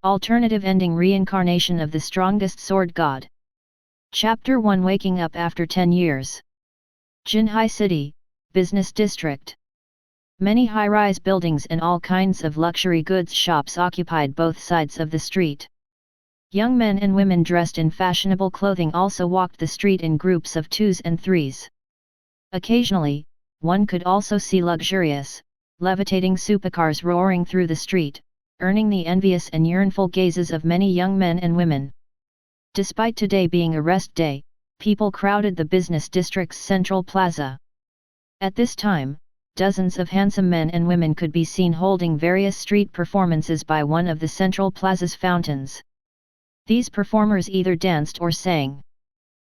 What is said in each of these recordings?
Alternative ending: reincarnation of the strongest sword god. Chapter 1: Waking up after 10 years. Jinhai City, Business District. Many high-rise buildings and all kinds of luxury goods shops occupied both sides of the street. Young men and women dressed in fashionable clothing also walked the street in groups of 2s and 3s. Occasionally, one could also see luxurious, levitating supercars roaring through the street, earning the envious and yearnful gazes of many young men and women. Despite today being a rest day, people crowded the business district's central plaza. At this time, dozens of handsome men and women could be seen holding various street performances by one of the central plaza's fountains. These performers either danced or sang.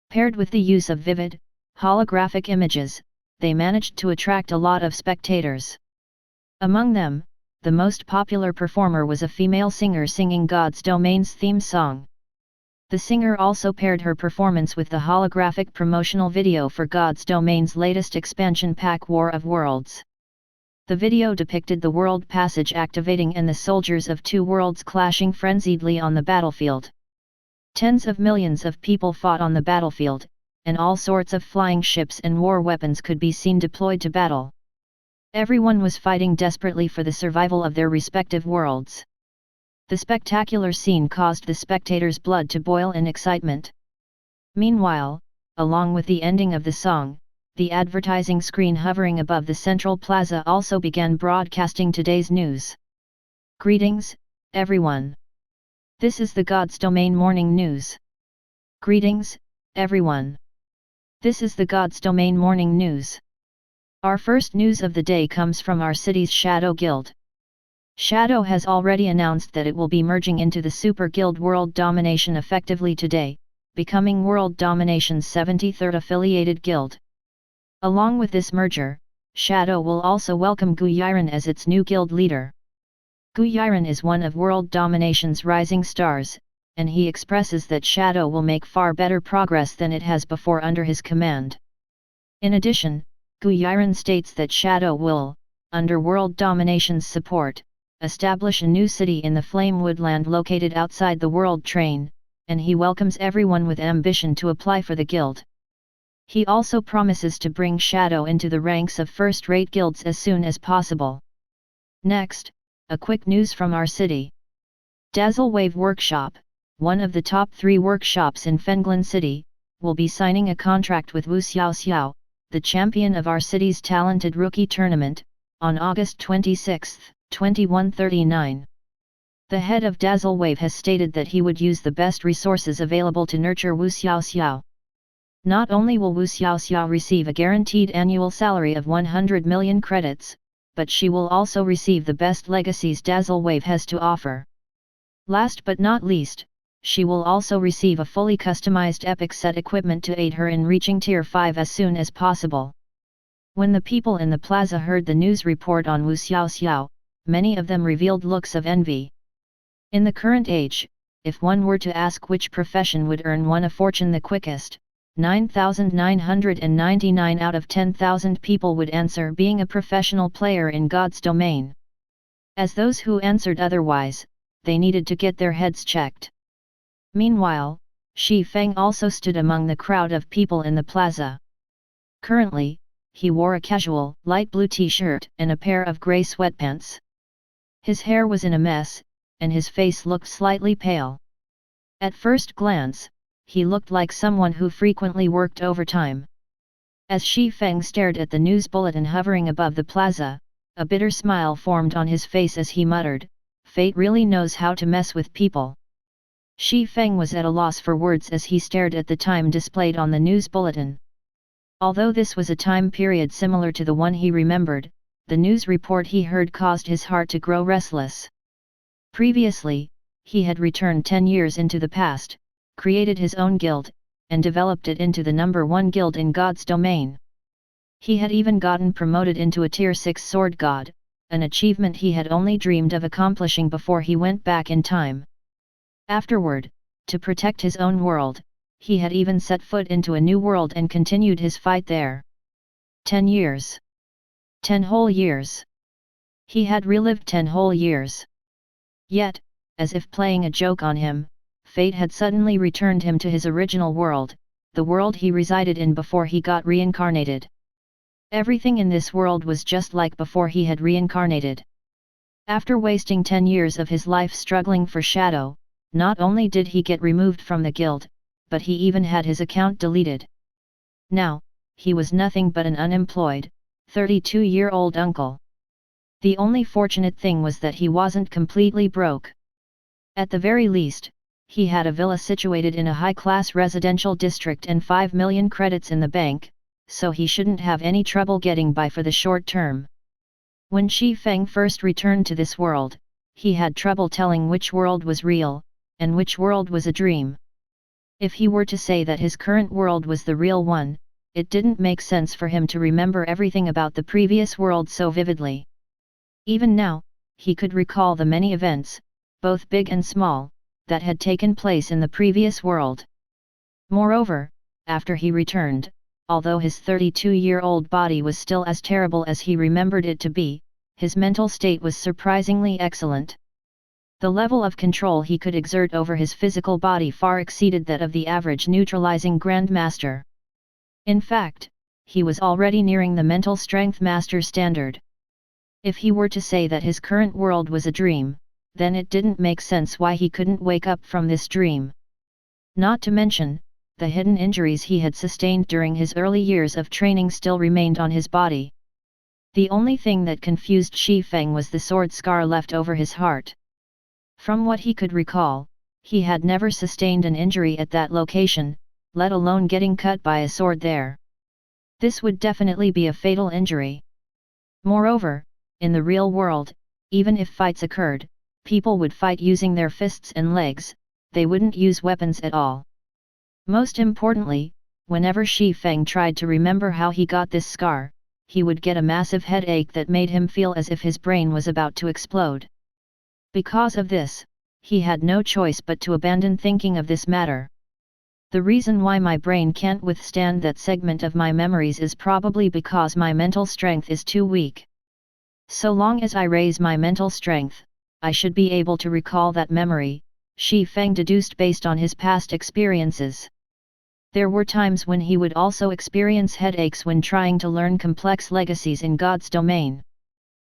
Paired with the use of vivid, holographic images, they managed to attract a lot of spectators. Among them, the most popular performer was a female singer singing God's Domain's theme song. The singer also paired her performance with the holographic promotional video for God's Domain's latest expansion pack, War of Worlds. The video depicted the world passage activating and the soldiers of 2 worlds clashing frenziedly on the battlefield. Tens of millions of people fought on the battlefield, and all sorts of flying ships and war weapons could be seen deployed to battle. Everyone was fighting desperately for the survival of their respective worlds. The spectacular scene caused the spectators' blood to boil in excitement. Meanwhile, along with the ending of the song, the advertising screen hovering above the central plaza also began broadcasting today's news. Greetings, everyone. This is the God's Domain Morning News. Greetings, everyone. This is the God's Domain Morning News. Our first news of the day comes from our city's Shadow Guild. Shadow has already announced that it will be merging into the Super Guild World Domination effectively today, becoming World Domination's 73rd affiliated guild. Along with this merger, Shadow will also welcome Zhou Yalen as its new guild leader. Zhou Yalen is one of World Domination's rising stars, and he expresses that Shadow will make far better progress than it has before under his command. In addition, Zhou Yalen states that Shadow will, under World Domination's support, establish a new city in the Flame Woodland located outside the World Train, and he welcomes everyone with ambition to apply for the guild. He also promises to bring Shadow into the ranks of first-rate guilds as soon as possible. Next, a quick news from our city. Dazzle Wave Workshop, one of the top 3 workshops in Fenglan City, will be signing a contract with Wu Xiao, the champion of our city's talented rookie tournament, on August 26, 2139. The head of Dazzle Wave has stated that he would use the best resources available to nurture Wu Xiao. Not only will Wu Xiao receive a guaranteed annual salary of 100 million credits, but she will also receive the best legacies Dazzle Wave has to offer. Last but not least, she will also receive a fully customized epic set equipment to aid her in reaching Tier 5 as soon as possible. When the people in the plaza heard the news report on Wu Xiao, many of them revealed looks of envy. In the current age, if one were to ask which profession would earn one a fortune the quickest, 9,999 out of 10,000 people would answer being a professional player in God's domain. As those who answered otherwise, they needed to get their heads checked. Meanwhile, Shi Feng also stood among the crowd of people in the plaza. Currently, he wore a casual, light blue t-shirt and a pair of grey sweatpants. His hair was in a mess, and his face looked slightly pale. At first glance, he looked like someone who frequently worked overtime. As Shi Feng stared at the news bulletin hovering above the plaza, a bitter smile formed on his face as he muttered, "Fate really knows how to mess with people." Shi Feng was at a loss for words as he stared at the time displayed on the news bulletin. Although this was a time period similar to the one he remembered, the news report he heard caused his heart to grow restless. Previously, he had returned 10 years into the past, created his own guild, and developed it into the #1 guild in God's domain. He had even gotten promoted into a Tier 6 sword god, an achievement he had only dreamed of accomplishing before he went back in time. Afterward, to protect his own world, he had even set foot into a new world and continued his fight there. 10 years. 10 whole years. He had relived 10 whole years. Yet, as if playing a joke on him, fate had suddenly returned him to his original world, the world he resided in before he got reincarnated. Everything in this world was just like before he had reincarnated. After wasting 10 years of his life struggling for shadow, not only did he get removed from the guild, but he even had his account deleted. Now, he was nothing but an unemployed, 32-year-old uncle. The only fortunate thing was that he wasn't completely broke. At the very least, he had a villa situated in a high-class residential district and 5 million credits in the bank, so he shouldn't have any trouble getting by for the short term. When Shi Feng first returned to this world, he had trouble telling which world was real, and which world was a dream. If he were to say that his current world was the real one, it didn't make sense for him to remember everything about the previous world so vividly. Even now, he could recall the many events, both big and small, that had taken place in the previous world. Moreover, after he returned, although his 32-year-old body was still as terrible as he remembered it to be, his mental state was surprisingly excellent. The level of control he could exert over his physical body far exceeded that of the average neutralizing grandmaster. In fact, he was already nearing the mental strength master standard. If he were to say that his current world was a dream, then it didn't make sense why he couldn't wake up from this dream. Not to mention, the hidden injuries he had sustained during his early years of training still remained on his body. The only thing that confused Shi Feng was the sword scar left over his heart. From what he could recall, he had never sustained an injury at that location, let alone getting cut by a sword there. This would definitely be a fatal injury. Moreover, in the real world, even if fights occurred, people would fight using their fists and legs, they wouldn't use weapons at all. Most importantly, whenever Shi Feng tried to remember how he got this scar, he would get a massive headache that made him feel as if his brain was about to explode. Because of this, he had no choice but to abandon thinking of this matter. The reason why my brain can't withstand that segment of my memories is probably because my mental strength is too weak. So long as I raise my mental strength, I should be able to recall that memory, Shi Feng deduced based on his past experiences. There were times when he would also experience headaches when trying to learn complex legacies in God's domain.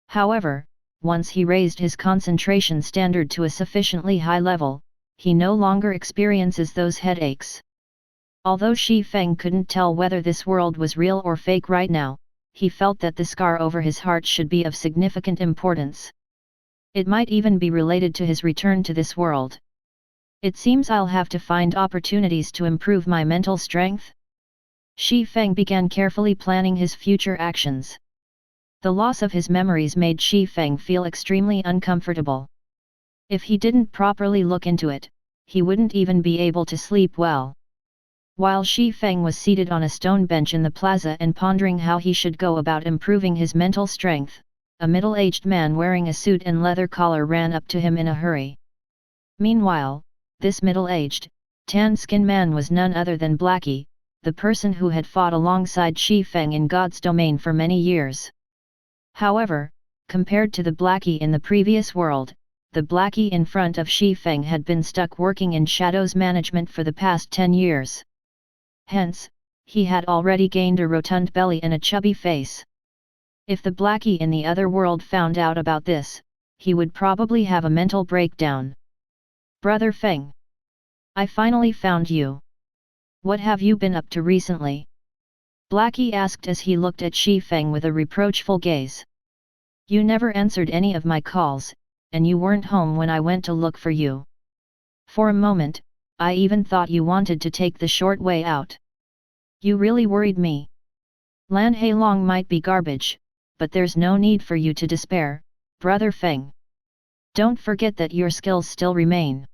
However, once he raised his concentration standard to a sufficiently high level, he no longer experiences those headaches. Although Shi Feng couldn't tell whether this world was real or fake right now, he felt that the scar over his heart should be of significant importance. It might even be related to his return to this world. It seems I'll have to find opportunities to improve my mental strength. Shi Feng began carefully planning his future actions. The loss of his memories made Shi Feng feel extremely uncomfortable. If he didn't properly look into it, he wouldn't even be able to sleep well. While Shi Feng was seated on a stone bench in the plaza and pondering how he should go about improving his mental strength, a middle-aged man wearing a suit and leather collar ran up to him in a hurry. Meanwhile, this middle-aged, tan-skinned man was none other than Blackie, the person who had fought alongside Shi Feng in God's domain for many years. However, compared to the Blackie in the previous world, the Blackie in front of Shi Feng had been stuck working in shadows management for the past 10 years. Hence, he had already gained a rotund belly and a chubby face. If the Blackie in the other world found out about this, he would probably have a mental breakdown. Brother Feng, I finally found you. What have you been up to recently? Blackie asked as he looked at Shi Feng with a reproachful gaze. You never answered any of my calls, and you weren't home when I went to look for you. For a moment, I even thought you wanted to take the short way out. You really worried me. Lan Hailong might be garbage, but there's no need for you to despair, Brother Feng. Don't forget that your skills still remain.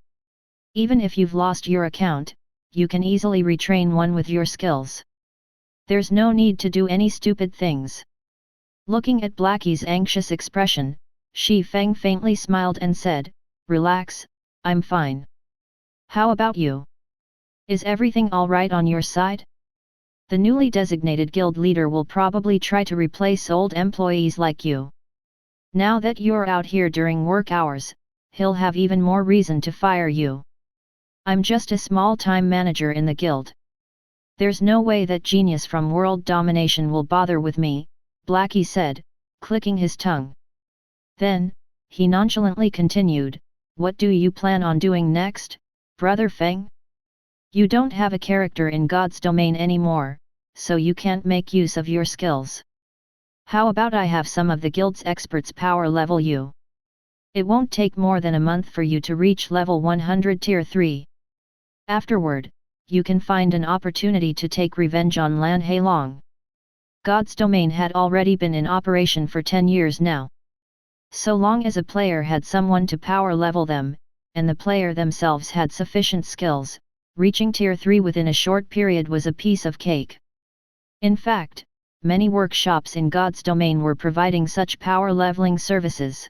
Even if you've lost your account, you can easily retrain one with your skills. There's no need to do any stupid things. Looking at Blackie's anxious expression, Shi Feng faintly smiled and said, Relax, I'm fine. How about you? Is everything alright on your side? The newly designated guild leader will probably try to replace old employees like you. Now that you're out here during work hours, he'll have even more reason to fire you. I'm just a small-time manager in the guild. There's no way that genius from world domination will bother with me, Blackie said, clicking his tongue. Then, he nonchalantly continued, what do you plan on doing next, Brother Feng? You don't have a character in God's domain anymore, so you can't make use of your skills. How about I have some of the guild's experts power level you? It won't take more than a month for you to reach level 100 tier 3. Afterward, you can find an opportunity to take revenge on Lan Hailong. God's domain had already been in operation for 10 years now. So long as a player had someone to power level them, and the player themselves had sufficient skills, reaching tier 3 within a short period was a piece of cake. In fact, many workshops in God's domain were providing such power leveling services.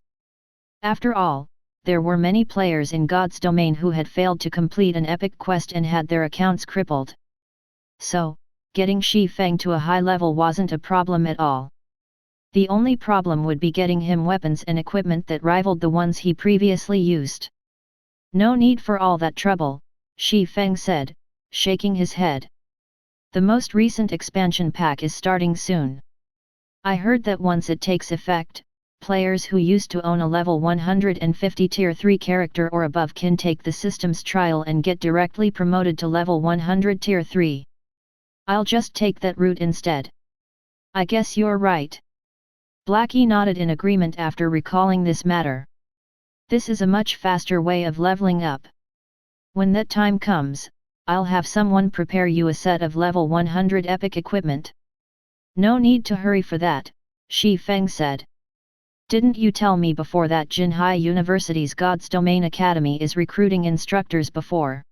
After all, there were many players in God's domain who had failed to complete an epic quest and had their accounts crippled. So, getting Shi Feng to a high level wasn't a problem at all. The only problem would be getting him weapons and equipment that rivaled the ones he previously used. No need for all that trouble, Shi Feng said, shaking his head. The most recent expansion pack is starting soon. I heard that once it takes effect, players who used to own a level 150 tier 3 character or above can take the system's trial and get directly promoted to level 100 tier 3. I'll just take that route instead. I guess you're right. Blackie nodded in agreement after recalling this matter. This is a much faster way of leveling up. When that time comes, I'll have someone prepare you a set of level 100 epic equipment. No need to hurry for that, Shi Feng said. Didn't you tell me before that Jinhai University's God's Domain Academy is recruiting instructors before?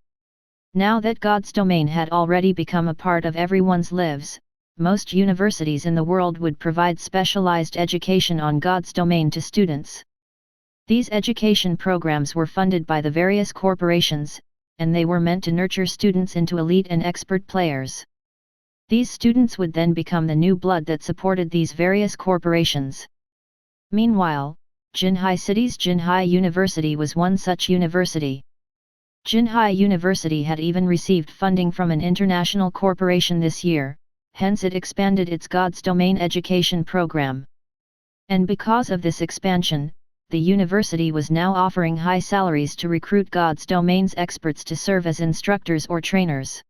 Now that God's Domain had already become a part of everyone's lives, most universities in the world would provide specialized education on God's Domain to students. These education programs were funded by the various corporations, and they were meant to nurture students into elite and expert players. These students would then become the new blood that supported these various corporations. Meanwhile, Jinhai City's Jinhai University was one such university. Jinhai University had even received funding from an international corporation this year, hence it expanded its God's Domain education program. And because of this expansion, the university was now offering high salaries to recruit God's Domain's experts to serve as instructors or trainers.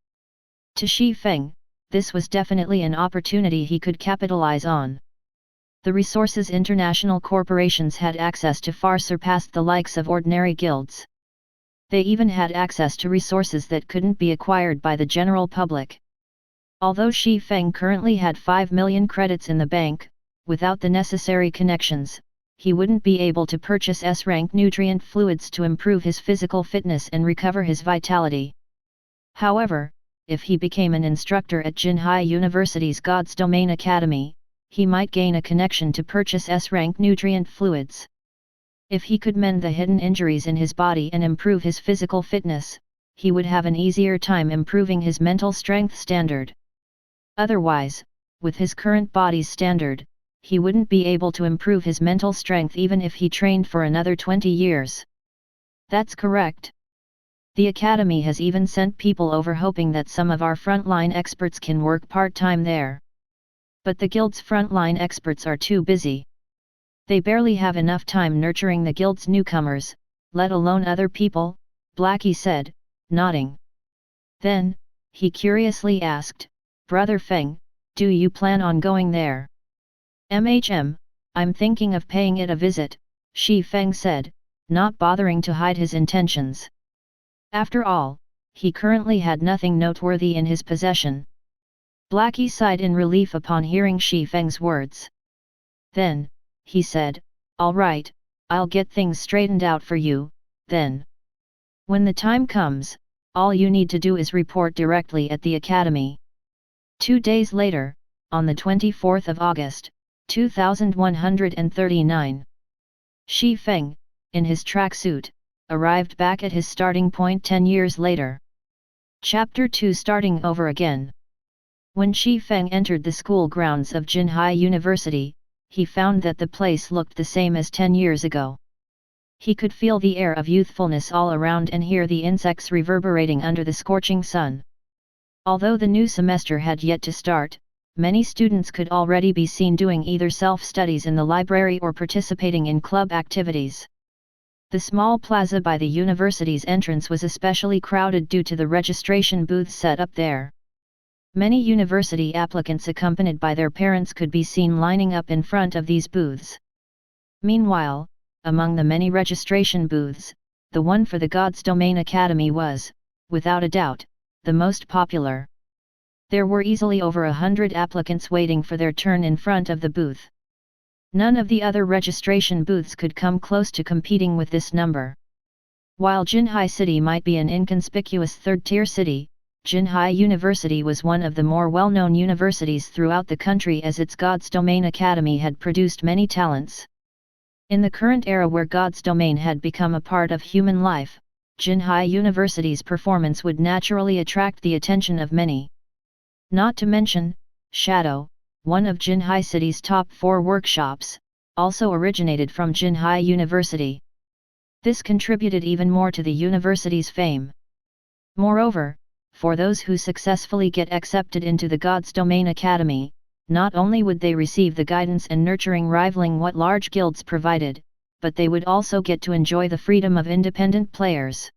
To Shi Feng, this was definitely an opportunity he could capitalize on. The resources international corporations had access to far surpassed the likes of ordinary guilds. They even had access to resources that couldn't be acquired by the general public. Although Shi Feng currently had 5 million credits in the bank, without the necessary connections, he wouldn't be able to purchase S-rank nutrient fluids to improve his physical fitness and recover his vitality. However, if he became an instructor at Jinhai University's God's Domain Academy, he might gain a connection to purchase S-rank nutrient fluids. If he could mend the hidden injuries in his body and improve his physical fitness, he would have an easier time improving his mental strength standard. Otherwise, with his current body's standard, he wouldn't be able to improve his mental strength even if he trained for another 20 years. That's correct. The Academy has even sent people over hoping that some of our frontline experts can work part-time there. But the guild's frontline experts are too busy. They barely have enough time nurturing the guild's newcomers, let alone other people, Blackie said, nodding. Then, he curiously asked, Brother Feng, do you plan on going there? I'm thinking of paying it a visit, Shi Feng said, not bothering to hide his intentions. After all, he currently had nothing noteworthy in his possession. Blackie sighed in relief upon hearing Shi Feng's words. Then, he said, all right, I'll get things straightened out for you, then. When the time comes, all you need to do is report directly at the Academy. 2 days later, on the 24th of August, 2139. Shi Feng, in his tracksuit, arrived back at his starting point 10 years later. Chapter 2 Starting Over Again. When Shi Feng entered the school grounds of Jinhai University, he found that the place looked the same as 10 years ago. He could feel the air of youthfulness all around and hear the insects reverberating under the scorching sun. Although the new semester had yet to start, many students could already be seen doing either self-studies in the library or participating in club activities. The small plaza by the university's entrance was especially crowded due to the registration booths set up there. Many university applicants accompanied by their parents could be seen lining up in front of these booths. Meanwhile, among the many registration booths, the one for the God's Domain Academy was, without a doubt, the most popular. There were easily over 100 applicants waiting for their turn in front of the booth. None of the other registration booths could come close to competing with this number. While Jinhai City might be an inconspicuous third-tier city, Jinhai University was one of the more well-known universities throughout the country, as its God's Domain Academy had produced many talents. In the current era where God's Domain had become a part of human life, Jinhai University's performance would naturally attract the attention of many. Not to mention, Shadow, one of Jinhai City's top 4 workshops, also originated from Jinhai University. This contributed even more to the university's fame. Moreover, for those who successfully get accepted into the God's Domain Academy, not only would they receive the guidance and nurturing rivaling what large guilds provided, but they would also get to enjoy the freedom of independent players.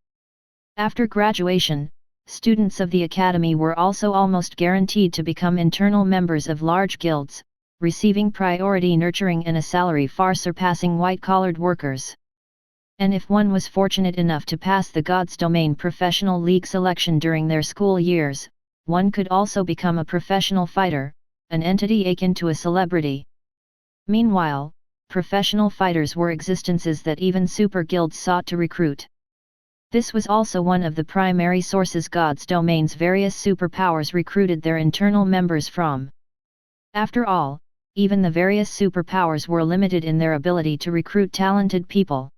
After graduation, students of the academy were also almost guaranteed to become internal members of large guilds, receiving priority nurturing and a salary far surpassing white-collared workers. And if one was fortunate enough to pass the God's Domain Professional League selection during their school years, one could also become a professional fighter, an entity akin to a celebrity. Meanwhile, professional fighters were existences that even super guilds sought to recruit. This was also one of the primary sources God's Domain's various superpowers recruited their internal members from. After all, even the various superpowers were limited in their ability to recruit talented people.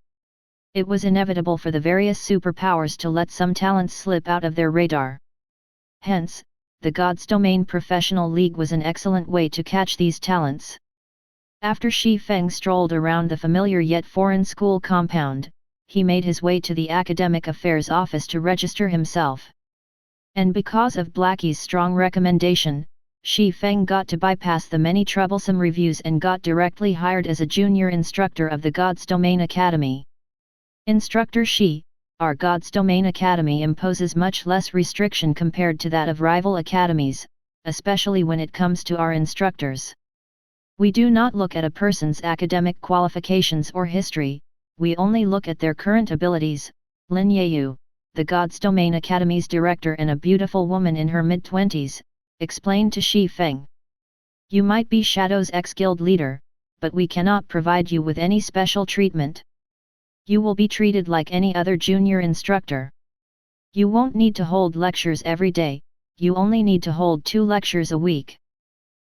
It was inevitable for the various superpowers to let some talents slip out of their radar. Hence, the God's Domain Professional League was an excellent way to catch these talents. After Shi Feng strolled around the familiar yet foreign school compound, he made his way to the Academic Affairs Office to register himself. And because of Blackie's strong recommendation, Shi Feng got to bypass the many troublesome reviews and got directly hired as a junior instructor of the God's Domain Academy. Instructor Shi, our God's Domain Academy imposes much less restriction compared to that of rival academies, especially when it comes to our instructors. We do not look at a person's academic qualifications or history, we only look at their current abilities. Lin Yayu, the God's Domain Academy's director and a beautiful woman in her mid-20s, explained to Shi Feng. You might be Shadow's ex-guild leader, but we cannot provide you with any special treatment. You will be treated like any other junior instructor. You won't need to hold lectures every day, you only need to hold 2 lectures a week.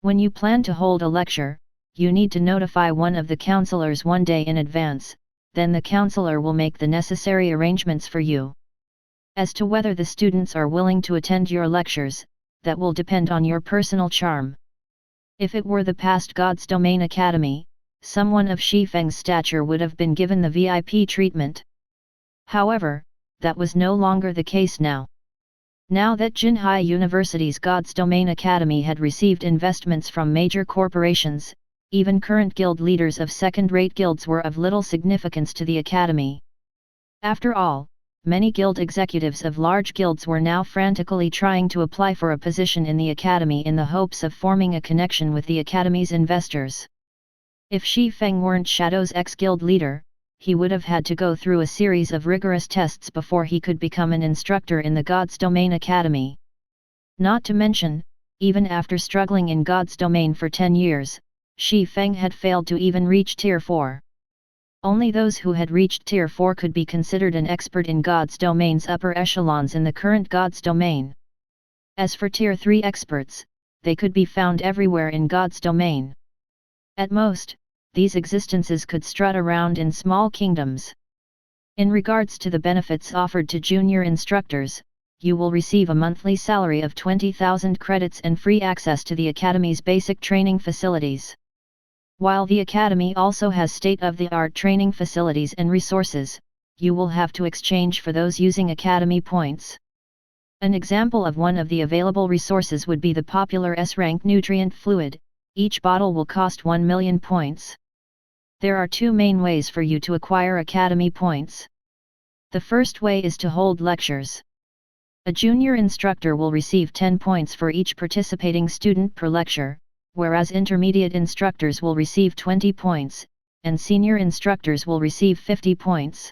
When you plan to hold a lecture, you need to notify one of the counselors one day in advance, then the counselor will make the necessary arrangements for you. As to whether the students are willing to attend your lectures, that will depend on your personal charm. If it were the past God's Domain Academy, someone of Shi Feng's stature would have been given the VIP treatment. However, that was no longer the case now. Now that Jinhai University's God's Domain Academy had received investments from major corporations, even current guild leaders of second-rate guilds were of little significance to the academy. After all, many guild executives of large guilds were now frantically trying to apply for a position in the academy in the hopes of forming a connection with the academy's investors. If Shi Feng weren't Shadow's ex-guild leader, he would have had to go through a series of rigorous tests before he could become an instructor in the God's Domain Academy. Not to mention, even after struggling in God's Domain for 10 years, Shi Feng had failed to even reach Tier 4. Only those who had reached Tier 4 could be considered an expert in God's Domain's upper echelons in the current God's Domain. As for Tier 3 experts, they could be found everywhere in God's Domain. At most, these existences could strut around in small kingdoms. In regards to the benefits offered to junior instructors, you will receive a monthly salary of 20,000 credits and free access to the Academy's basic training facilities. While the academy also has state-of-the-art training facilities and resources, you will have to exchange for those using academy points. An example of one of the available resources would be the popular S-rank nutrient fluid. Each bottle will cost 1 million points. There are two main ways for you to acquire academy points. The first way is to hold lectures. A junior instructor will receive 10 points for each participating student per lecture, whereas intermediate instructors will receive 20 points, and senior instructors will receive 50 points.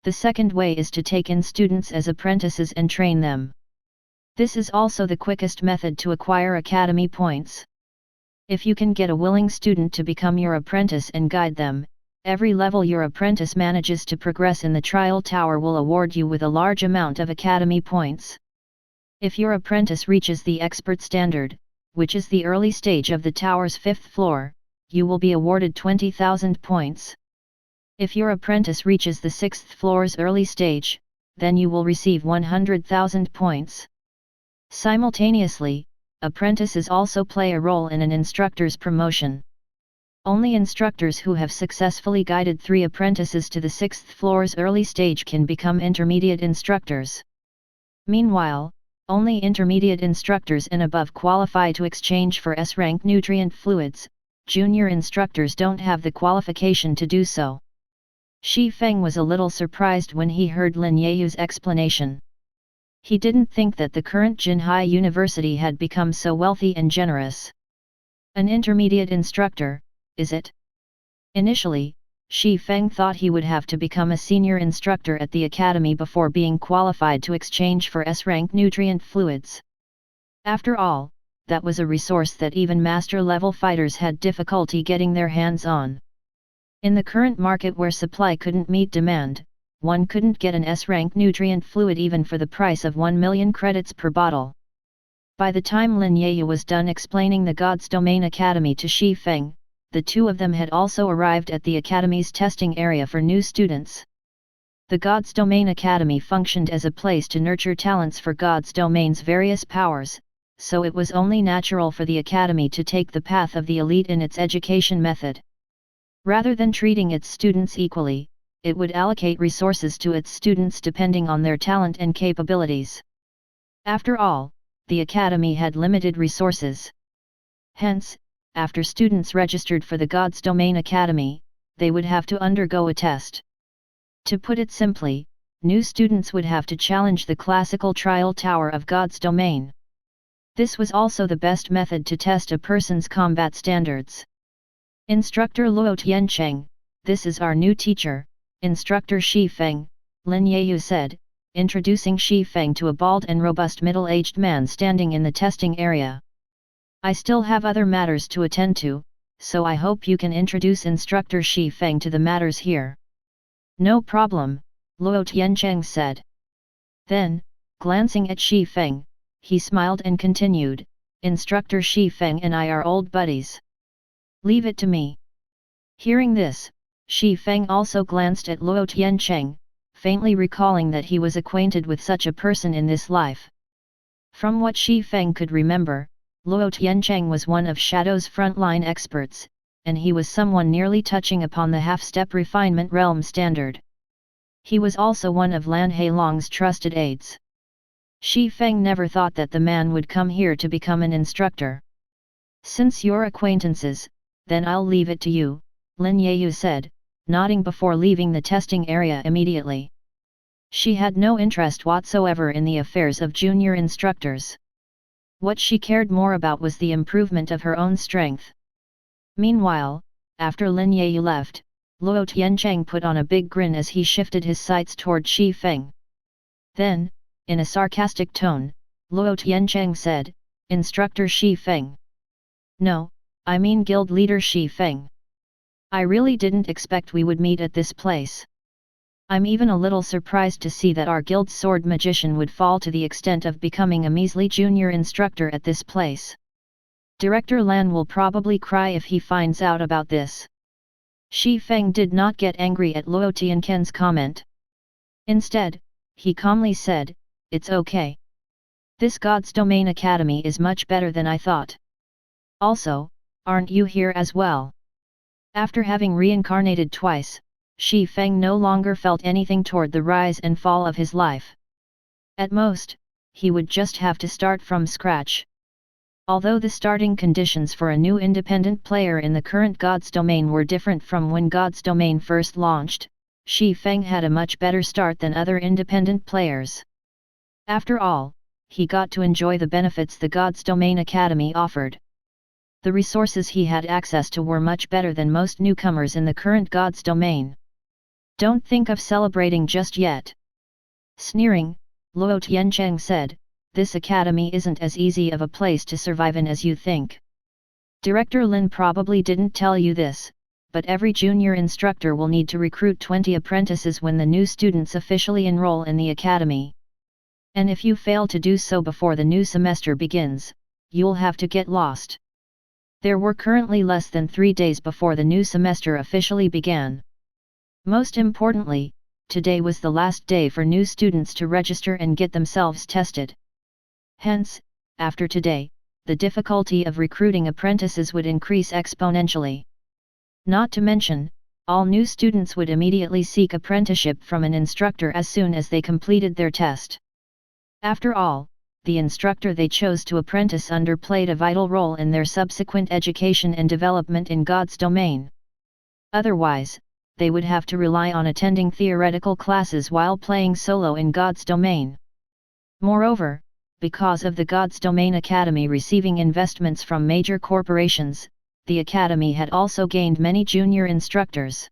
The second way is to take in students as apprentices and train them. This is also the quickest method to acquire academy points. If you can get a willing student to become your apprentice and guide them, every level your apprentice manages to progress in the trial tower will award you with a large amount of academy points. If your apprentice reaches the expert standard, which is the early stage of the tower's 5th floor, you will be awarded 20,000 points. If your apprentice reaches the 6th floor's early stage, then you will receive 100,000 points. Simultaneously, apprentices also play a role in an instructor's promotion. Only instructors who have successfully guided 3 apprentices to the 6th floor's early stage can become intermediate instructors. Meanwhile, only intermediate instructors and above qualify to exchange for S-rank nutrient fluids. Junior instructors don't have the qualification to do so. Shi Feng was a little surprised when he heard Lin Yeyu's explanation. He didn't think that the current Jinhai University had become so wealthy and generous. An intermediate instructor, is it? Initially, Shi Feng thought he would have to become a senior instructor at the academy before being qualified to exchange for S-rank nutrient fluids. After all, that was a resource that even master-level fighters had difficulty getting their hands on. In the current market where supply couldn't meet demand, one couldn't get an S-rank nutrient fluid even for the price of 1 million credits per bottle. By the time Lin Yeyu was done explaining the God's Domain Academy to Shi Feng, the two of them had also arrived at the Academy's testing area for new students. The God's Domain Academy functioned as a place to nurture talents for God's Domain's various powers, so it was only natural for the Academy to take the path of the elite in its education method. Rather than treating its students equally, it would allocate resources to its students depending on their talent and capabilities. After all, the Academy had limited resources. Hence, after students registered for the God's Domain Academy, they would have to undergo a test. To put it simply, new students would have to challenge the classical trial tower of God's Domain. This was also the best method to test a person's combat standards. Instructor Luo Tiancheng, this is our new teacher, Instructor Shi Feng, Lin Yeyu said, introducing Shi Feng to a bald and robust middle-aged man standing in the testing area. I still have other matters to attend to, so I hope you can introduce Instructor Shi Feng to the matters here. No problem, Luo Tiancheng said. Then, glancing at Shi Feng, he smiled and continued, Instructor Shi Feng and I are old buddies. Leave it to me. Hearing this, Shi Feng also glanced at Luo Tiancheng, faintly recalling that he was acquainted with such a person in this life. From what Shi Feng could remember, Luo Tiancheng was one of Shadow's frontline experts, and he was someone nearly touching upon the half-step refinement realm standard. He was also one of Lan Heilong's trusted aides. Shi Feng never thought that the man would come here to become an instructor. Since you're acquaintances, then I'll leave it to you, Lin Yeyu said, nodding before leaving the testing area immediately. She had no interest whatsoever in the affairs of junior instructors. What she cared more about was the improvement of her own strength. Meanwhile, after Lin Yeyu left, Luo Tiancheng put on a big grin as he shifted his sights toward Shi Feng. Then, in a sarcastic tone, Luo Tiancheng said, Instructor Shi Feng. No, I mean guild leader Shi Feng. I really didn't expect we would meet at this place. I'm even a little surprised to see that our guild's sword magician would fall to the extent of becoming a measly junior instructor at this place. Director Lan will probably cry if he finds out about this. Shi Feng did not get angry at Luo Tiancheng's comment. Instead, he calmly said, It's okay. This God's Domain Academy is much better than I thought. Also, aren't you here as well? After having reincarnated twice, Shi Feng no longer felt anything toward the rise and fall of his life. At most, he would just have to start from scratch. Although the starting conditions for a new independent player in the current God's Domain were different from when God's Domain first launched, Shi Feng had a much better start than other independent players. After all, he got to enjoy the benefits the God's Domain Academy offered. The resources he had access to were much better than most newcomers in the current God's Domain. Don't think of celebrating just yet. Sneering, Luo Tiancheng said, this academy isn't as easy of a place to survive in as you think. Director Lin probably didn't tell you this, but every junior instructor will need to recruit 20 apprentices when the new students officially enroll in the academy. And if you fail to do so before the new semester begins, you'll have to get lost. There were currently less than 3 days before the new semester officially began. Most importantly, today was the last day for new students to register and get themselves tested. Hence, after today, the difficulty of recruiting apprentices would increase exponentially. Not to mention, all new students would immediately seek apprenticeship from an instructor as soon as they completed their test. After all, the instructor they chose to apprentice under played a vital role in their subsequent education and development in God's domain. Otherwise, they would have to rely on attending theoretical classes while playing solo in God's domain. Moreover, because of the God's Domain Academy receiving investments from major corporations, the Academy had also gained many junior instructors.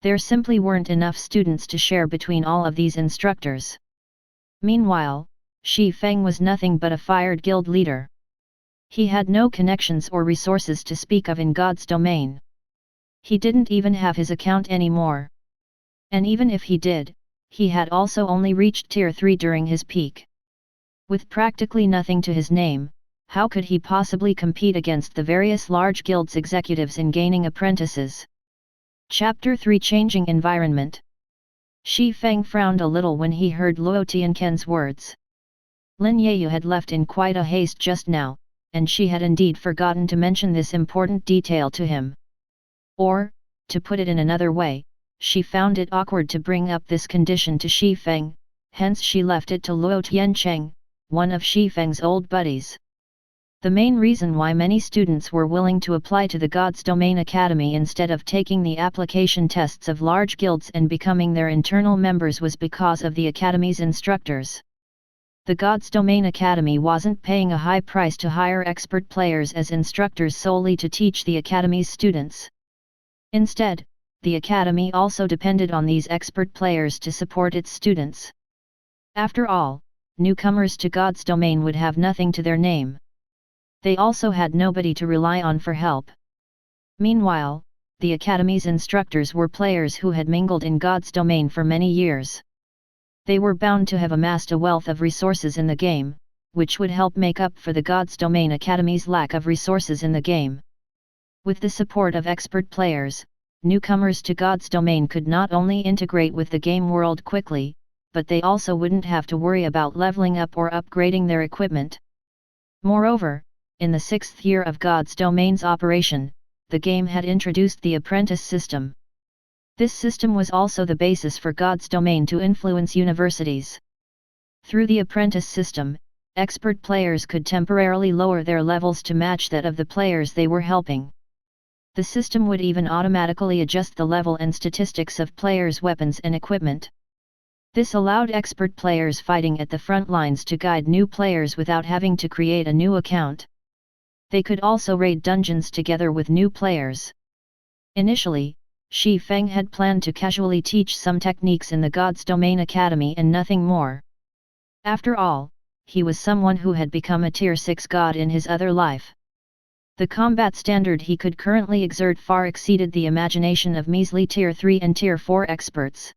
There simply weren't enough students to share between all of these instructors. Meanwhile, Shi Feng was nothing but a fired guild leader. He had no connections or resources to speak of in God's domain. He didn't even have his account anymore. And even if he did, he had also only reached Tier 3 during his peak. With practically nothing to his name, how could he possibly compete against the various large guilds' executives in gaining apprentices? Chapter 3 Changing Environment. Shi Feng frowned a little when he heard Luo Tianquan's words. Lin Yayu had left in quite a haste just now, and she had indeed forgotten to mention this important detail to him. Or, to put it in another way, she found it awkward to bring up this condition to Shi Feng, hence she left it to Luo Tiancheng, one of Shi Feng's old buddies. The main reason why many students were willing to apply to the God's Domain Academy instead of taking the application tests of large guilds and becoming their internal members was because of the Academy's instructors. The God's Domain Academy wasn't paying a high price to hire expert players as instructors solely to teach the Academy's students. Instead, the Academy also depended on these expert players to support its students. After all, newcomers to God's domain would have nothing to their name. They also had nobody to rely on for help. Meanwhile, the Academy's instructors were players who had mingled in God's domain for many years. They were bound to have amassed a wealth of resources in the game, which would help make up for the God's Domain Academy's lack of resources in the game. With the support of expert players, newcomers to God's domain could not only integrate with the game world quickly, but they also wouldn't have to worry about leveling up or upgrading their equipment. Moreover, in the 6th year of God's domain's operation, the game had introduced the apprentice system. This system was also the basis for God's domain to influence universities. Through the apprentice system, expert players could temporarily lower their levels to match that of the players they were helping. The system would even automatically adjust the level and statistics of players' weapons and equipment. This allowed expert players fighting at the front lines to guide new players without having to create a new account. They could also raid dungeons together with new players. Initially, Shi Feng had planned to casually teach some techniques in the God's Domain Academy and nothing more. After all, he was someone who had become a Tier 6 god in his other life. The combat standard he could currently exert far exceeded the imagination of measly Tier 3 and Tier 4 experts.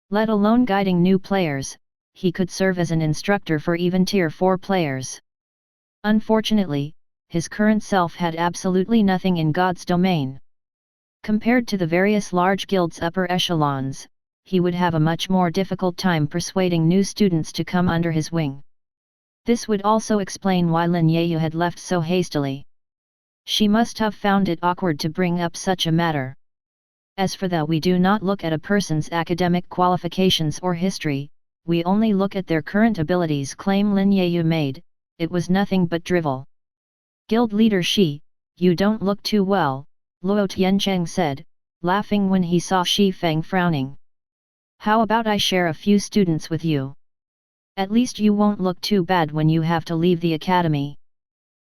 Let alone guiding new players, he could serve as an instructor for even Tier 4 players. Unfortunately, his current self had absolutely nothing in God's domain. Compared to the various large guilds' upper echelons, he would have a much more difficult time persuading new students to come under his wing. This would also explain why Lin Yayu had left so hastily. She must have found it awkward to bring up such a matter. As for that, we do not look at a person's academic qualifications or history, we only look at their current abilities, claim Lin Yayu made. It was nothing but drivel. Guild leader Shi, you don't look too well, Luo Tiancheng said, laughing when he saw Shi Feng frowning. How about I share a few students with you? At least you won't look too bad when you have to leave the academy.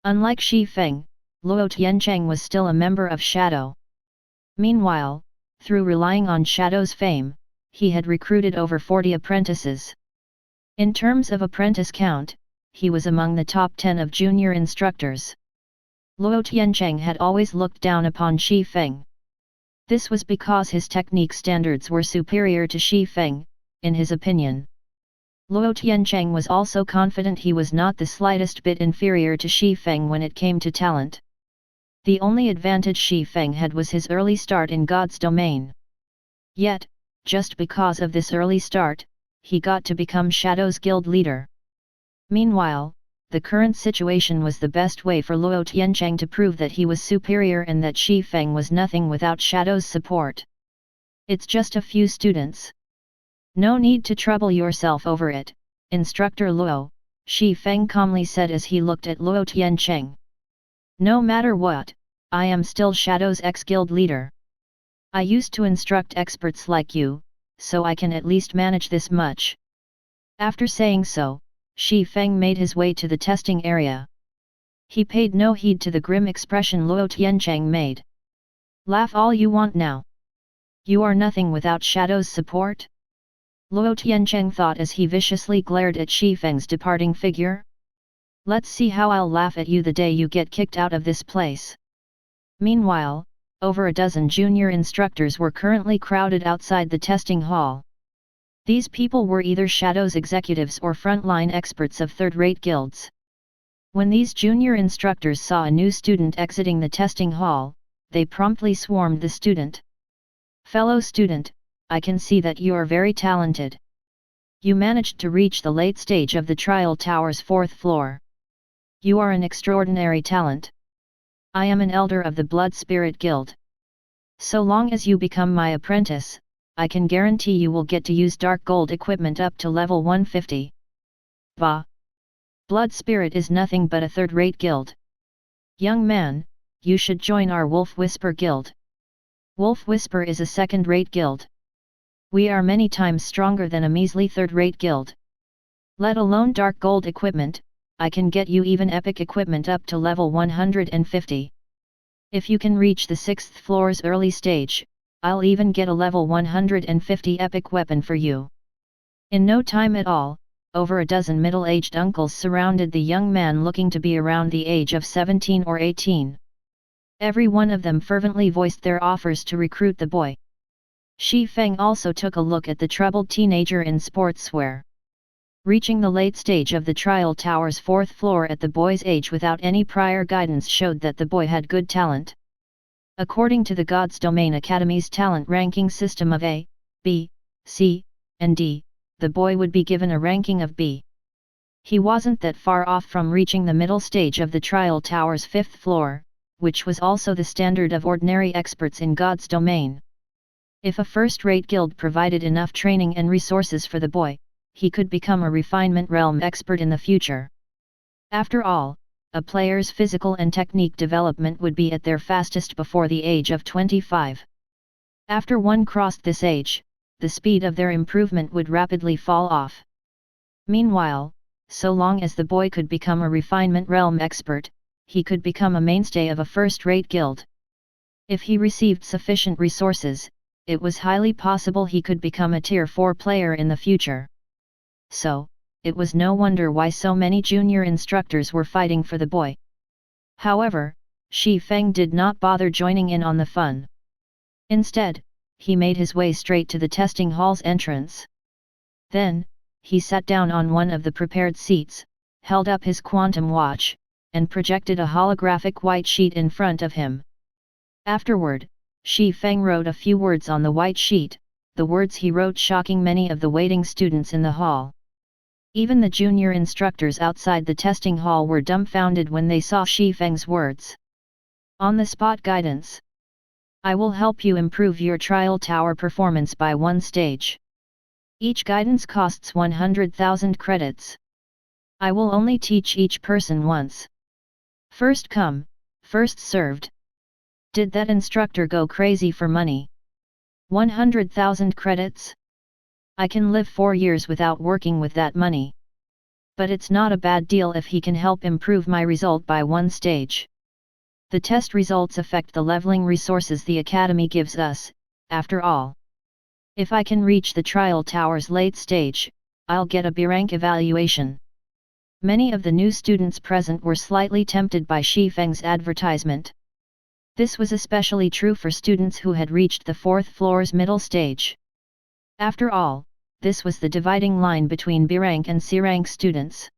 Unlike Shi Feng, Luo Tiancheng was still a member of Shadow. Meanwhile, through relying on Shadow's fame, he had recruited over 40 apprentices. In terms of apprentice count, he was among the top 10 of junior instructors. Luo Tiancheng had always looked down upon Shi Feng. This was because his technique standards were superior to Shi Feng, in his opinion. Luo Tiancheng was also confident he was not the slightest bit inferior to Shi Feng when it came to talent. The only advantage Shi Feng had was his early start in God's domain. Yet, just because of this early start, he got to become Shadow's guild leader. Meanwhile, the current situation was the best way for Luo Tiancheng to prove that he was superior and that Shi Feng was nothing without Shadow's support. It's just a few students. No need to trouble yourself over it, Instructor Luo, Shi Feng calmly said as he looked at Luo Tiancheng. No matter what, I am still Shadow's ex-guild leader. I used to instruct experts like you, so I can at least manage this much. After saying so, Shi Feng made his way to the testing area. He paid no heed to the grim expression Luo Tiancheng made. Laugh all you want now. You are nothing without Shadow's support? Luo Tiancheng thought as he viciously glared at Shi Feng's departing figure. Let's see how I'll laugh at you the day you get kicked out of this place. Meanwhile, over a dozen junior instructors were currently crowded outside the testing hall. These people were either Shadow's executives or frontline experts of third-rate guilds. When these junior instructors saw a new student exiting the testing hall, they promptly swarmed the student. Fellow student, I can see that you are very talented. You managed to reach the late stage of the trial tower's 4th floor. You are an extraordinary talent. I am an elder of the Blood Spirit Guild. So long as you become my apprentice, I can guarantee you will get to use dark gold equipment up to level 150. Bah! Blood Spirit is nothing but a third-rate guild. Young man, you should join our Wolf Whisper Guild. Wolf Whisper is a second-rate guild. We are many times stronger than a measly third-rate guild. Let alone dark gold equipment, I can get you even epic equipment up to level 150. If you can reach the 6th floor's early stage, I'll even get a level 150 epic weapon for you. In no time at all, over a dozen middle-aged uncles surrounded the young man looking to be around the age of 17 or 18. Every one of them fervently voiced their offers to recruit the boy. Shi Feng also took a look at the troubled teenager in sportswear. Reaching the late stage of the trial tower's 4th floor at the boy's age without any prior guidance showed that the boy had good talent. According to the God's Domain Academy's talent ranking system of A, B, C, and D, the boy would be given a ranking of B. He wasn't that far off from reaching the middle stage of the trial tower's 5th floor, which was also the standard of ordinary experts in God's domain. If a first-rate guild provided enough training and resources for the boy, he could become a refinement realm expert in the future. After all, a player's physical and technique development would be at their fastest before the age of 25. After one crossed this age, the speed of their improvement would rapidly fall off. Meanwhile, so long as the boy could become a refinement realm expert, he could become a mainstay of a first-rate guild. If he received sufficient resources, it was highly possible he could become a Tier 4 player in the future. So, it was no wonder why so many junior instructors were fighting for the boy. However, Shi Feng did not bother joining in on the fun. Instead, he made his way straight to the testing hall's entrance. Then, he sat down on one of the prepared seats, held up his quantum watch, and projected a holographic white sheet in front of him. Afterward, Shi Feng wrote a few words on the white sheet, the words he wrote shocking many of the waiting students in the hall. Even the junior instructors outside the testing hall were dumbfounded when they saw Shi Feng's words. On-the-spot guidance. I will help you improve your trial tower performance by one stage. Each guidance costs 100,000 credits. I will only teach each person once. First come, first served. Did that instructor go crazy for money? 100,000 credits? I can live 4 years without working with that money. But it's not a bad deal if he can help improve my result by one stage. The test results affect the leveling resources the Academy gives us, after all. If I can reach the trial tower's late stage, I'll get a B rank evaluation. Many of the new students present were slightly tempted by Shi Feng's advertisement. This was especially true for students who had reached the 4th floor's middle stage. After all, this was the dividing line between B rank and C rank students.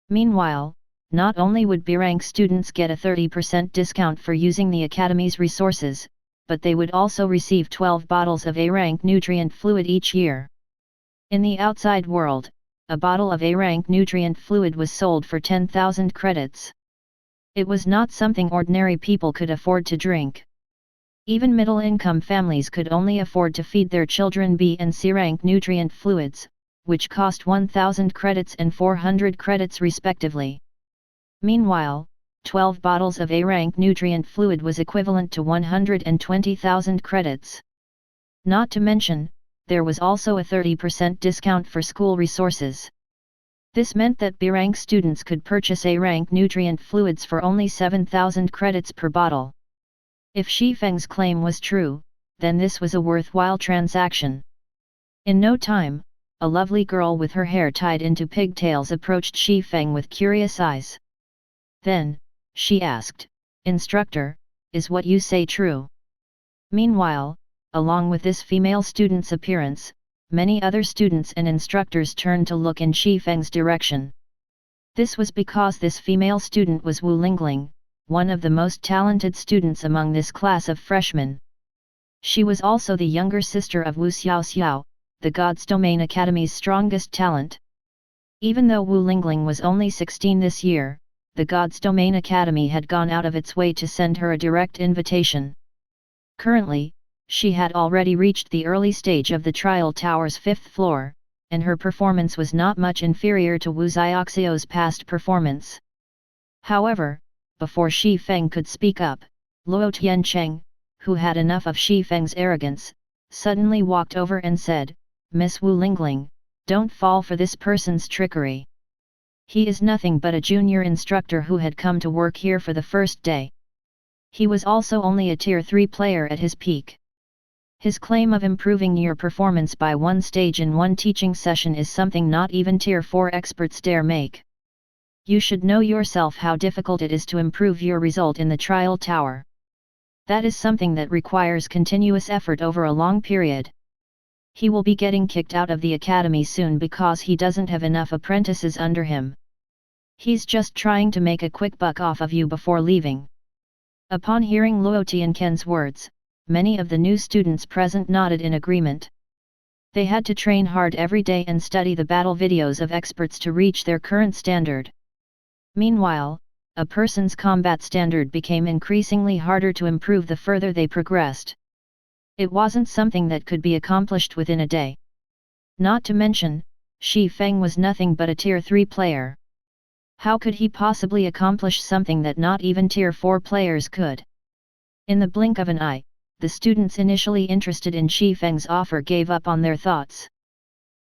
Meanwhile, not only would B rank students get a 30% discount for using the Academy's resources, but they would also receive 12 bottles of A rank nutrient fluid each year. In the outside world, a bottle of A rank nutrient fluid was sold for 10,000 credits. It was not something ordinary people could afford to drink. Even middle-income families could only afford to feed their children B and C rank nutrient fluids, which cost 1,000 credits and 400 credits respectively. Meanwhile, 12 bottles of A rank nutrient fluid was equivalent to 120,000 credits. Not to mention, there was also a 30% discount for school resources. This meant that B rank students could purchase A rank nutrient fluids for only 7,000 credits per bottle. If Shi Feng's claim was true, then this was a worthwhile transaction. In no time, a lovely girl with her hair tied into pigtails approached Shi Feng with curious eyes. Then, she asked, "Instructor, is what you say true?" Meanwhile, along with this female student's appearance, many other students and instructors turned to look in Shi Feng's direction. This was because this female student was Wu Lingling, one of the most talented students among this class of freshmen. She was also the younger sister of Wu Xiaoxiao, the God's Domain Academy's strongest talent. Even though Wu Lingling was only 16 this year, the God's Domain Academy had gone out of its way to send her a direct invitation. Currently, she had already reached the early stage of the trial tower's 5th floor, and her performance was not much inferior to Wu Xiaoxiao's past performance. However, before Shi Feng could speak up, Luo Tiancheng, who had enough of Shi Feng's arrogance, suddenly walked over and said, "Miss Wu Lingling, don't fall for this person's trickery. He is nothing but a junior instructor who had come to work here for the first day. He was also only a Tier 3 player at his peak. His claim of improving your performance by one stage in one teaching session is something not even Tier 4 experts dare make. You should know yourself how difficult it is to improve your result in the trial tower. That is something that requires continuous effort over a long period. He will be getting kicked out of the academy soon because he doesn't have enough apprentices under him. He's just trying to make a quick buck off of you before leaving." Upon hearing Luo Tianken's words, many of the new students present nodded in agreement. They had to train hard every day and study the battle videos of experts to reach their current standard. Meanwhile, a person's combat standard became increasingly harder to improve the further they progressed. It wasn't something that could be accomplished within a day. Not to mention, Shi Feng was nothing but a Tier 3 player. How could he possibly accomplish something that not even Tier 4 players could? In the blink of an eye, the students initially interested in Shi Feng's offer gave up on their thoughts.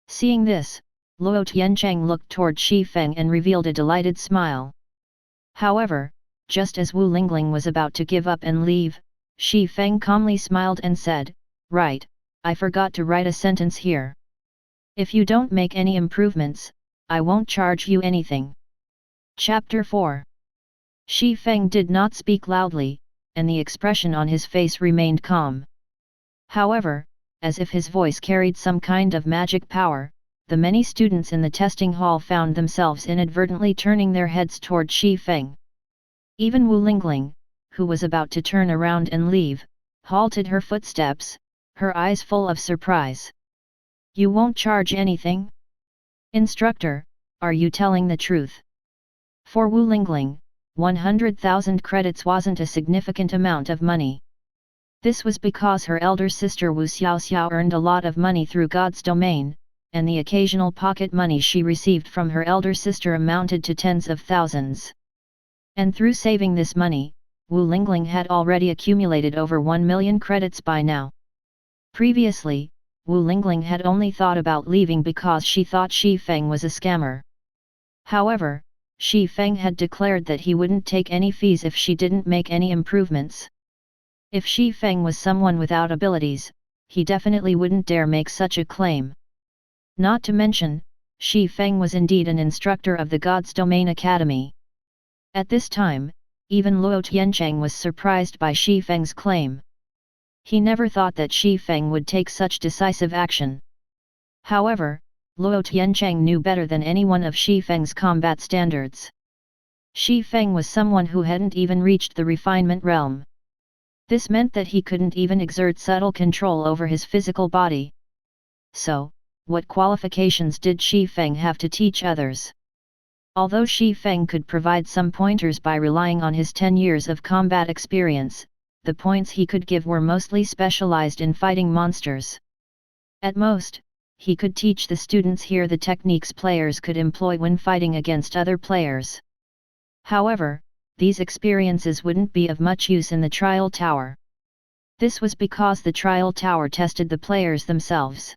Seeing this, Luo Tiancheng looked toward Shi Feng and revealed a delighted smile. However, just as Wu Lingling was about to give up and leave, Shi Feng calmly smiled and said, "Right, I forgot to write a sentence here. If you don't make any improvements, I won't charge you anything." Chapter 4. Shi Feng did not speak loudly, and the expression on his face remained calm. However, as if his voice carried some kind of magic power, the many students in the testing hall found themselves inadvertently turning their heads toward Shi Feng. Even Wu Lingling, who was about to turn around and leave, halted her footsteps, her eyes full of surprise. "You won't charge anything? Instructor, are you telling the truth?" For Wu Lingling, 100,000 credits wasn't a significant amount of money. This was because her elder sister Wu Xiaoxiao earned a lot of money through God's domain, and the occasional pocket money she received from her elder sister amounted to tens of thousands. And through saving this money, Wu Lingling had already accumulated over 1 million credits by now. Previously, Wu Lingling had only thought about leaving because she thought Shi Feng was a scammer. However, Shi Feng had declared that he wouldn't take any fees if she didn't make any improvements. If Shi Feng was someone without abilities, he definitely wouldn't dare make such a claim. Not to mention, Shi Feng was indeed an instructor of the God's Domain Academy. At this time, even Luo Tiancheng was surprised by Shi Feng's claim. He never thought that Shi Feng would take such decisive action. However, Luo Tiancheng knew better than anyone of Shi Feng's combat standards. Shi Feng was someone who hadn't even reached the refinement realm. This meant that he couldn't even exert subtle control over his physical body. So, what qualifications did Shi Feng have to teach others? Although Shi Feng could provide some pointers by relying on his 10 years of combat experience, the points he could give were mostly specialized in fighting monsters. At most, he could teach the students here the techniques players could employ when fighting against other players. However, these experiences wouldn't be of much use in the trial tower. This was because the trial tower tested the players themselves.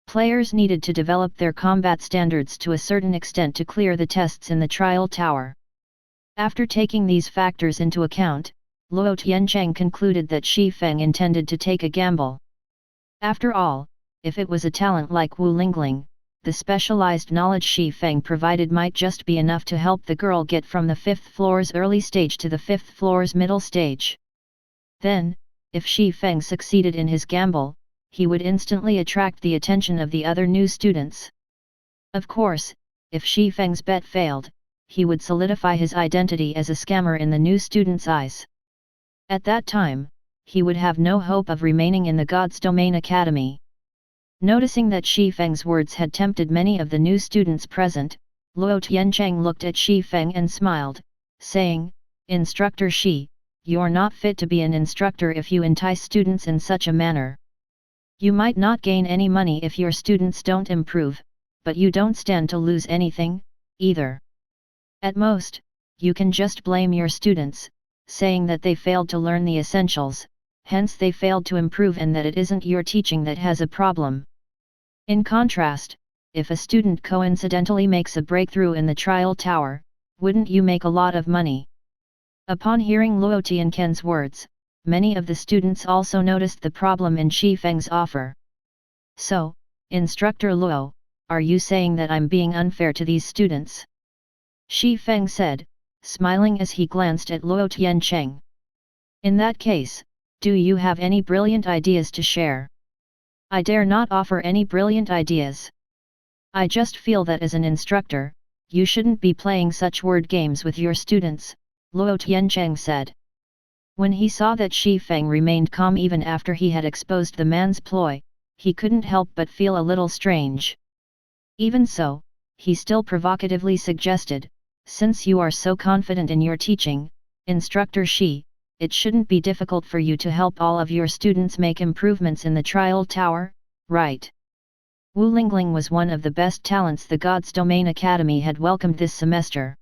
Players needed to develop their combat standards to a certain extent to clear the tests in the trial tower. After taking these factors into account, Luo Tiancheng concluded that Shi Feng intended to take a gamble. After all, if it was a talent like Wu Lingling, the specialized knowledge Shi Feng provided might just be enough to help the girl get from the 5th floor's early stage to the 5th floor's middle stage. Then, if Shi Feng succeeded in his gamble, he would instantly attract the attention of the other new students. Of course, if Shi Feng's bet failed, he would solidify his identity as a scammer in the new students' eyes. At that time, he would have no hope of remaining in the God's Domain Academy. Noticing that Shi Feng's words had tempted many of the new students present, Luo Tiancheng looked at Shi Feng and smiled, saying, "Instructor Shi, you're not fit to be an instructor if you entice students in such a manner. You might not gain any money if your students don't improve, but you don't stand to lose anything, either. At most, you can just blame your students, saying that they failed to learn the essentials, hence they failed to improve and that it isn't your teaching that has a problem. In contrast, if a student coincidentally makes a breakthrough in the trial tower, wouldn't you make a lot of money?" Upon hearing Luo Tiancheng's words, many of the students also noticed the problem in Shi Feng's offer. "So, Instructor Luo, are you saying that I'm being unfair to these students?" Shi Feng said, smiling as he glanced at Luo Tiancheng. "In that case, do you have any brilliant ideas to share?" "I dare not offer any brilliant ideas. I just feel that as an instructor, you shouldn't be playing such word games with your students," Luo Tiancheng said. When he saw that Shi Feng remained calm even after he had exposed the man's ploy, he couldn't help but feel a little strange. Even so, he still provocatively suggested, "Since you are so confident in your teaching, Instructor Shi, it shouldn't be difficult for you to help all of your students make improvements in the trial tower, right?" Wu Lingling was one of the best talents the God's Domain Academy had welcomed this semester.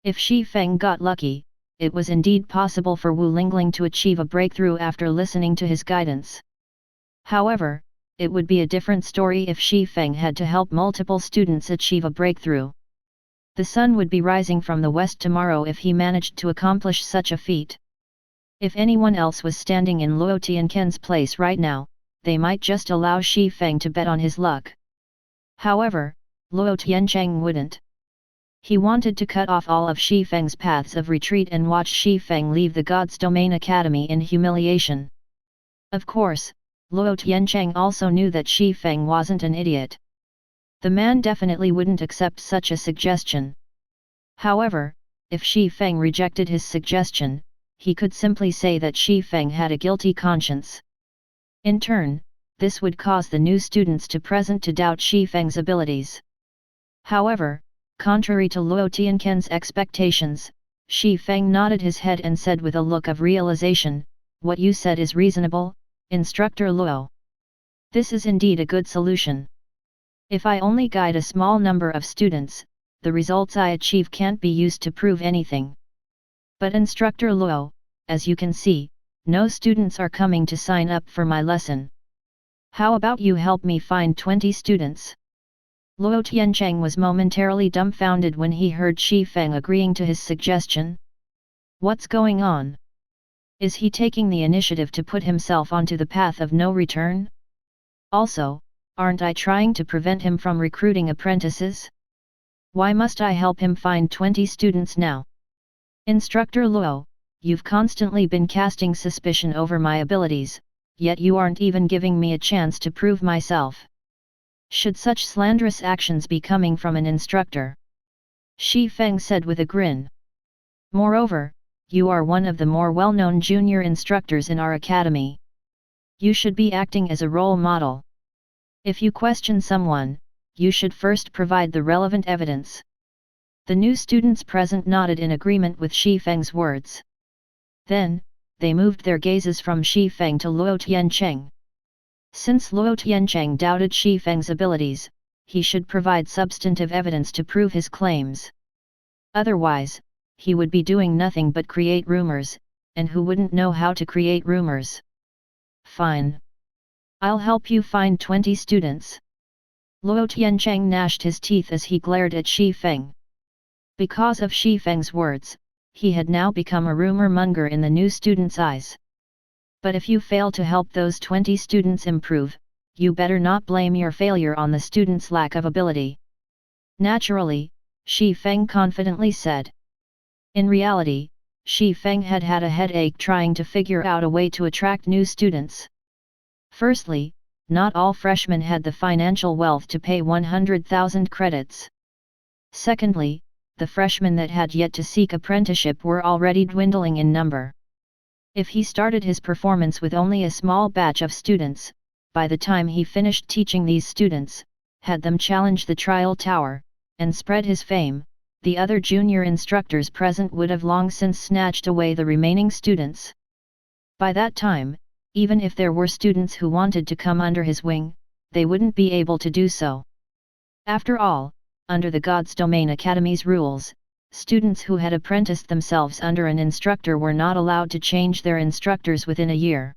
If Shi Feng got lucky, it was indeed possible for Wu Lingling to achieve a breakthrough after listening to his guidance. However, it would be a different story if Shi Feng had to help multiple students achieve a breakthrough. The sun would be rising from the west tomorrow if he managed to accomplish such a feat. If anyone else was standing in Luo Tiancheng's place right now, they might just allow Shi Feng to bet on his luck. However, Luo Tiancheng wouldn't. He wanted to cut off all of Shi Feng's paths of retreat and watch Shi Feng leave the God's Domain Academy in humiliation. Of course, Luo Tiancheng also knew that Shi Feng wasn't an idiot. The man definitely wouldn't accept such a suggestion. However, if Shi Feng rejected his suggestion, he could simply say that Shi Feng had a guilty conscience. In turn, this would cause the new students present to doubt Shi Feng's abilities. However, contrary to Luo Tiancheng's expectations, Shi Feng nodded his head and said with a look of realization, "What you said is reasonable, Instructor Luo. This is indeed a good solution. If I only guide a small number of students, the results I achieve can't be used to prove anything. But Instructor Luo, as you can see, no students are coming to sign up for my lesson. How about you help me find 20 students?" Luo Tiancheng was momentarily dumbfounded when he heard Shi Feng agreeing to his suggestion. What's going on? Is he taking the initiative to put himself onto the path of no return? Also, aren't I trying to prevent him from recruiting apprentices? Why must I help him find 20 students now? Instructor Luo, you've constantly been casting suspicion over my abilities, yet you aren't even giving me a chance to prove myself. Should such slanderous actions be coming from an instructor? Shi Feng said with a grin. Moreover, you are one of the more well-known junior instructors in our academy. You should be acting as a role model. If you question someone, you should first provide the relevant evidence. The new students present nodded in agreement with Shi Feng's words. Then, they moved their gazes from Shi Feng to Luo Tiancheng. Since Luo Tiancheng doubted Shi Feng's abilities, he should provide substantive evidence to prove his claims. Otherwise, he would be doing nothing but create rumors, and who wouldn't know how to create rumors? Fine. I'll help you find 20 students. Luo Tiancheng gnashed his teeth as he glared at Shi Feng. Because of Shi Feng's words, he had now become a rumor monger in the new students' eyes. But if you fail to help those 20 students improve, you better not blame your failure on the students' lack of ability. Naturally, Shi Feng confidently said. In reality, Shi Feng had had a headache trying to figure out a way to attract new students. Firstly, not all freshmen had the financial wealth to pay 100,000 credits. Secondly, the freshmen that had yet to seek apprenticeship were already dwindling in number. If he started his performance with only a small batch of students, by the time he finished teaching these students, had them challenge the trial tower, and spread his fame, the other junior instructors present would have long since snatched away the remaining students. By that time, even if there were students who wanted to come under his wing, they wouldn't be able to do so. After all, under the God's Domain Academy's rules, students who had apprenticed themselves under an instructor were not allowed to change their instructors within a year.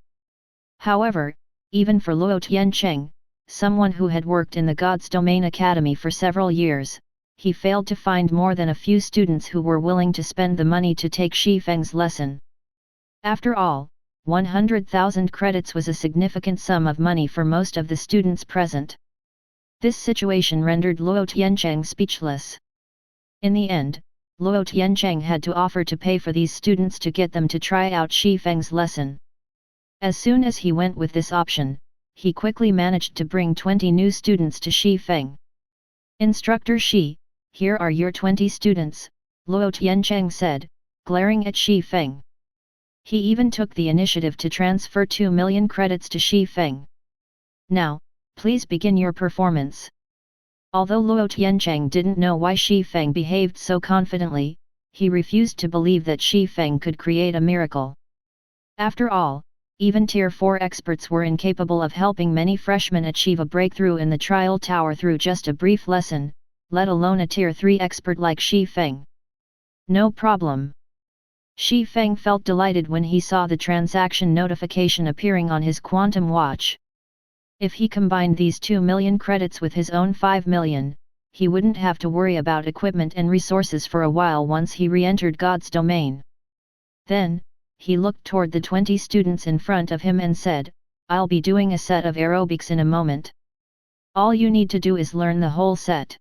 However, even for Luo Tiancheng, someone who had worked in the God's Domain Academy for several years, he failed to find more than a few students who were willing to spend the money to take Shi Feng's lesson. After all, 100,000 credits was a significant sum of money for most of the students present. This situation rendered Luo Tiancheng speechless. In the end, Luo Tiancheng had to offer to pay for these students to get them to try out Shi Feng's lesson. As soon as he went with this option, he quickly managed to bring 20 new students to Shi Feng. Instructor Shi, here are your 20 students, Luo Tiancheng said, glaring at Shi Feng. He even took the initiative to transfer 2 million credits to Shi Feng. Now, please begin your performance. Although Luo Tiancheng didn't know why Shi Feng behaved so confidently, he refused to believe that Shi Feng could create a miracle. After all, even Tier 4 experts were incapable of helping many freshmen achieve a breakthrough in the trial tower through just a brief lesson, let alone a Tier 3 expert like Shi Feng. No problem. Shi Feng felt delighted when he saw the transaction notification appearing on his quantum watch. If he combined these 2 million credits with his own 5 million, he wouldn't have to worry about equipment and resources for a while once he re-entered God's domain. Then, he looked toward the 20 students in front of him and said, "I'll be doing a set of aerobics in a moment. All you need to do is learn the whole set.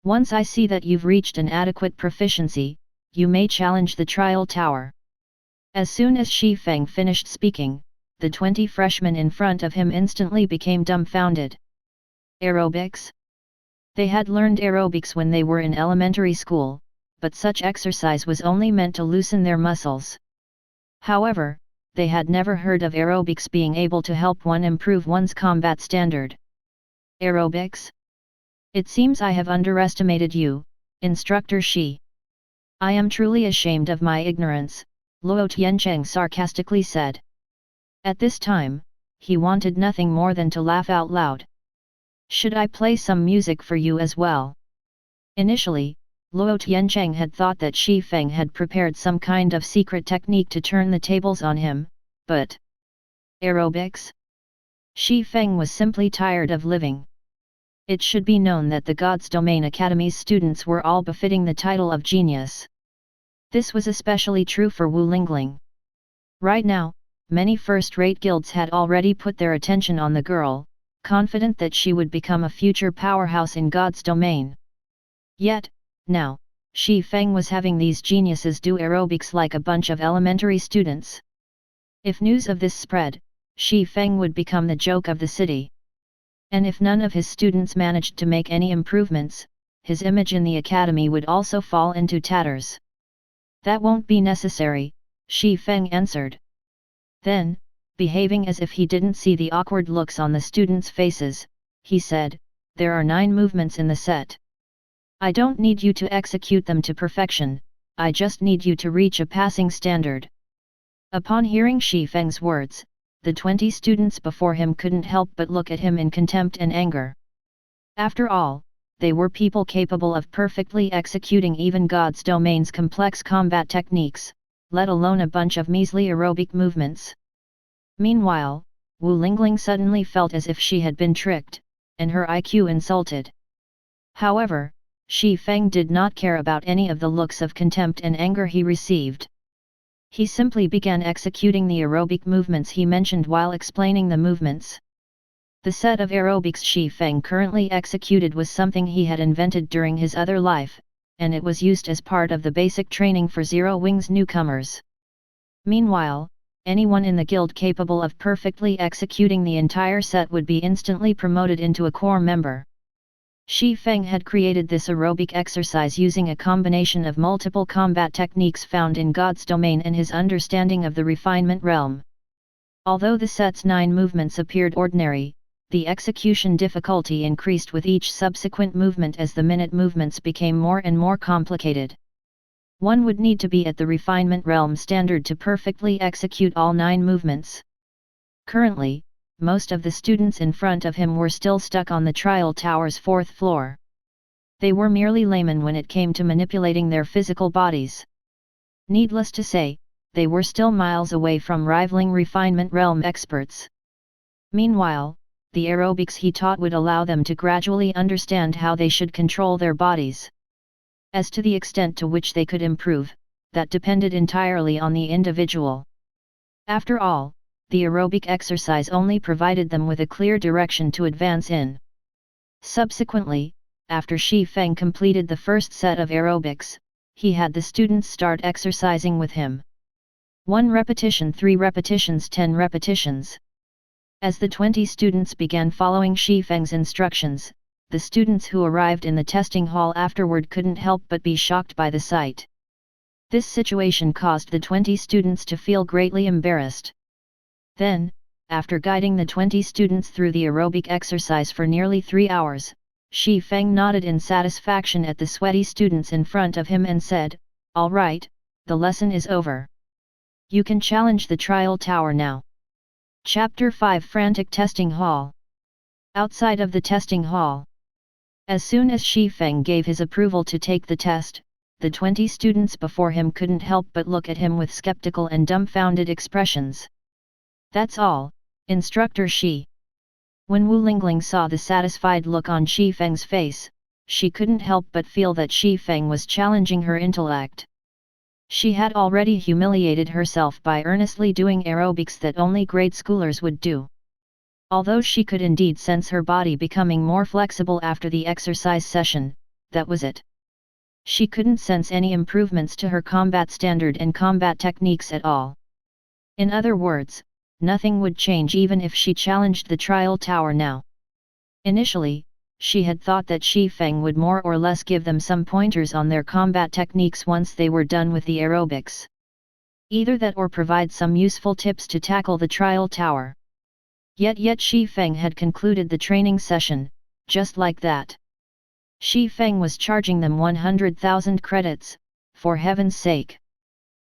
Once I see that you've reached an adequate proficiency, you may challenge the trial tower." As soon as Shi Feng finished speaking, the 20 freshmen in front of him instantly became dumbfounded. Aerobics? They had learned aerobics when they were in elementary school, but such exercise was only meant to loosen their muscles. However, they had never heard of aerobics being able to help one improve one's combat standard. Aerobics? It seems I have underestimated you, Instructor Shi. I am truly ashamed of my ignorance, Luo Tiancheng sarcastically said. At this time, he wanted nothing more than to laugh out loud. Should I play some music for you as well? Initially, Luo Tiancheng had thought that Shi Feng had prepared some kind of secret technique to turn the tables on him, but aerobics? Shi Feng was simply tired of living. It should be known that the God's Domain Academy's students were all befitting the title of genius. This was especially true for Wu Lingling. Right now, many first-rate guilds had already put their attention on the girl, confident that she would become a future powerhouse in God's domain. Yet, now, Shi Feng was having these geniuses do aerobics like a bunch of elementary students. If news of this spread, Shi Feng would become the joke of the city. And if none of his students managed to make any improvements, his image in the academy would also fall into tatters. That won't be necessary, Shi Feng answered. Then, behaving as if he didn't see the awkward looks on the students' faces, he said, there are 9 movements in the set. I don't need you to execute them to perfection, I just need you to reach a passing standard. Upon hearing Shi Feng's words, the 20 students before him couldn't help but look at him in contempt and anger. After all, they were people capable of perfectly executing even God's domain's complex combat techniques, let alone a bunch of measly aerobic movements. Meanwhile, Wu Lingling suddenly felt as if she had been tricked, and her IQ insulted. However, Shi Feng did not care about any of the looks of contempt and anger he received. He simply began executing the aerobic movements he mentioned while explaining the movements. The set of aerobics Shi Feng currently executed was something he had invented during his other life, and it was used as part of the basic training for Zero Wings newcomers. Meanwhile, anyone in the guild capable of perfectly executing the entire set would be instantly promoted into a core member. Shi Feng had created this aerobic exercise using a combination of multiple combat techniques found in God's domain and his understanding of the refinement realm. Although the set's 9 movements appeared ordinary, the execution difficulty increased with each subsequent movement as the minute movements became more and more complicated. One would need to be at the refinement realm standard to perfectly execute all 9 movements. Currently, most of the students in front of him were still stuck on the trial tower's 4th floor. They were merely laymen when it came to manipulating their physical bodies. Needless to say, they were still miles away from rivaling refinement realm experts. Meanwhile, the aerobics he taught would allow them to gradually understand how they should control their bodies. As to the extent to which they could improve, that depended entirely on the individual. After all, the aerobic exercise only provided them with a clear direction to advance in. Subsequently, after Shi Feng completed the first set of aerobics, he had the students start exercising with him. 1 repetition, 3 repetitions, 10 repetitions. As the 20 students began following Shi Feng's instructions, the students who arrived in the testing hall afterward couldn't help but be shocked by the sight. This situation caused the 20 students to feel greatly embarrassed. Then, after guiding the 20 students through the aerobic exercise for nearly 3 hours, Shi Feng nodded in satisfaction at the sweaty students in front of him and said, "All right, the lesson is over. You can challenge the trial tower now." Chapter 5 Frantic Testing Hall. Outside of the testing hall. As soon as Shi Feng gave his approval to take the test, the 20 students before him couldn't help but look at him with skeptical and dumbfounded expressions. "That's all, Instructor Shi." When Wu Lingling saw the satisfied look on Shi Feng's face, she couldn't help but feel that Shi Feng was challenging her intellect. She had already humiliated herself by earnestly doing aerobics that only grade schoolers would do. Although she could indeed sense her body becoming more flexible after the exercise session, that was it. She couldn't sense any improvements to her combat standard and combat techniques at all. In other words, nothing would change even if she challenged the trial tower now. Initially, she had thought that Shi Feng would more or less give them some pointers on their combat techniques once they were done with the aerobics. Either that or provide some useful tips to tackle the trial tower. Yet Shi Feng had concluded the training session, just like that. Shi Feng was charging them 100,000 credits, for heaven's sake.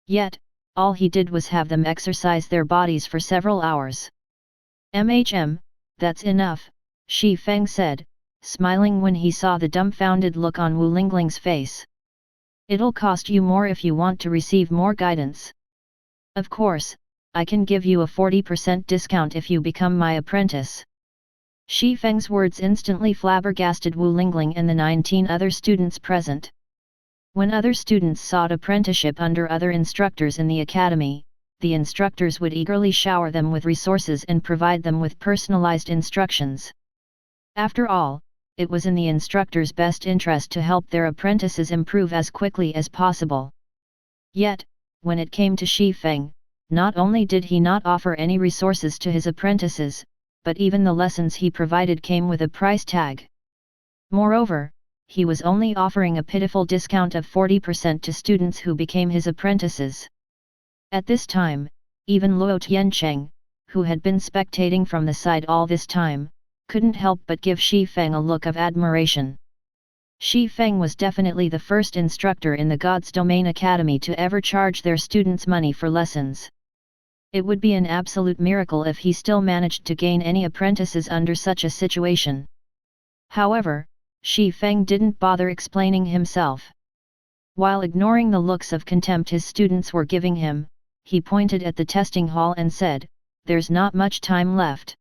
Yet, all he did was have them exercise their bodies for several hours. That's enough, Shi Feng said, smiling when he saw the dumbfounded look on Wu Lingling's face. It'll cost you more if you want to receive more guidance. Of course, I can give you a 40% discount if you become my apprentice. Shi Feng's words instantly flabbergasted Wu Lingling and the 19 other students present. When other students sought apprenticeship under other instructors in the academy, the instructors would eagerly shower them with resources and provide them with personalized instructions. After all, it was in the instructor's best interest to help their apprentices improve as quickly as possible. Yet, when it came to Shi Feng, not only did he not offer any resources to his apprentices, but even the lessons he provided came with a price tag. Moreover, he was only offering a pitiful discount of 40% to students who became his apprentices. At this time, even Luo Tiancheng, who had been spectating from the side all this time, couldn't help but give Shi Feng a look of admiration. Shi Feng was definitely the first instructor in the God's Domain Academy to ever charge their students money for lessons. It would be an absolute miracle if he still managed to gain any apprentices under such a situation. However, Shi Feng didn't bother explaining himself. While ignoring the looks of contempt his students were giving him, he pointed at the testing hall and said, "There's not much time left.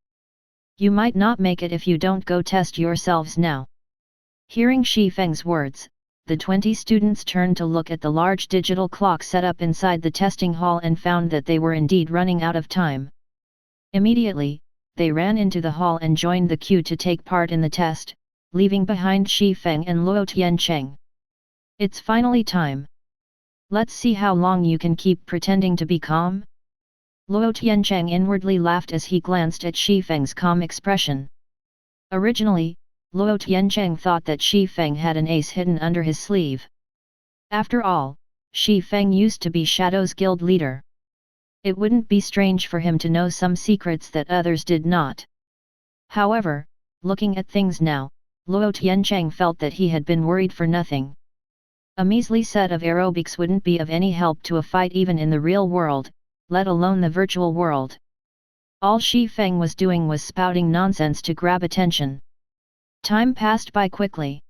You might not make it if you don't go test yourselves now." Hearing Shi Feng's words, the 20 students turned to look at the large digital clock set up inside the testing hall and found that they were indeed running out of time. Immediately, they ran into the hall and joined the queue to take part in the test, leaving behind Shi Feng and Luo Tiancheng. "It's finally time. Let's see how long you can keep pretending to be calm." Luo Tiancheng inwardly laughed as he glanced at Shi Feng's calm expression. Originally, Luo Tiancheng thought that Shi Feng had an ace hidden under his sleeve. After all, Shi Feng used to be Shadow's guild leader. It wouldn't be strange for him to know some secrets that others did not. However, looking at things now, Luo Tiancheng felt that he had been worried for nothing. A measly set of aerobics wouldn't be of any help to a fight even in the real world, let alone the virtual world. All Shi Feng was doing was spouting nonsense to grab attention. Time passed by quickly.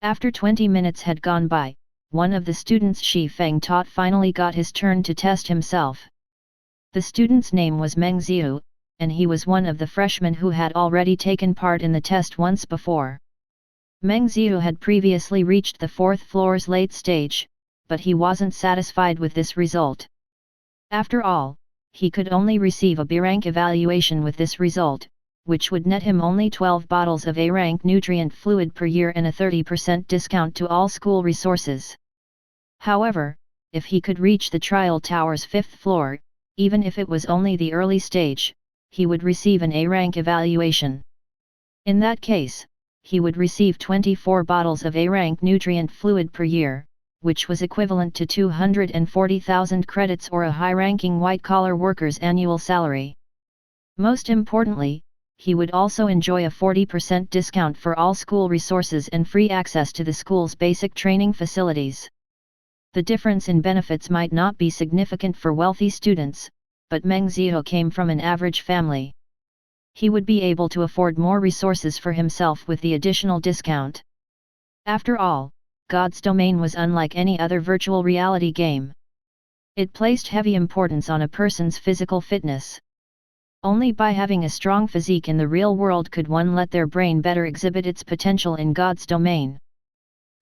After 20 minutes had gone by, one of the students Shi Feng taught finally got his turn to test himself. The student's name was Meng Ziu, and he was one of the freshmen who had already taken part in the test once before. Meng Ziu had previously reached the 4th floor's late stage, but he wasn't satisfied with this result. After all, he could only receive a B-rank evaluation with this result, which would net him only 12 bottles of A-rank nutrient fluid per year and a 30% discount to all school resources. However, if he could reach the trial tower's 5th floor, even if it was only the early stage, he would receive an A-rank evaluation. In that case, he would receive 24 bottles of A-rank nutrient fluid per year, which was equivalent to 240,000 credits or a high-ranking white-collar worker's annual salary. Most importantly, he would also enjoy a 40% discount for all school resources and free access to the school's basic training facilities. The difference in benefits might not be significant for wealthy students, but Meng Ziu came from an average family. He would be able to afford more resources for himself with the additional discount. After all, God's Domain was unlike any other virtual reality game. It placed heavy importance on a person's physical fitness. Only by having a strong physique in the real world could one let their brain better exhibit its potential in God's Domain.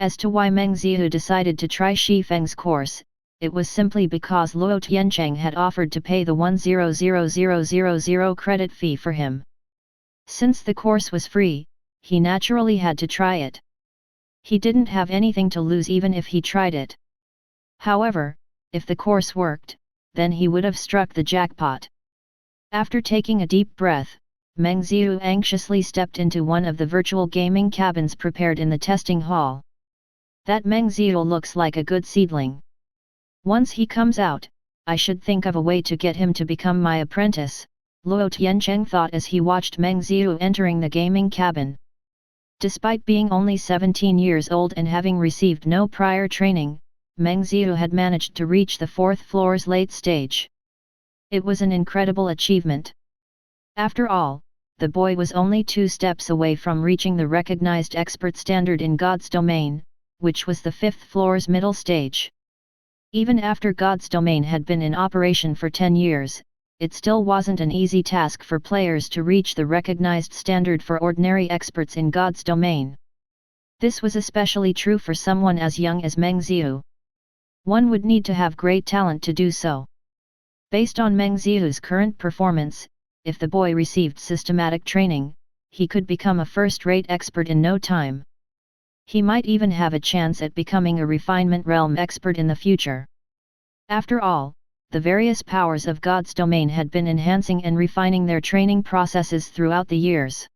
As to why Meng Ziu decided to try Shi Feng's course, it was simply because Luo Tiancheng had offered to pay the 100,000 credit fee for him. Since the course was free, he naturally had to try it. He didn't have anything to lose even if he tried it. However, if the course worked, then he would have struck the jackpot. After taking a deep breath, Meng Ziu anxiously stepped into one of the virtual gaming cabins prepared in the testing hall. That Meng Ziu looks like a good seedling. Once he comes out, I should think of a way to get him to become my apprentice, Luo Tiancheng thought as he watched Meng Ziu entering the gaming cabin. Despite being only 17 years old and having received no prior training, Meng Ziyu had managed to reach the 4th floor's late stage. It was an incredible achievement. After all, the boy was only 2 steps away from reaching the recognized expert standard in God's domain, which was the 5th floor's middle stage. Even after God's domain had been in operation for 10 years, it still wasn't an easy task for players to reach the recognized standard for ordinary experts in God's domain. This was especially true for someone as young as Meng Ziyu. One would need to have great talent to do so. Based on Meng Ziyu's current performance, if the boy received systematic training, he could become a first-rate expert in no time. He might even have a chance at becoming a refinement realm expert in the future. After all, the various powers of God's domain had been enhancing and refining their training processes throughout the years.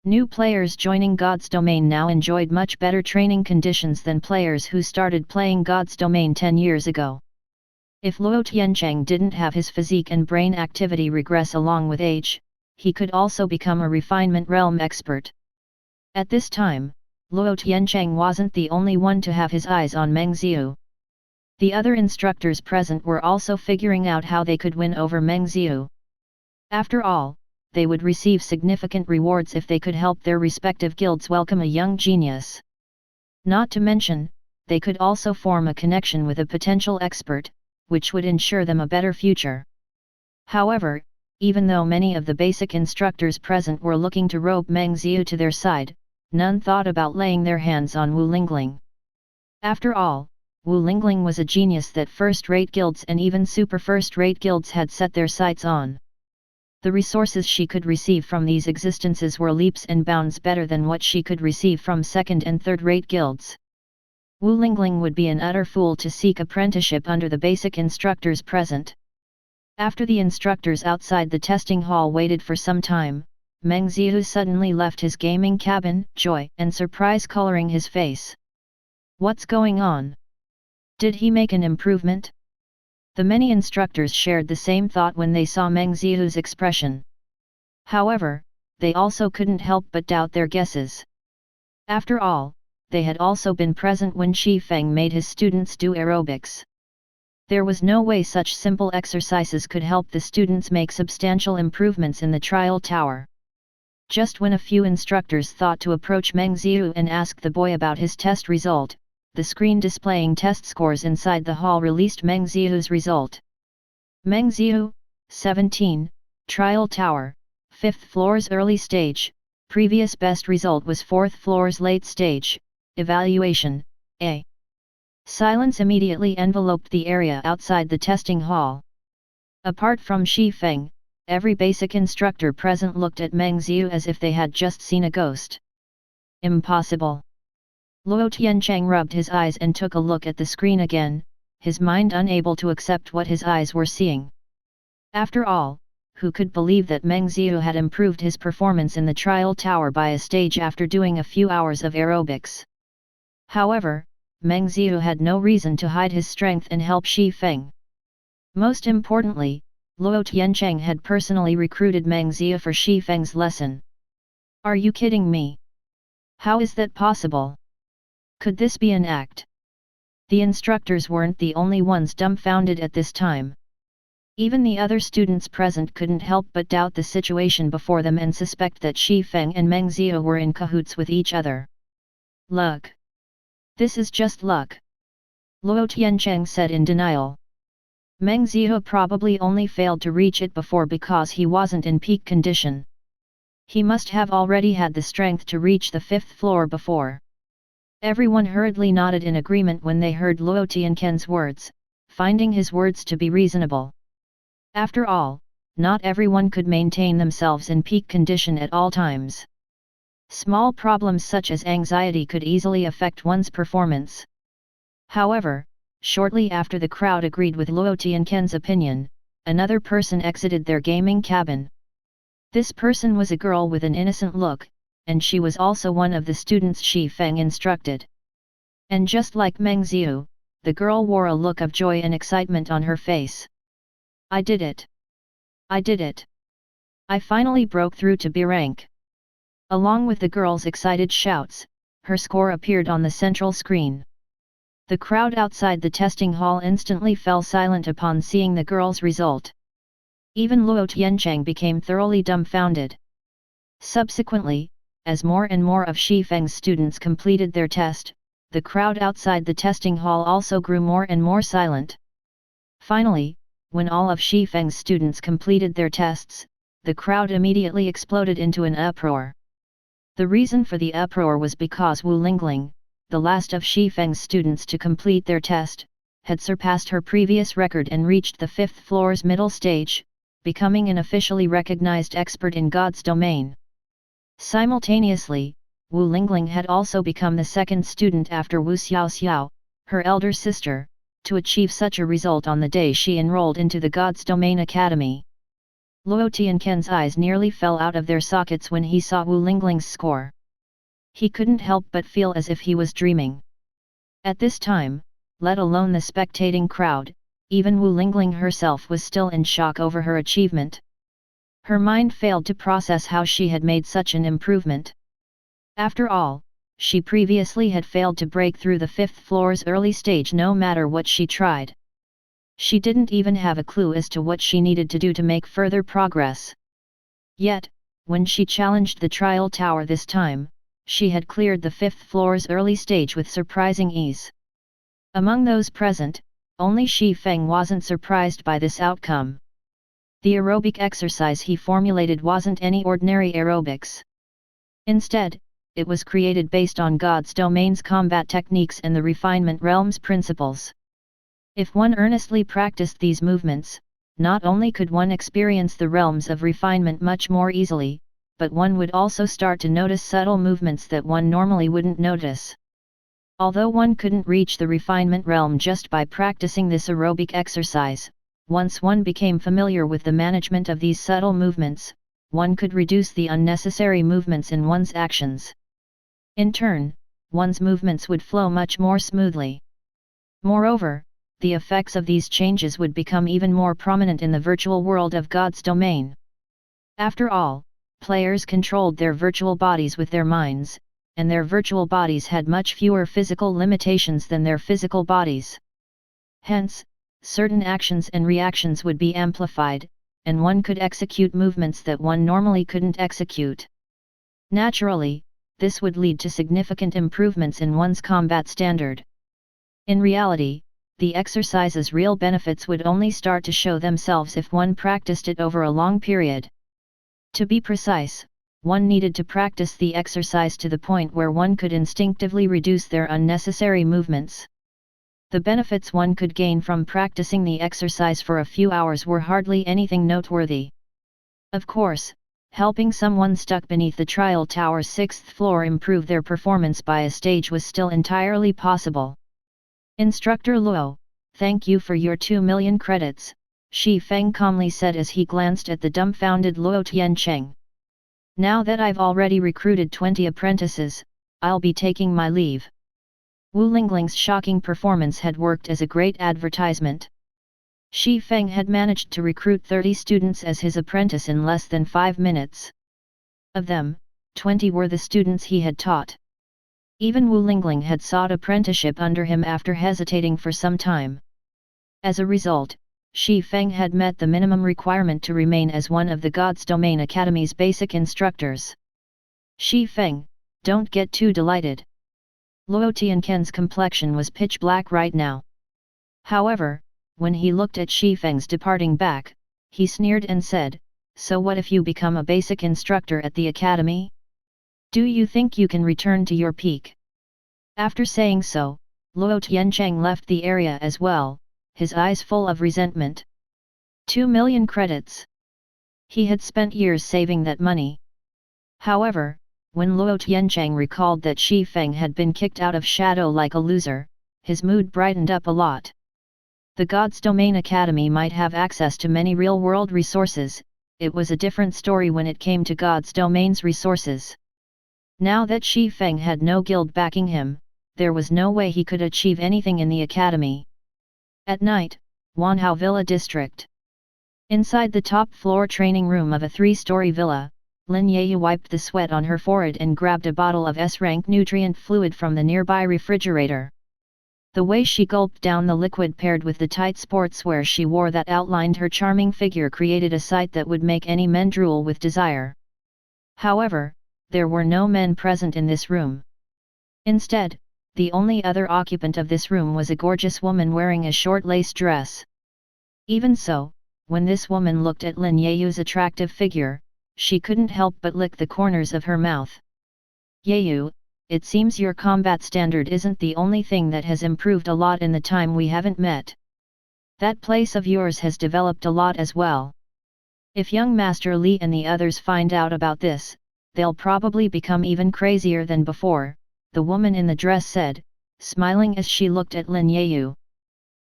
New players joining God's domain now enjoyed much better training conditions than players who started playing God's domain 10 years ago. If Luo Tiancheng didn't have his physique and brain activity regress along with age, he could also become a refinement realm expert. At this time, Luo Tiancheng wasn't the only one to have his eyes on Meng Ziyu. The other instructors present were also figuring out how they could win over Meng Ziyu. After all, they would receive significant rewards if they could help their respective guilds welcome a young genius. Not to mention, they could also form a connection with a potential expert, which would ensure them a better future. However, even though many of the basic instructors present were looking to rope Meng Ziyu to their side, none thought about laying their hands on Wu Lingling. After all, Wu Lingling was a genius that first-rate guilds and even super first-rate guilds had set their sights on. The resources she could receive from these existences were leaps and bounds better than what she could receive from second- and third-rate guilds. Wu Lingling would be an utter fool to seek apprenticeship under the basic instructors present. After the instructors outside the testing hall waited for some time, Meng Ziyu suddenly left his gaming cabin, joy and surprise coloring his face. What's going on? Did he make an improvement? The many instructors shared the same thought when they saw Meng Ziyu's expression. However, they also couldn't help but doubt their guesses. After all, they had also been present when Xi Feng made his students do aerobics. There was no way such simple exercises could help the students make substantial improvements in the trial tower. Just when a few instructors thought to approach Meng Ziyu and ask the boy about his test result, the screen displaying test scores inside the hall released Meng Ziyu's result. Meng Ziyu, 17, Trial Tower, 5th floor's early stage, previous best result was 4th floor's late stage, evaluation, A. Silence immediately enveloped the area outside the testing hall. Apart from Xi Feng, every basic instructor present looked at Meng Ziyu as if they had just seen a ghost. Impossible. Luo Tiancheng rubbed his eyes and took a look at the screen again, his mind unable to accept what his eyes were seeing. After all, who could believe that Meng Ziyu had improved his performance in the trial tower by a stage after doing a few hours of aerobics? However, Meng Ziyu had no reason to hide his strength and help Xi Feng. Most importantly, Luo Tiancheng had personally recruited Meng Ziyu for Xi Feng's lesson. Are you kidding me? How is that possible? Could this be an act? The instructors weren't the only ones dumbfounded at this time. Even the other students present couldn't help but doubt the situation before them and suspect that Xi Feng and Meng Ziyu were in cahoots with each other. Luck. This is just luck. Luo Tiancheng said in denial. Meng Ziyu probably only failed to reach it before because he wasn't in peak condition. He must have already had the strength to reach the 5th floor before. Everyone hurriedly nodded in agreement when they heard Luo Tiancheng's words, finding his words to be reasonable. After all, not everyone could maintain themselves in peak condition at all times. Small problems such as anxiety could easily affect one's performance. However, shortly after the crowd agreed with Luo Tiancheng's opinion, another person exited their gaming cabin. This person was a girl with an innocent look, and she was also one of the students Xi Feng instructed. And just like Meng Ziyu, the girl wore a look of joy and excitement on her face. I did it! I did it! I finally broke through to B rank! Along with the girl's excited shouts, her score appeared on the central screen. The crowd outside the testing hall instantly fell silent upon seeing the girl's result. Even Luo Tiancheng became thoroughly dumbfounded. Subsequently, as more and more of Shi Feng's students completed their test, the crowd outside the testing hall also grew more and more silent. Finally, when all of Shi Feng's students completed their tests, the crowd immediately exploded into an uproar. The reason for the uproar was because Wu Lingling, the last of Shi Feng's students to complete their test, had surpassed her previous record and reached the 5th floor's middle stage, becoming an officially recognized expert in God's domain. Simultaneously, Wu Lingling had also become the second student after Wu Xiaoxiao, her elder sister, to achieve such a result on the day she enrolled into the God's Domain Academy. Luo Tianquan's eyes nearly fell out of their sockets when he saw Wu Lingling's score. He couldn't help but feel as if he was dreaming. At this time, let alone the spectating crowd, even Wu Lingling herself was still in shock over her achievement. Her mind failed to process how she had made such an improvement. After all, she previously had failed to break through the 5th floor's early stage no matter what she tried. She didn't even have a clue as to what she needed to do to make further progress. Yet, when she challenged the trial tower this time, she had cleared the 5th floor's early stage with surprising ease. Among those present, only Shi Feng wasn't surprised by this outcome. The aerobic exercise he formulated wasn't any ordinary aerobics. Instead, it was created based on God's domain's combat techniques and the refinement realm's principles. If one earnestly practiced these movements, not only could one experience the realms of refinement much more easily, but one would also start to notice subtle movements that one normally wouldn't notice. Although one couldn't reach the refinement realm just by practicing this aerobic exercise, once one became familiar with the management of these subtle movements, one could reduce the unnecessary movements in one's actions. In turn, one's movements would flow much more smoothly. Moreover, the effects of these changes would become even more prominent in the virtual world of God's domain. After all, players controlled their virtual bodies with their minds, and their virtual bodies had much fewer physical limitations than their physical bodies. Hence, certain actions and reactions would be amplified, and one could execute movements that one normally couldn't execute. Naturally, this would lead to significant improvements in one's combat standard. In reality, the exercise's real benefits would only start to show themselves if one practiced it over a long period. To be precise, one needed to practice the exercise to the point where one could instinctively reduce their unnecessary movements. The benefits one could gain from practicing the exercise for a few hours were hardly anything noteworthy. Of course, helping someone stuck beneath the trial tower's 6th floor improve their performance by a stage was still entirely possible. Instructor Luo, thank you for your 2 million credits, Shi Feng calmly said as he glanced at the dumbfounded Luo Tiancheng. Now that I've already recruited 20 apprentices, I'll be taking my leave. Wu Lingling's shocking performance had worked as a great advertisement. Shi Feng had managed to recruit 30 students as his apprentice in less than 5 minutes. Of them, 20 were the students he had taught. Even Wu Lingling had sought apprenticeship under him after hesitating for some time. As a result, Shi Feng had met the minimum requirement to remain as one of the God's Domain Academy's basic instructors. Shi Feng, don't get too delighted. Luo Tianquan's complexion was pitch black right now. However, when he looked at Shi Feng's departing back, he sneered and said, "So what if you become a basic instructor at the academy? Do you think you can return to your peak?" After saying so, Luo Tiancheng left the area as well, his eyes full of resentment. 2 million credits. He had spent years saving that money. However, when Luo Tiancheng recalled that Shi Feng had been kicked out of Shadow like a loser, his mood brightened up a lot. The God's Domain Academy might have access to many real-world resources, it was a different story when it came to God's Domain's resources. Now that Shi Feng had no guild backing him, there was no way he could achieve anything in the academy. At night, Wanhao Villa District. Inside the top-floor training room of a 3-story villa, Lin Yeye wiped the sweat on her forehead and grabbed a bottle of S-rank nutrient fluid from the nearby refrigerator. The way she gulped down the liquid paired with the tight sportswear she wore that outlined her charming figure created a sight that would make any men drool with desire. However, there were no men present in this room. Instead, the only other occupant of this room was a gorgeous woman wearing a short lace dress. Even so, when this woman looked at Lin Yeyu's attractive figure, she couldn't help but lick the corners of her mouth. Yeyu, it seems your combat standard isn't the only thing that has improved a lot in the time we haven't met. That place of yours has developed a lot as well. If young Master Li and the others find out about this, they'll probably become even crazier than before, the woman in the dress said, smiling as she looked at Lin Yeyu.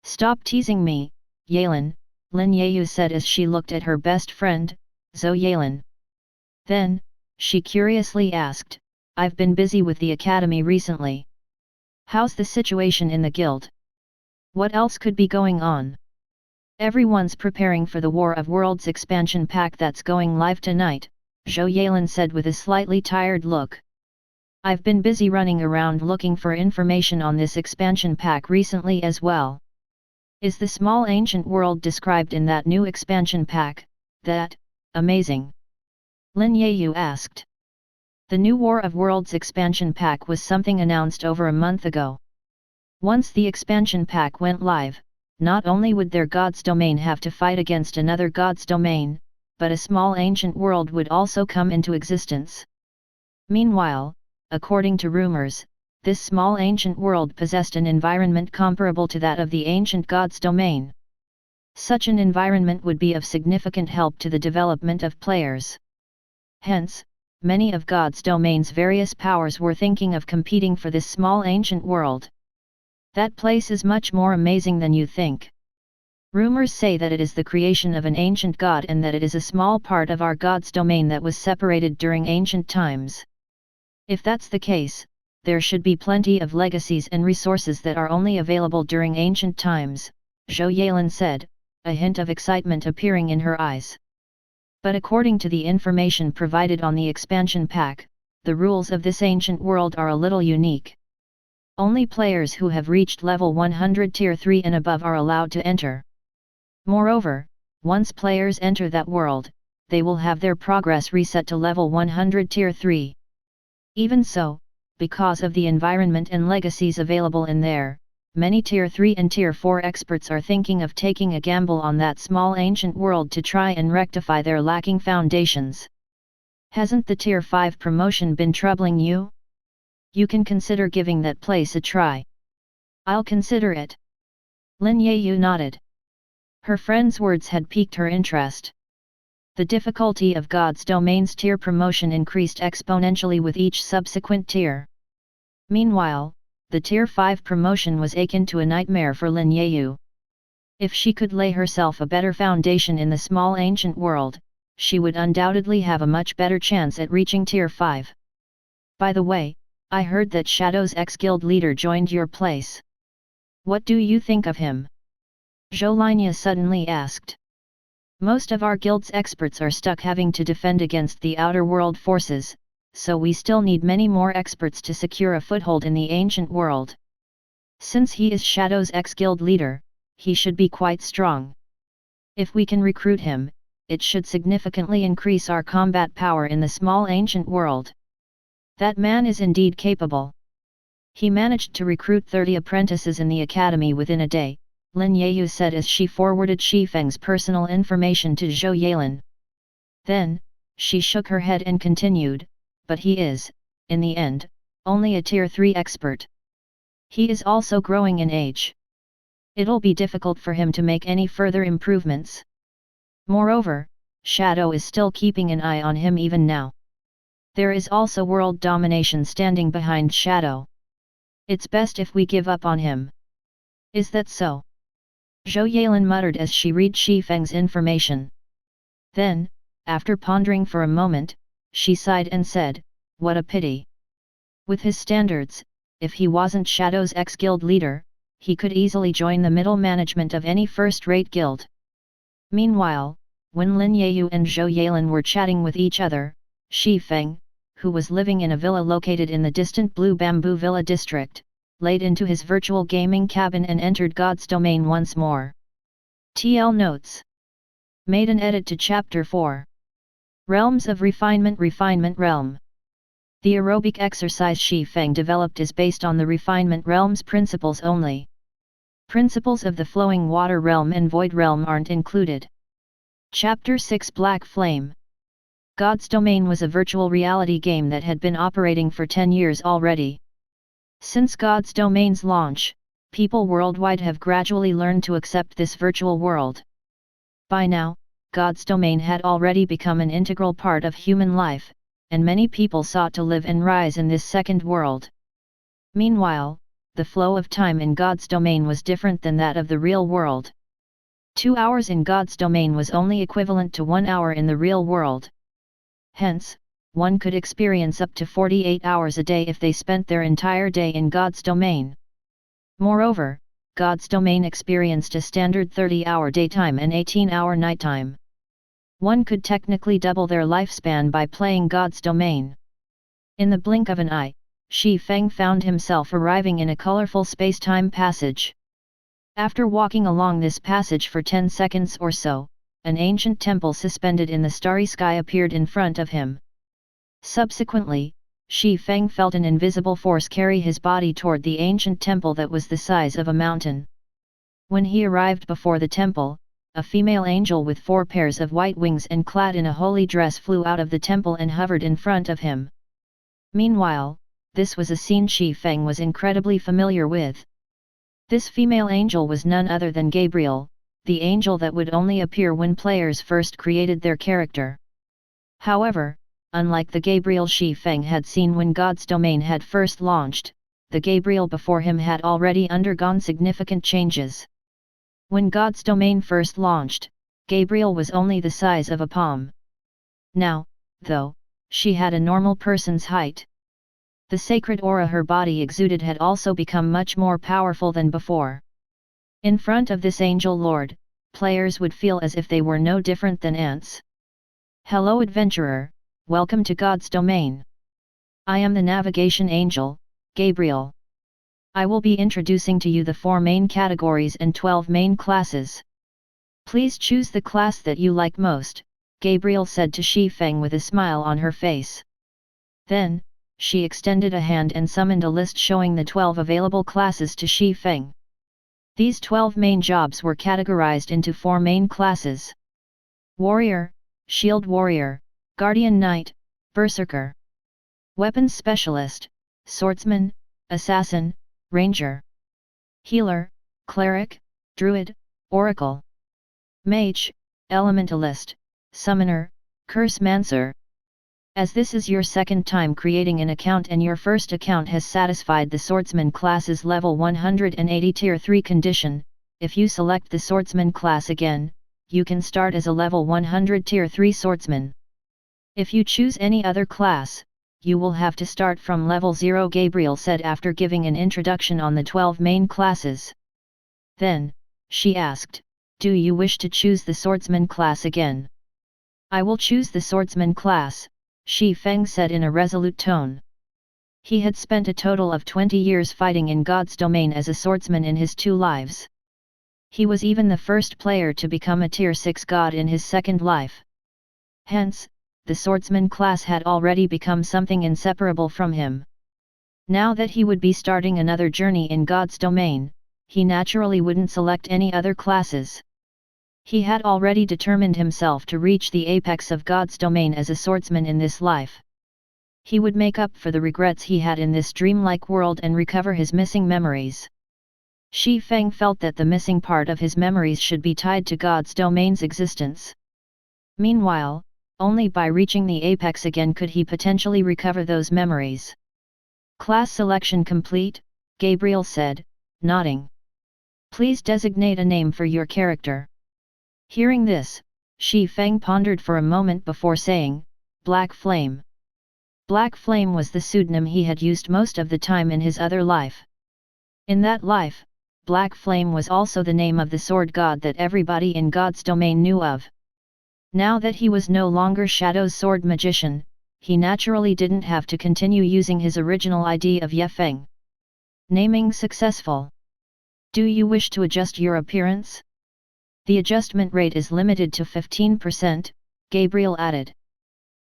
Stop teasing me, Yalen, Lin Yeyu said as she looked at her best friend, Zhou Yalen. Then, she curiously asked, I've been busy with the academy recently. How's the situation in the guild? What else could be going on? Everyone's preparing for the War of Worlds expansion pack that's going live tonight, Zhou Yalen said with a slightly tired look. I've been busy running around looking for information on this expansion pack recently as well. Is the small ancient world described in that new expansion pack, that amazing? Lin Yeyu asked. The new War of Worlds expansion pack was something announced over a month ago. Once the expansion pack went live, not only would their god's domain have to fight against another god's domain, but a small ancient world would also come into existence. Meanwhile, according to rumors, this small ancient world possessed an environment comparable to that of the ancient god's domain. Such an environment would be of significant help to the development of players. Hence, many of God's domain's various powers were thinking of competing for this small ancient world. That place is much more amazing than you think. Rumors say that it is the creation of an ancient god and that it is a small part of our God's domain that was separated during ancient times. If that's the case, there should be plenty of legacies and resources that are only available during ancient times, Zhou Yalen said, a hint of excitement appearing in her eyes. But according to the information provided on the expansion pack, the rules of this ancient world are a little unique. Only players who have reached level 100 Tier 3 and above are allowed to enter. Moreover, once players enter that world, they will have their progress reset to level 100 Tier 3. Even so, because of the environment and legacies available in there, many Tier 3 and Tier 4 experts are thinking of taking a gamble on that small ancient world to try and rectify their lacking foundations. Hasn't the Tier 5 promotion been troubling you? You can consider giving that place a try. I'll consider it. Lin Yeyu nodded. Her friend's words had piqued her interest. The difficulty of God's domain's tier promotion increased exponentially with each subsequent tier. Meanwhile, the Tier 5 promotion was akin to a nightmare for Lin Yeyu. If she could lay herself a better foundation in the small ancient world, she would undoubtedly have a much better chance at reaching Tier 5. By the way, I heard that Shadow's ex-guild leader joined your place. What do you think of him? Zhou Yalen suddenly asked. Most of our guild's experts are stuck having to defend against the outer world forces, so we still need many more experts to secure a foothold in the ancient world. Since he is Shadow's ex-guild leader, he should be quite strong. If we can recruit him, it should significantly increase our combat power in the small ancient world. That man is indeed capable. He managed to recruit 30 apprentices in the academy within a day, Lin Yeyu said as she forwarded Shifeng's personal information to Zhou Yalen. Then, she shook her head and continued, but he is, in the end, only a Tier 3 expert. He is also growing in age. It'll be difficult for him to make any further improvements. Moreover, Shadow is still keeping an eye on him even now. There is also world domination standing behind Shadow. It's best if we give up on him. Is that so? Zhou Yalen muttered as she read Shifeng's information. Then, after pondering for a moment, she sighed and said, what a pity. With his standards, if he wasn't Shadow's ex-guild leader, he could easily join the middle management of any first-rate guild. Meanwhile, when Lin Yeyu and Zhou Yalen were chatting with each other, Shifeng, who was living in a villa located in the distant Blue Bamboo Villa district, laid into his virtual gaming cabin and entered God's domain once more. TL Notes. Made an edit to Chapter 4. Realms of Refinement. Refinement Realm. The aerobic exercise Shi Feng developed is based on the refinement realm's principles only. Principles of the flowing water realm and void realm aren't included. Chapter 6 Black Flame. God's Domain was a virtual reality game that had been operating for 10 years already. Since God's Domain's launch, people worldwide have gradually learned to accept this virtual world. By now, God's Domain had already become an integral part of human life, and many people sought to live and rise in this second world. Meanwhile, the flow of time in God's Domain was different than that of the real world. 2 hours in God's Domain was only equivalent to 1 hour in the real world. Hence, one could experience up to 48 hours a day if they spent their entire day in God's Domain. Moreover, God's Domain experienced a standard 30-hour daytime and 18-hour nighttime. One could technically double their lifespan by playing God's Domain. In the blink of an eye, Shi Feng found himself arriving in a colorful space-time passage. After walking along this passage for 10 seconds or so, an ancient temple suspended in the starry sky appeared in front of him. Subsequently, Shi Feng felt an invisible force carry his body toward the ancient temple that was the size of a mountain. When he arrived before the temple, a female angel with 4 pairs of white wings and clad in a holy dress flew out of the temple and hovered in front of him. Meanwhile, this was a scene Shi Feng was incredibly familiar with. This female angel was none other than Gabriel, the angel that would only appear when players first created their character. However, unlike the Gabriel Shi Feng had seen when God's Domain had first launched, the Gabriel before him had already undergone significant changes. When God's Domain first launched, Gabriel was only the size of a palm. Now, though, she had a normal person's height. The sacred aura her body exuded had also become much more powerful than before. In front of this angel lord, players would feel as if they were no different than ants. Hello adventurer, welcome to God's Domain. I am the navigation angel, Gabriel. I will be introducing to you the 4 main categories and 12 main classes. Please choose the class that you like most, Gabriel said to Shi Feng with a smile on her face. Then, she extended a hand and summoned a list showing the 12 available classes to Shi Feng. These 12 main jobs were categorized into 4 main classes: Warrior, Shield Warrior, Guardian Knight, Berserker. Weapons Specialist, Swordsman, Assassin, Ranger. Healer, Cleric, Druid, Oracle. Mage, Elementalist, Summoner, Curse-Mancer. As this is your second time creating an account and your first account has satisfied the Swordsman class's level 180 Tier 3 condition, if you select the Swordsman class again, you can start as a level 100 Tier 3 Swordsman. If you choose any other class, you will have to start from level 0, Gabriel said after giving an introduction on the 12 main classes. Then, she asked, do you wish to choose the Swordsman class again? I will choose the Swordsman class, Shi Feng said in a resolute tone. He had spent a total of 20 years fighting in God's Domain as a swordsman in his 2 lives. He was even the first player to become a Tier 6 god in his second life. Hence, the swordsman class had already become something inseparable from him. Now that he would be starting another journey in God's Domain, he naturally wouldn't select any other classes. He had already determined himself to reach the apex of God's Domain as a swordsman in this life. He would make up for the regrets he had in this dreamlike world and recover his missing memories. Shi Feng felt that the missing part of his memories should be tied to God's Domain's existence. Meanwhile, only by reaching the apex again could he potentially recover those memories. Class selection complete, Gabriel said, nodding. Please designate a name for your character. Hearing this, Shi Feng pondered for a moment before saying, Black Flame. Black Flame was the pseudonym he had used most of the time in his other life. In that life, Black Flame was also the name of the sword god that everybody in God's Domain knew of. Now that he was no longer Shadow's sword magician, he naturally didn't have to continue using his original ID of Ye Feng. Naming successful. Do you wish to adjust your appearance? The adjustment rate is limited to 15%, Gabriel added.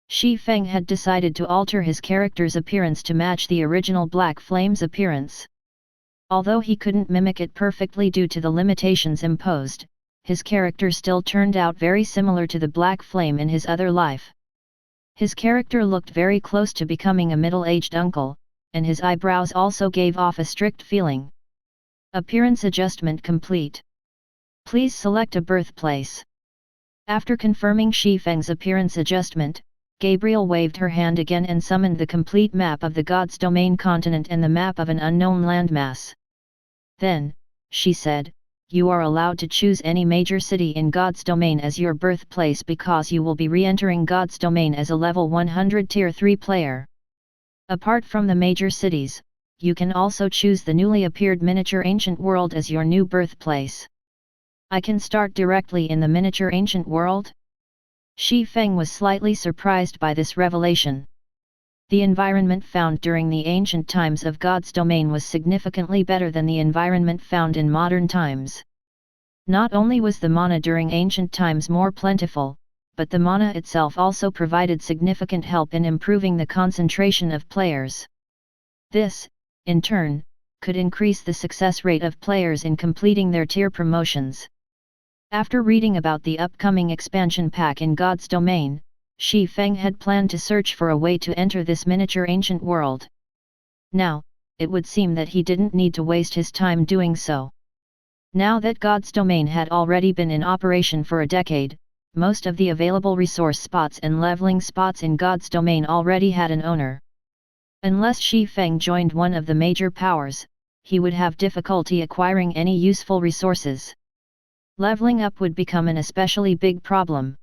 Shi Feng had decided to alter his character's appearance to match the original Black Flame's appearance. Although he couldn't mimic it perfectly due to the limitations imposed, his character still turned out very similar to the Black Flame in his other life. His character looked very close to becoming a middle-aged uncle, and his eyebrows also gave off a strict feeling. Appearance adjustment complete. Please select a birthplace. After confirming Shi Feng's appearance adjustment, Gabriel waved her hand again and summoned the complete map of the God's domain continent and the map of an unknown landmass. Then, she said, you are allowed to choose any major city in God's domain as your birthplace because you will be re-entering God's domain as a level 100 Tier 3 player. Apart from the major cities, you can also choose the newly appeared miniature ancient world as your new birthplace. I can start directly in the miniature ancient world? Shi Feng was slightly surprised by this revelation. The environment found during the ancient times of God's domain was significantly better than the environment found in modern times. Not only was the mana during ancient times more plentiful, but the mana itself also provided significant help in improving the concentration of players. This, in turn, could increase the success rate of players in completing their tier promotions. After reading about the upcoming expansion pack in God's domain, Shi Feng had planned to search for a way to enter this miniature ancient world. Now, it would seem that he didn't need to waste his time doing so. Now that God's domain had already been in operation for a decade, most of the available resource spots and leveling spots in God's domain already had an owner. Unless Shi Feng joined one of the major powers, he would have difficulty acquiring any useful resources. Leveling up would become an especially big problem.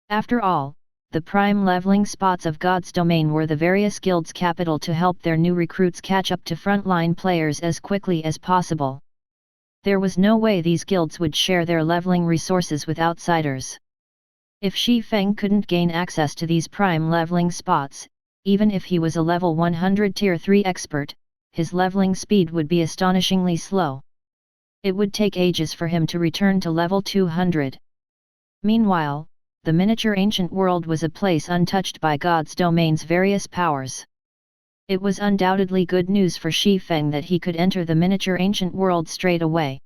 After all, the prime leveling spots of God's domain were the various guilds' capital to help their new recruits catch up to frontline players as quickly as possible. There was no way these guilds would share their leveling resources with outsiders. If Shi Feng couldn't gain access to these prime leveling spots, even if he was a level 100 Tier 3 expert, his leveling speed would be astonishingly slow. It would take ages for him to return to level 200. Meanwhile, the miniature ancient world was a place untouched by God's domain's various powers. It was undoubtedly good news for Shi Feng that he could enter the miniature ancient world straight away.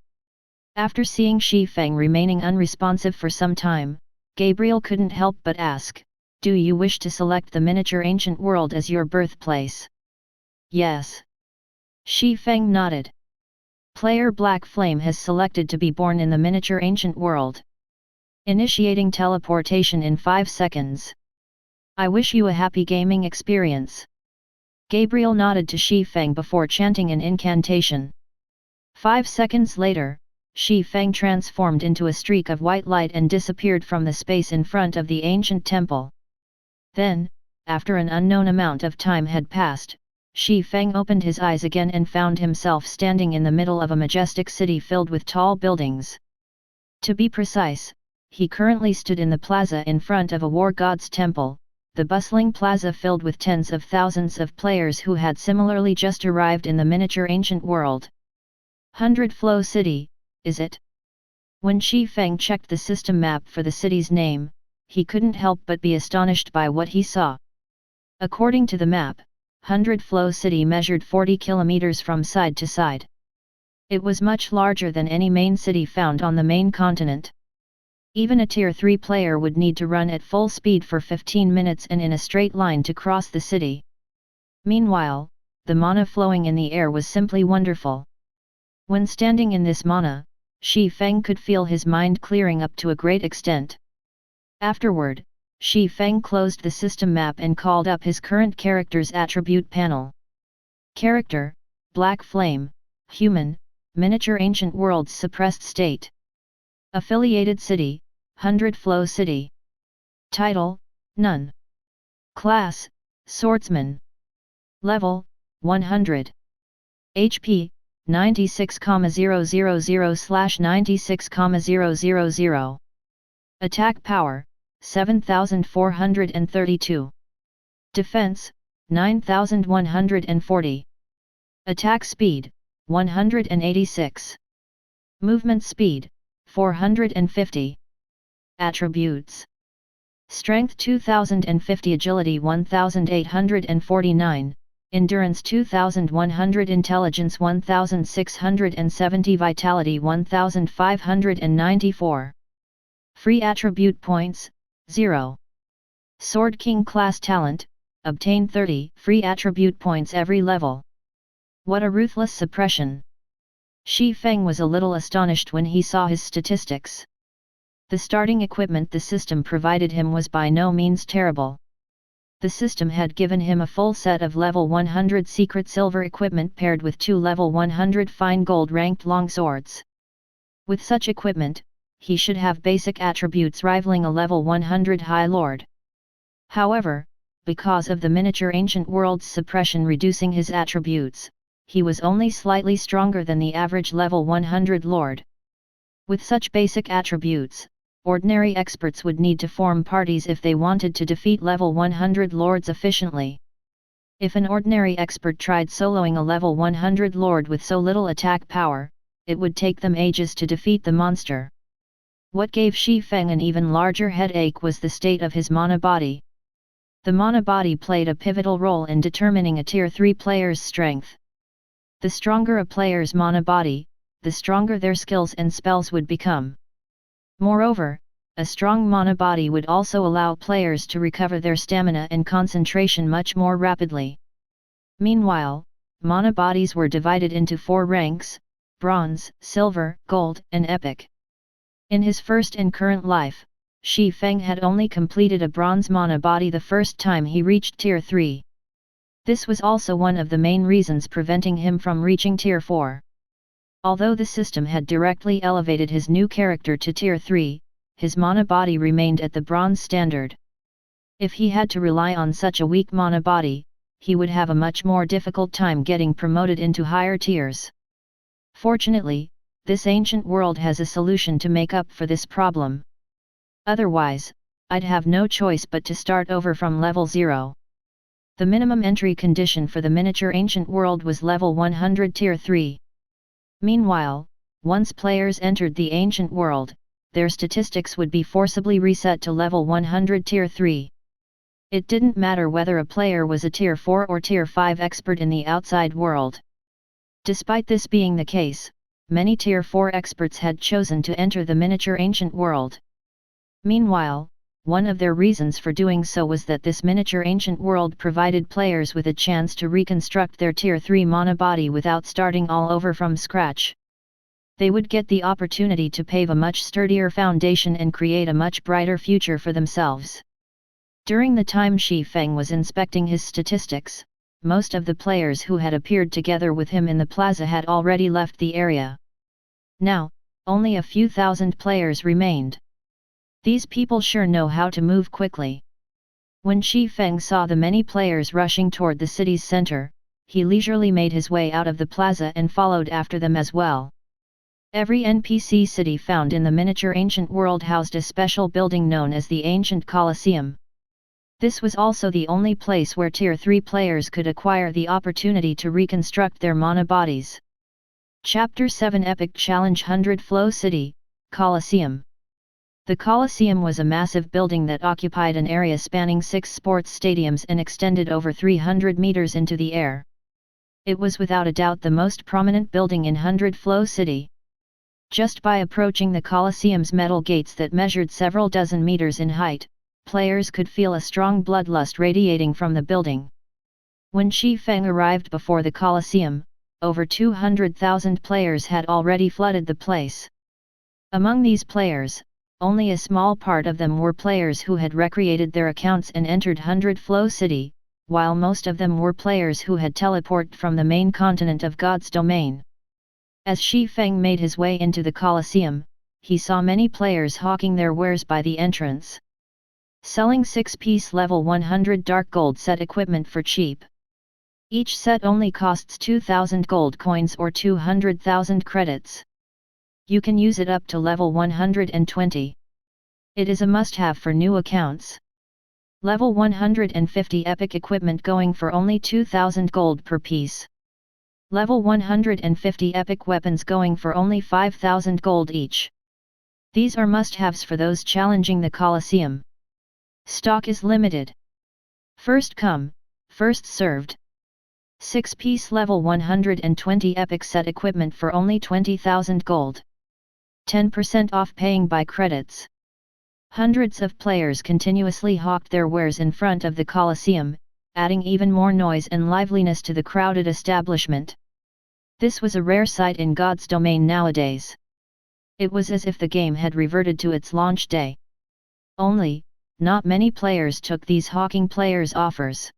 After seeing Shi Feng remaining unresponsive for some time, Gabriel couldn't help but ask, "Do you wish to select the miniature ancient world as your birthplace?" "Yes." Shi Feng nodded. Player Black Flame has selected to be born in the miniature ancient world. Initiating teleportation in 5 seconds. I wish you a happy gaming experience. Gabriel nodded to Shi Feng before chanting an incantation. 5 seconds later, Shi Feng transformed into a streak of white light and disappeared from the space in front of the ancient temple. Then, after an unknown amount of time had passed, Shi Feng opened his eyes again and found himself standing in the middle of a majestic city filled with tall buildings. To be precise, he currently stood in the plaza in front of a war god's temple, the bustling plaza filled with tens of thousands of players who had similarly just arrived in the miniature ancient world. 100 Flow City, is it? When Shi Feng checked the system map for the city's name, he couldn't help but be astonished by what he saw. According to the map, 100 Flow City measured 40 kilometers from side to side. It was much larger than any main city found on the main continent. Even a Tier 3 player would need to run at full speed for 15 minutes and in a straight line to cross the city. Meanwhile, the mana flowing in the air was simply wonderful. When standing in this mana, Shi Feng could feel his mind clearing up to a great extent. Afterward, Shi Feng closed the system map and called up his current character's attribute panel. Character, Black Flame, Human, Miniature Ancient World's Suppressed State. Affiliated City, 100 Flow City. Title, None. Class, Swordsman. Level, 100. HP, 96,000/96,000. Attack Power, 7,432. Defense, 9,140. Attack Speed, 186. Movement speed, 450. Attributes. Strength 2050, agility 1849, endurance 2100, intelligence 1670, vitality 1594. Free attribute points, 0. Sword King class talent, obtain 30 free attribute points every level. What a ruthless suppression! Shi Feng was a little astonished when he saw his statistics. The starting equipment the system provided him was by no means terrible. The system had given him a full set of level 100 secret silver equipment paired with 2 level 100 fine gold ranked longswords. With such equipment, he should have basic attributes rivaling a level 100 High Lord. However, because of the miniature ancient world's suppression reducing his attributes, he was only slightly stronger than the average level 100 Lord. With such basic attributes, ordinary experts would need to form parties if they wanted to defeat level 100 Lords efficiently. If an ordinary expert tried soloing a level 100 Lord with so little attack power, it would take them ages to defeat the monster. What gave Shi Feng an even larger headache was the state of his mana body. The mana body played a pivotal role in determining a Tier 3 player's strength. The stronger a player's mana body, the stronger their skills and spells would become. Moreover, a strong mana body would also allow players to recover their stamina and concentration much more rapidly. Meanwhile, mana bodies were divided into 4 ranks: bronze, silver, gold, and epic. In his first and current life, Shi Feng had only completed a bronze mana body the first time he reached Tier 3. This was also one of the main reasons preventing him from reaching Tier 4. Although the system had directly elevated his new character to Tier 3, his mana body remained at the bronze standard. If he had to rely on such a weak mana body, he would have a much more difficult time getting promoted into higher tiers. Fortunately, this ancient world has a solution to make up for this problem. Otherwise, I'd have no choice but to start over from level 0. The minimum entry condition for the miniature ancient world was level 100 Tier 3. Meanwhile, once players entered the ancient world, their statistics would be forcibly reset to level 100 Tier 3. It didn't matter whether a player was a Tier 4 or Tier 5 expert in the outside world. Despite this being the case, many Tier 4 experts had chosen to enter the miniature ancient world. Meanwhile, one of their reasons for doing so was that this miniature ancient world provided players with a chance to reconstruct their Tier 3 mana body without starting all over from scratch. They would get the opportunity to pave a much sturdier foundation and create a much brighter future for themselves. During the time Shi Feng was inspecting his statistics, most of the players who had appeared together with him in the plaza had already left the area. Now, only a few thousand players remained. These people sure know how to move quickly. When Shi Feng saw the many players rushing toward the city's center, he leisurely made his way out of the plaza and followed after them as well. Every NPC city found in the miniature ancient world housed a special building known as the Ancient Coliseum. This was also the only place where Tier 3 players could acquire the opportunity to reconstruct their mana bodies. Chapter 7 Epic Challenge 100 Flow City, Coliseum. The Coliseum was a massive building that occupied an area spanning 6 sports stadiums and extended over 300 meters into the air. It was without a doubt the most prominent building in 100 Flow City. Just by approaching the Coliseum's metal gates that measured several dozen meters in height, players could feel a strong bloodlust radiating from the building. When Shi Feng arrived before the Coliseum, over 200,000 players had already flooded the place. Among these players, only a small part of them were players who had recreated their accounts and entered 100 Flow City, while most of them were players who had teleported from the main continent of God's domain. As Shi Feng made his way into the Coliseum, he saw many players hawking their wares by the entrance. Selling 6-piece level 100 dark gold set equipment for cheap. Each set only costs 2,000 gold coins or 200,000 credits. You can use it up to level 120. It is a must-have for new accounts. Level 150 epic equipment going for only 2,000 gold per piece. Level 150 epic weapons going for only 5,000 gold each. These are must-haves for those challenging the coliseum. Stock is limited. First come, first served. 6-piece level 120 epic set equipment for only 20,000 gold. 10% off paying by credits. Hundreds of players continuously hawked their wares in front of the coliseum, adding even more noise and liveliness to the crowded establishment. This was a rare sight in God's domain nowadays. It was as if the game had reverted to its launch day. Only, not many players took these hawking players' offers.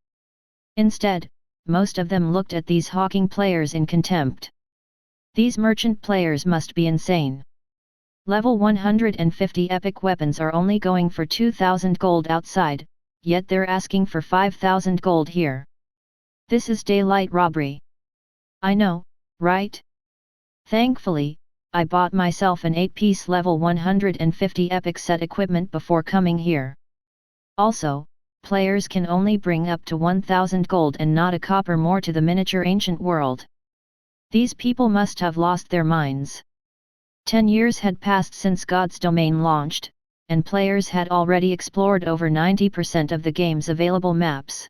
Instead, most of them looked at these hawking players in contempt. These merchant players must be insane. Level 150 epic weapons are only going for 2,000 gold outside, yet they're asking for 5,000 gold here. This is daylight robbery. I know, right? Thankfully, I bought myself an 8-piece level 150 epic set equipment before coming here. Also, players can only bring up to 1,000 gold and not a copper more to the miniature ancient world. These people must have lost their minds. 10 years had passed since God's domain launched, and players had already explored over 90% of the game's available maps.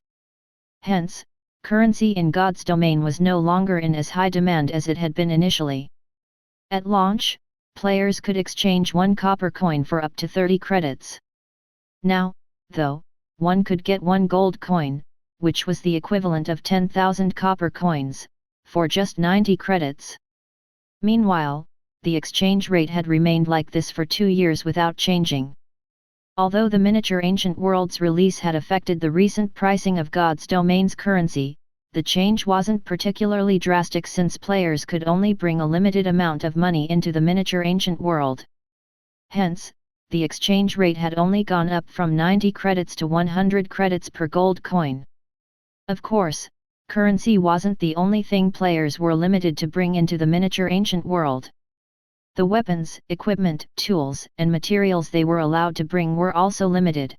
Hence, currency in God's domain was no longer in as high demand as it had been initially. At launch, players could exchange 1 copper coin for up to 30 credits. Now, though, one could get 1 gold coin, which was the equivalent of 10,000 copper coins, for just 90 credits. Meanwhile, the exchange rate had remained like this for 2 years without changing. Although the miniature ancient world's release had affected the recent pricing of God's domain's currency, the change wasn't particularly drastic since players could only bring a limited amount of money into the miniature ancient world. Hence, the exchange rate had only gone up from 90 credits to 100 credits per gold coin. Of course, currency wasn't the only thing players were limited to bring into the miniature ancient world. The weapons, equipment, tools, and materials they were allowed to bring were also limited.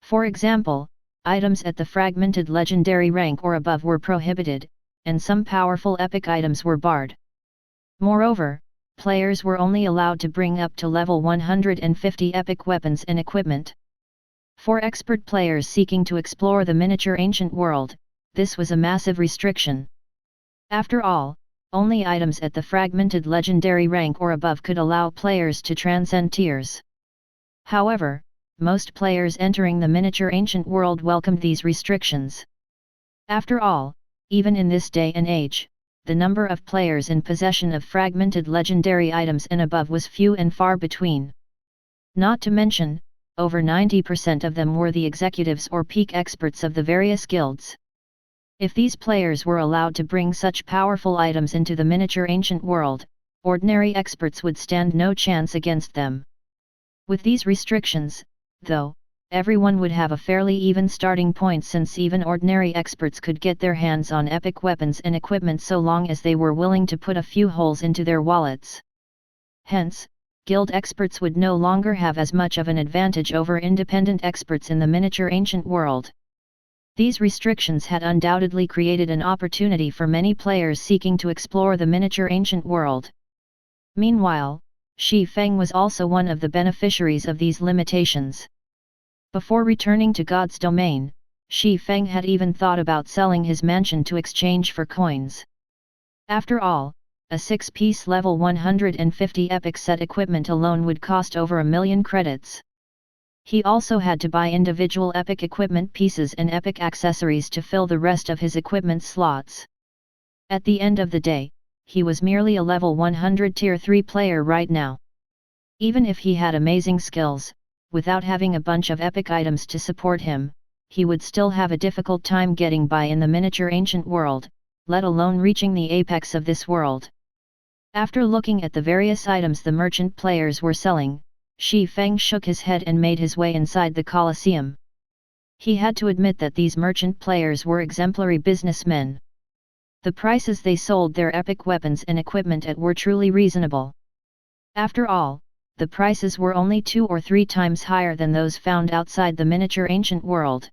For example, items at the fragmented legendary rank or above were prohibited, and some powerful epic items were barred. Moreover, players were only allowed to bring up to level 150 epic weapons and equipment. For expert players seeking to explore the miniature ancient world, this was a massive restriction. After all, only items at the fragmented legendary rank or above could allow players to transcend tiers. However, most players entering the miniature ancient world welcomed these restrictions. After all, even in this day and age, the number of players in possession of fragmented legendary items and above was few and far between. Not to mention, over 90% of them were the executives or peak experts of the various guilds. If these players were allowed to bring such powerful items into the miniature ancient world, ordinary experts would stand no chance against them. With these restrictions, though, everyone would have a fairly even starting point since even ordinary experts could get their hands on epic weapons and equipment so long as they were willing to put a few holes into their wallets. Hence, guild experts would no longer have as much of an advantage over independent experts in the miniature ancient world. These restrictions had undoubtedly created an opportunity for many players seeking to explore the miniature ancient world. Meanwhile, Shi Feng was also one of the beneficiaries of these limitations. Before returning to God's domain, Shi Feng had even thought about selling his mansion to exchange for coins. After all, a 6-piece level 150 epic set equipment alone would cost over 1,000,000 credits. He also had to buy individual epic equipment pieces and epic accessories to fill the rest of his equipment slots. At the end of the day, he was merely a level 100 tier 3 player right now. Even if he had amazing skills, without having a bunch of epic items to support him, he would still have a difficult time getting by in the miniature ancient world, let alone reaching the apex of this world. After looking at the various items the merchant players were selling, Shi Feng shook his head and made his way inside the coliseum. He had to admit that these merchant players were exemplary businessmen. The prices they sold their epic weapons and equipment at were truly reasonable. After all, the prices were only 2 or 3 times higher than those found outside the miniature ancient world.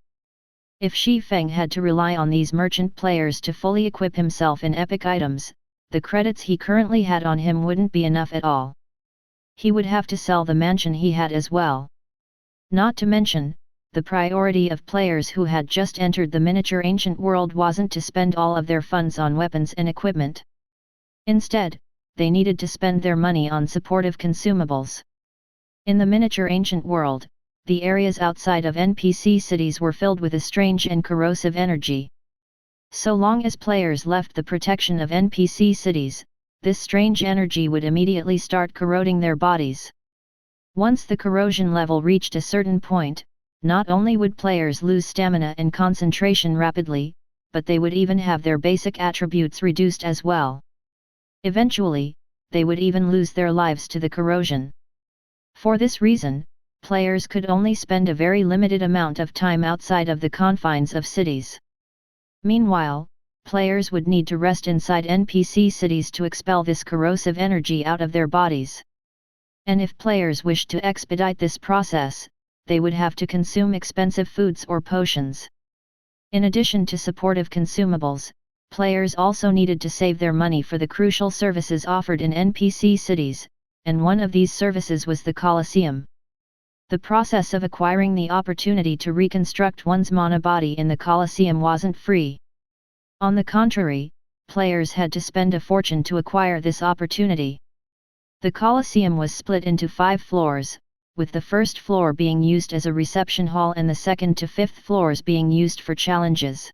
If Shi Feng had to rely on these merchant players to fully equip himself in epic items, the credits he currently had on him wouldn't be enough at all. He would have to sell the mansion he had as well. Not to mention, the priority of players who had just entered the miniature ancient world wasn't to spend all of their funds on weapons and equipment. Instead, they needed to spend their money on supportive consumables. In the miniature ancient world, the areas outside of NPC cities were filled with a strange and corrosive energy. So long as players left the protection of NPC cities, this strange energy would immediately start corroding their bodies. Once the corrosion level reached a certain point, not only would players lose stamina and concentration rapidly, but they would even have their basic attributes reduced as well. Eventually, they would even lose their lives to the corrosion. For this reason, players could only spend a very limited amount of time outside of the confines of cities. Meanwhile, players would need to rest inside NPC cities to expel this corrosive energy out of their bodies. And if players wished to expedite this process, they would have to consume expensive foods or potions. In addition to supportive consumables, players also needed to save their money for the crucial services offered in NPC cities, and one of these services was the coliseum. The process of acquiring the opportunity to reconstruct one's mana body in the coliseum wasn't free. On the contrary, players had to spend a fortune to acquire this opportunity. The coliseum was split into 5 floors, with the first floor being used as a reception hall and the second to 5th floors being used for challenges.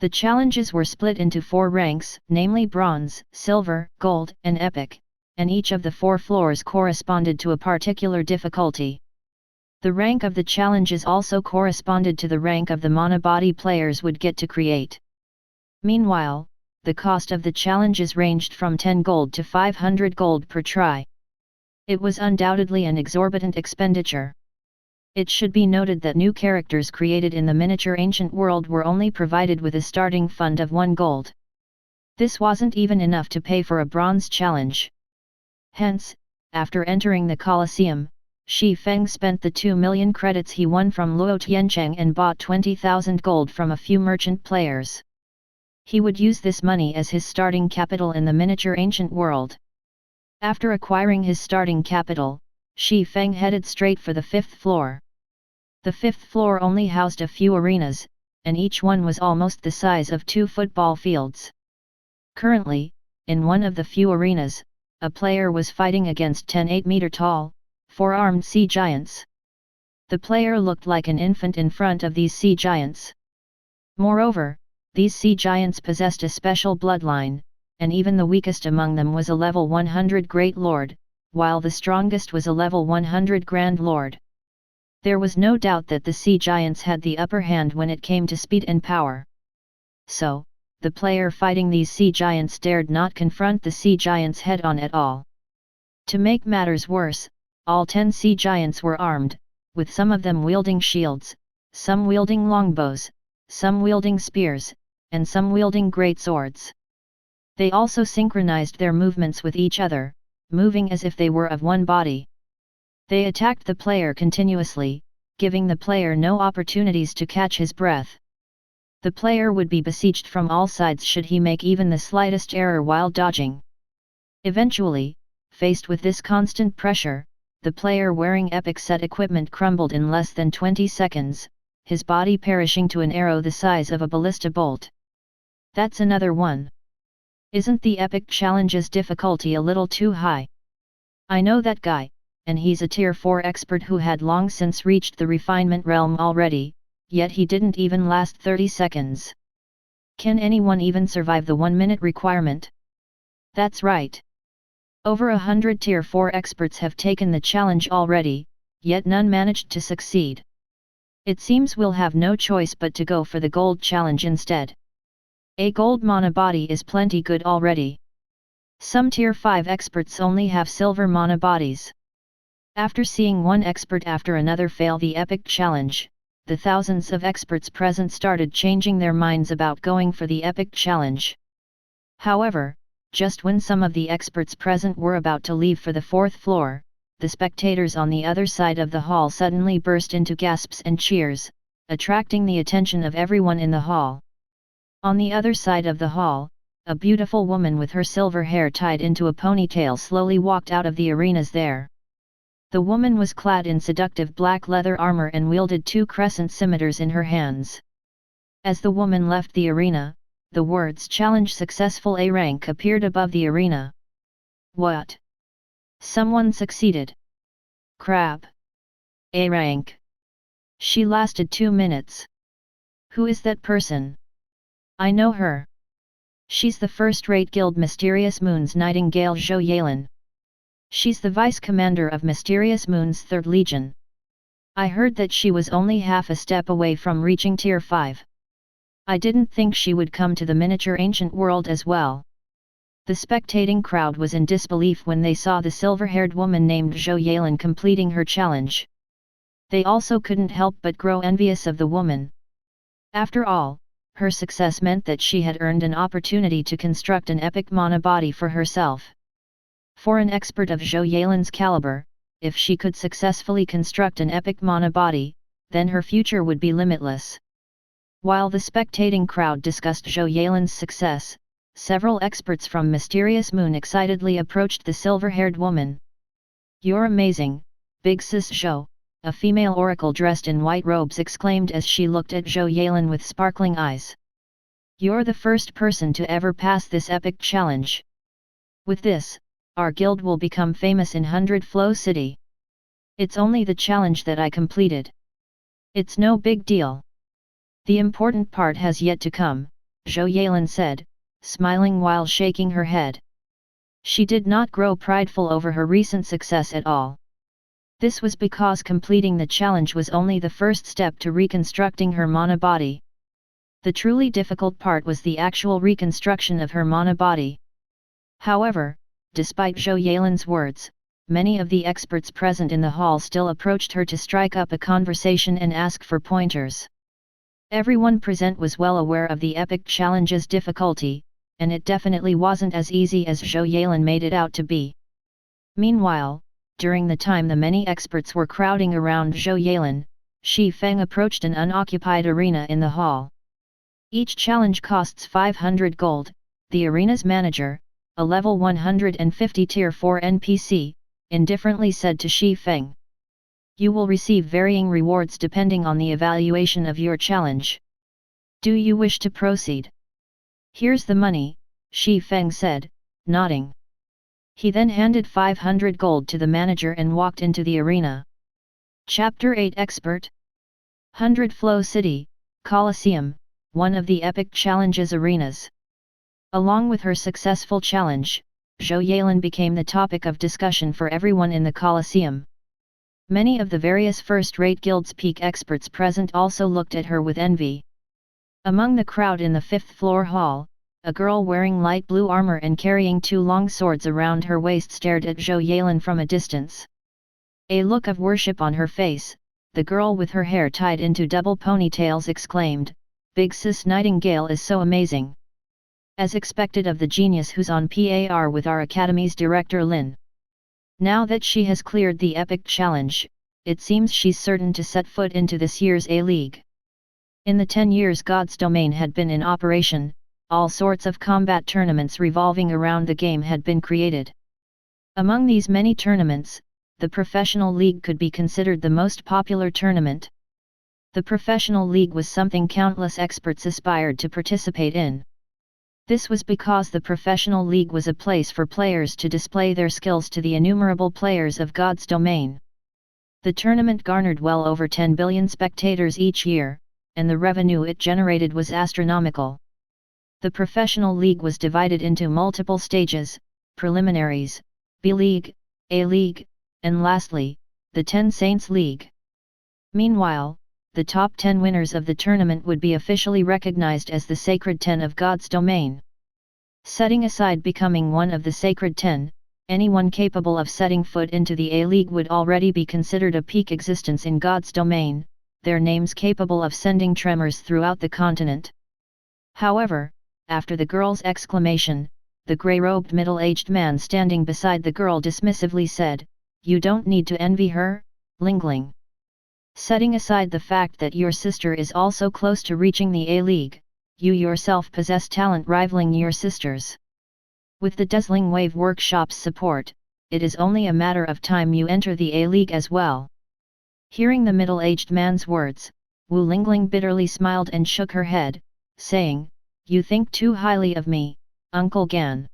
The challenges were split into 4 ranks, namely bronze, silver, gold, and epic, and each of the 4 floors corresponded to a particular difficulty. The rank of the challenges also corresponded to the rank of the mana body players would get to create. Meanwhile, the cost of the challenges ranged from 10 gold to 500 gold per try. It was undoubtedly an exorbitant expenditure. It should be noted that new characters created in the miniature ancient world were only provided with a starting fund of 1 gold. This wasn't even enough to pay for a bronze challenge. Hence, after entering the Colosseum, Shi Feng spent the 2 million credits he won from Luo Tiancheng and bought 20,000 gold from a few merchant players. He would use this money as his starting capital in the miniature ancient world. After acquiring his starting capital, Shi Feng headed straight for the 5th floor. The 5th floor only housed a few arenas, and each one was almost the size of 2 football fields. Currently, in one of the few arenas, a player was fighting against 10 8-meter-tall, 4-armed sea giants. The player looked like an infant in front of these sea giants. Moreover, these sea giants possessed a special bloodline, and even the weakest among them was a level 100 Great Lord, while the strongest was a level 100 Grand Lord. There was no doubt that the sea giants had the upper hand when it came to speed and power. So, the player fighting these sea giants dared not confront the sea giants head-on at all. To make matters worse, all 10 sea giants were armed, with some of them wielding shields, some wielding longbows, some wielding spears, and some wielding great swords. They also synchronized their movements with each other, moving as if they were of one body. They attacked the player continuously, giving the player no opportunities to catch his breath. The player would be besieged from all sides should he make even the slightest error while dodging. Eventually, faced with this constant pressure, the player wearing epic set equipment crumbled in less than 20 seconds, his body perishing to an arrow the size of a ballista bolt. That's another one. Isn't the epic challenge's difficulty a little too high? I know that guy, and he's a tier 4 expert who had long since reached the refinement realm already, yet he didn't even last 30 seconds. Can anyone even survive the 1-minute requirement? That's right. Over 100 tier 4 experts have taken the challenge already, yet none managed to succeed. It seems we'll have no choice but to go for the gold challenge instead. A gold mana body is plenty good already. Some tier 5 experts only have silver mana bodies. After seeing one expert after another fail the epic challenge, the thousands of experts present started changing their minds about going for the epic challenge. However, just when some of the experts present were about to leave for the 4th floor, the spectators on the other side of the hall suddenly burst into gasps and cheers, attracting the attention of everyone in the hall. On the other side of the hall, a beautiful woman with her silver hair tied into a ponytail slowly walked out of the arenas there. The woman was clad in seductive black leather armor and wielded 2 crescent scimitars in her hands. As the woman left the arena, the words "Challenge Successful A rank" appeared above the arena. What? Someone succeeded. Crap. A rank. She lasted 2 minutes. Who is that person? I know her. She's the first-rate guild Mysterious Moon's Nightingale Zhou Yalen. She's the vice-commander of Mysterious Moon's 3rd Legion. I heard that she was only half a step away from reaching Tier 5. I didn't think she would come to the miniature ancient world as well. The spectating crowd was in disbelief when they saw the silver-haired woman named Zhou Yalen completing her challenge. They also couldn't help but grow envious of the woman. After all, her success meant that she had earned an opportunity to construct an epic mana body for herself. For an expert of Zhou Yalen's caliber, if she could successfully construct an epic mana body, then her future would be limitless. While the spectating crowd discussed Zhou Yalen's success, several experts from Mysterious Moon excitedly approached the silver-haired woman. "You're amazing, Big Sis Zhou," a female oracle dressed in white robes exclaimed as she looked at Zhou Yalen with sparkling eyes. "You're the first person to ever pass this epic challenge. With this, our guild will become famous in 100 Flow City. It's only the challenge that I completed. It's no big deal. The important part has yet to come," Zhou Yalen said, smiling while shaking her head. She did not grow prideful over her recent success at all. This was because completing the challenge was only the first step to reconstructing her mana body. The truly difficult part was the actual reconstruction of her mana body. However, despite Zhou Yalen's words, many of the experts present in the hall still approached her to strike up a conversation and ask for pointers. Everyone present was well aware of the epic challenge's difficulty, and it definitely wasn't as easy as Zhou Yalen made it out to be. Meanwhile, during the time the many experts were crowding around Zhou Yalen, Shi Feng approached an unoccupied arena in the hall. Each challenge costs 500 gold, the arena's manager, a level 150 Tier 4 NPC, indifferently said to Shi Feng. "You will receive varying rewards depending on the evaluation of your challenge. Do you wish to proceed?" "Here's the money," Shi Feng said, nodding. He then handed 500 gold to the manager and walked into the arena. Chapter 8 Expert 100 Flow City, Coliseum, one of the epic challenges arenas. Along with her successful challenge, Zhou Yalen became the topic of discussion for everyone in the Coliseum. Many of the various first-rate guild's peak experts present also looked at her with envy. Among the crowd in the 5th floor hall, a girl wearing light blue armor and carrying 2 long swords around her waist stared at Zhou Yalen from a distance. A look of worship on her face, the girl with her hair tied into double ponytails exclaimed, "Big Sis Nightingale is so amazing. As expected of the genius who's on par with our academy's director Lin. Now that she has cleared the epic challenge, it seems she's certain to set foot into this year's A-League." In the 10 years God's Domain had been in operation, all sorts of combat tournaments revolving around the game had been created. Among these many tournaments, the Professional League could be considered the most popular tournament. The Professional League was something countless experts aspired to participate in. This was because the Professional League was a place for players to display their skills to the innumerable players of God's Domain. The tournament garnered well over 10 billion spectators each year, and the revenue it generated was astronomical. The Professional League was divided into multiple stages: preliminaries, B-League, A-League, and lastly, the 10 Saints League. Meanwhile, the top 10 winners of the tournament would be officially recognized as the Sacred 10 of God's Domain. Setting aside becoming one of the Sacred 10, anyone capable of setting foot into the A-League would already be considered a peak existence in God's Domain, their names capable of sending tremors throughout the continent. However, after the girl's exclamation, the grey-robed middle-aged man standing beside the girl dismissively said, "You don't need to envy her, Lingling. Setting aside the fact that your sister is also close to reaching the A-League, you yourself possess talent rivaling your sister's. With the Dazzling Wave Workshop's support, it is only a matter of time you enter the A-League as well. Hearing the middle-aged man's words, Wu Lingling bitterly smiled and shook her head, saying, "You think too highly of me, Uncle Gan.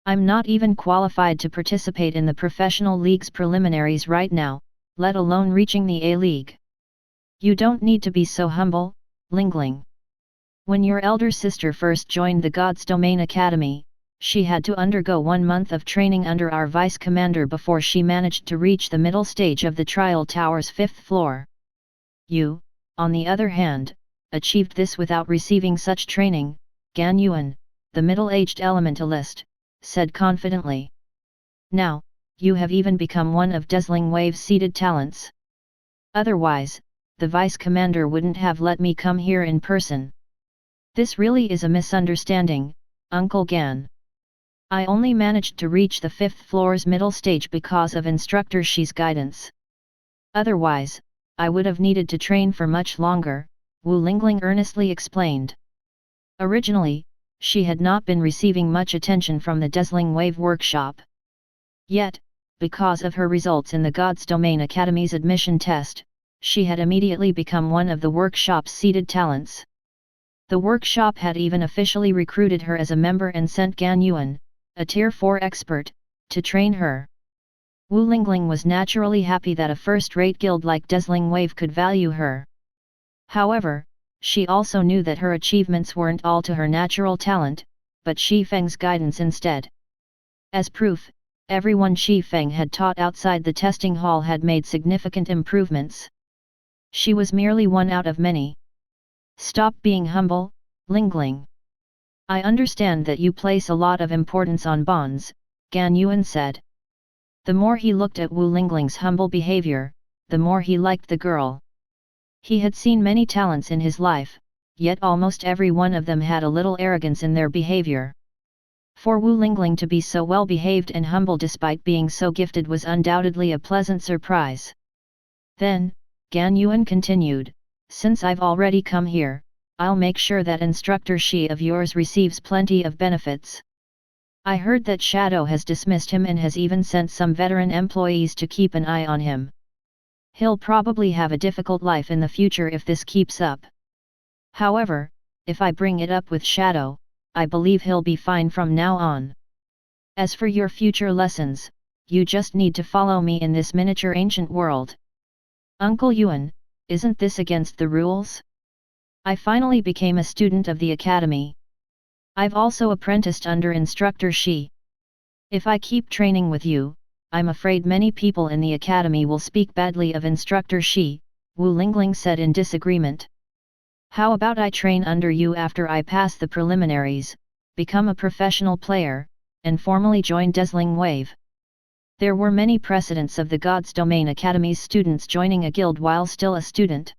I'm not even qualified to participate in the professional league's preliminaries right now, let alone reaching the A-League. You don't need to be so humble, Lingling. When your elder sister first joined the God's Domain Academy, she had to undergo 1 month of training under our vice commander before she managed to reach the middle stage of the trial tower's 5th floor. You, on the other hand, achieved this without receiving such training," Gan Yuan, the middle-aged elementalist, said confidently. "Now, you have even become one of Dazzling Wave's seeded talents. Otherwise, the vice commander wouldn't have let me come here in person. This really is a misunderstanding, Uncle Gan. I only managed to reach the 5th floor's middle stage because of instructor Shi's guidance. Otherwise, I would have needed to train for much longer," Wu Lingling earnestly explained. Originally, she had not been receiving much attention from the Dazzling Wave Workshop. Yet, because of her results in the God's Domain Academy's admission test, she had immediately become one of the workshop's seeded talents. The workshop had even officially recruited her as a member and sent Gan Yuan, a Tier 4 expert, to train her. Wu Lingling was naturally happy that a first-rate guild like Dazzling Wave could value her. However, she also knew that her achievements weren't all to her natural talent, but Shi Feng's guidance instead. As proof, everyone Shi Feng had taught outside the testing hall had made significant improvements. She was merely one out of many. "Stop being humble, Lingling. I understand that you place a lot of importance on bonds," Gan Yuan said. The more he looked at Wu Lingling's humble behavior, the more he liked the girl. He had seen many talents in his life, yet almost every one of them had a little arrogance in their behavior. For Wu Lingling to be so well behaved and humble despite being so gifted was undoubtedly a pleasant surprise. Then, Gan Yuan continued, "Since I've already come here, I'll make sure that instructor Shi of yours receives plenty of benefits. I heard that Shadow has dismissed him and has even sent some veteran employees to keep an eye on him. He'll probably have a difficult life in the future if this keeps up. However, if I bring it up with Shadow, I believe he'll be fine from now on. As for your future lessons, you just need to follow me in this miniature ancient world." "Uncle Yuan, isn't this against the rules? I finally became a student of the academy. I've also apprenticed under instructor Shi. If I keep training with you, I'm afraid many people in the academy will speak badly of instructor Shi," Wu Lingling said in disagreement. "How about I train under you after I pass the preliminaries, become a professional player, and formally join Dazzling Wave?" There were many precedents of the God's Domain Academy's students joining a guild while still a student.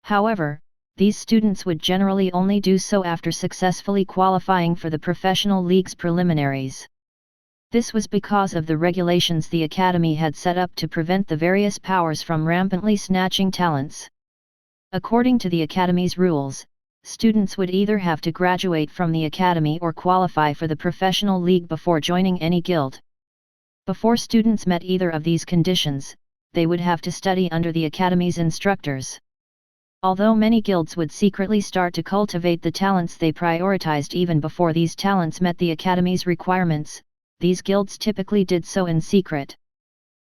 However, these students would generally only do so after successfully qualifying for the professional league's preliminaries. This was because of the regulations the academy had set up to prevent the various powers from rampantly snatching talents. According to the academy's rules, students would either have to graduate from the academy or qualify for the professional league before joining any guild. Before students met either of these conditions, they would have to study under the academy's instructors. Although many guilds would secretly start to cultivate the talents they prioritized even before these talents met the academy's requirements, these guilds typically did so in secret.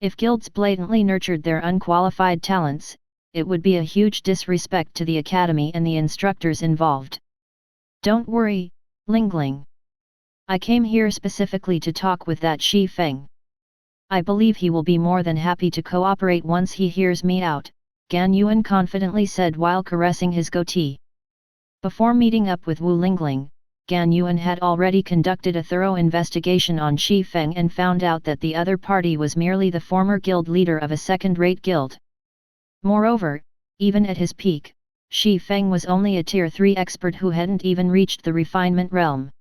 If guilds blatantly nurtured their unqualified talents, it would be a huge disrespect to the academy and the instructors involved. "Don't worry, Lingling. I came here specifically to talk with that Shi Feng. I believe he will be more than happy to cooperate once he hears me out," Gan Yuan confidently said while caressing his goatee. Before meeting up with Wu Lingling, Gan Yuan had already conducted a thorough investigation on Shi Feng and found out that the other party was merely the former guild leader of a second-rate guild. Moreover, even at his peak, Shi Feng was only a Tier 3 expert who hadn't even reached the refinement realm.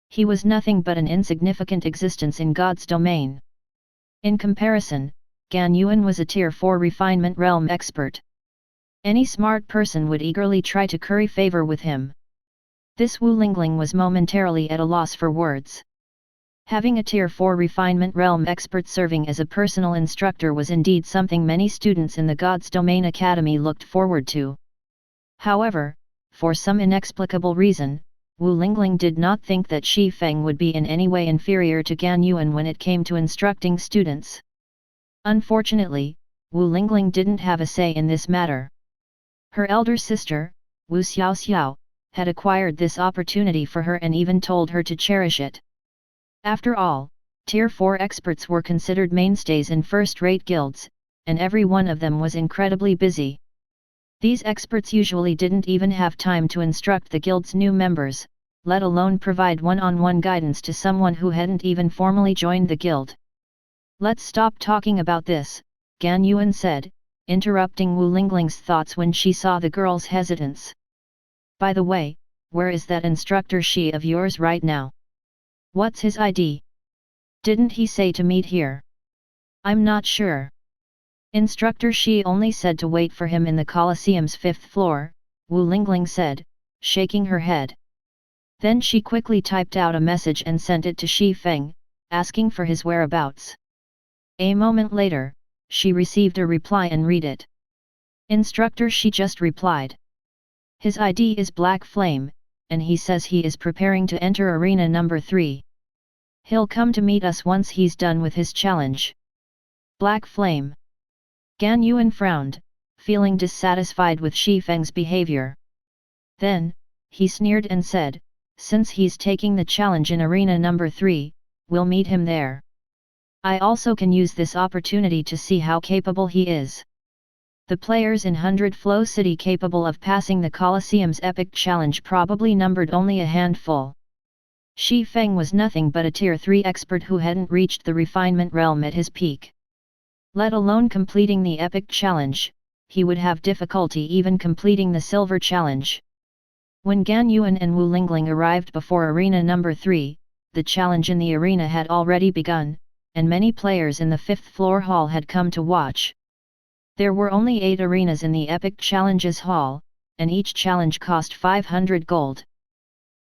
He was nothing but an insignificant existence in God's domain. In comparison, Gan Yuan was a Tier 4 refinement realm expert. Any smart person would eagerly try to curry favor with him. This Wu Lingling was momentarily at a loss for words. Having a Tier 4 refinement realm expert serving as a personal instructor was indeed something many students in the God's Domain Academy looked forward to. However, for some inexplicable reason, Wu Lingling did not think that Shi Feng would be in any way inferior to Gan Yuan when it came to instructing students. Unfortunately, Wu Lingling didn't have a say in this matter. Her elder sister, Wu Xiaoxiao, had acquired this opportunity for her and even told her to cherish it. After all, Tier 4 experts were considered mainstays in first-rate guilds, and every one of them was incredibly busy. These experts usually didn't even have time to instruct the guild's new members, let alone provide one-on-one guidance to someone who hadn't even formally joined the guild. "Let's stop talking about this," Gan Yuan said, interrupting Wu Lingling's thoughts when she saw the girl's hesitance. "By the way, where is that instructor Shi of yours right now? What's his ID? Didn't he say to meet here?" "I'm not sure. Instructor Shi only said to wait for him in the Coliseum's 5th floor, Wu Lingling said, shaking her head. Then she quickly typed out a message and sent it to Shi Feng, asking for his whereabouts. A moment later, she received a reply and read it. "Instructor Shi just replied. His ID is Black Flame, and he says he is preparing to enter arena number 3. He'll come to meet us once he's done with his challenge." Black Flame. Gan Yuan frowned, feeling dissatisfied with Shi Feng's behavior. Then, he sneered and said, "Since he's taking the challenge in arena number 3, we'll meet him there. I also can use this opportunity to see how capable he is." The players in 100 Flow City capable of passing the Coliseum's epic challenge probably numbered only a handful. Shi Feng was nothing but a Tier 3 expert who hadn't reached the refinement realm at his peak. Let alone completing the epic challenge, he would have difficulty even completing the silver challenge. When Gan Yuan and Wu Lingling arrived before arena number 3, the challenge in the arena had already begun, and many players in the 5th floor hall had come to watch. There were only 8 arenas in the epic challenges hall, and each challenge cost 500 gold.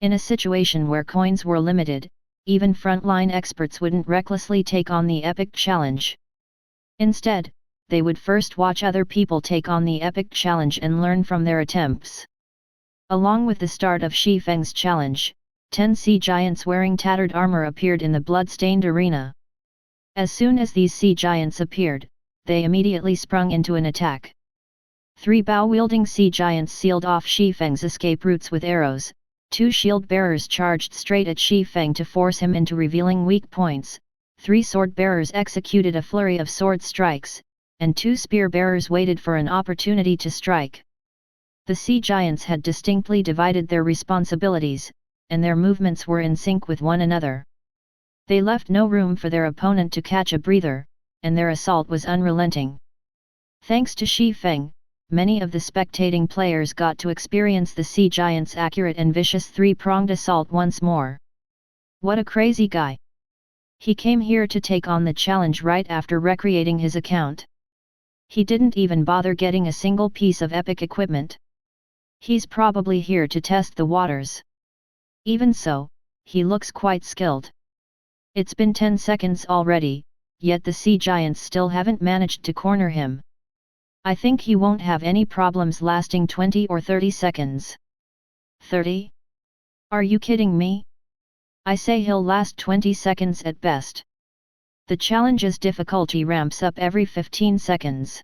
In a situation where coins were limited, even frontline experts wouldn't recklessly take on the epic challenge. Instead, they would first watch other people take on the epic challenge and learn from their attempts. Along with the start of Shi Feng's challenge, 10 sea giants wearing tattered armor appeared in the blood-stained arena. As soon as these sea giants appeared, they immediately sprung into an attack. 3 bow-wielding sea giants sealed off Shi Feng's escape routes with arrows, 2 shield-bearers charged straight at Shi Feng to force him into revealing weak points, 3 sword-bearers executed a flurry of sword strikes, and 2 spear-bearers waited for an opportunity to strike. The sea giants had distinctly divided their responsibilities, and their movements were in sync with one another. They left no room for their opponent to catch a breather, and their assault was unrelenting. Thanks to Shi Feng, many of the spectating players got to experience the sea giants' accurate and vicious 3-pronged assault once more. What a crazy guy! He came here to take on the challenge right after recreating his account. He didn't even bother getting a single piece of epic equipment. He's probably here to test the waters. Even so, he looks quite skilled. It's been 10 seconds already, yet the sea giants still haven't managed to corner him. I think he won't have any problems lasting 20 or 30 seconds. 30? Are you kidding me? I say he'll last 20 seconds at best. The challenge's difficulty ramps up every 15 seconds.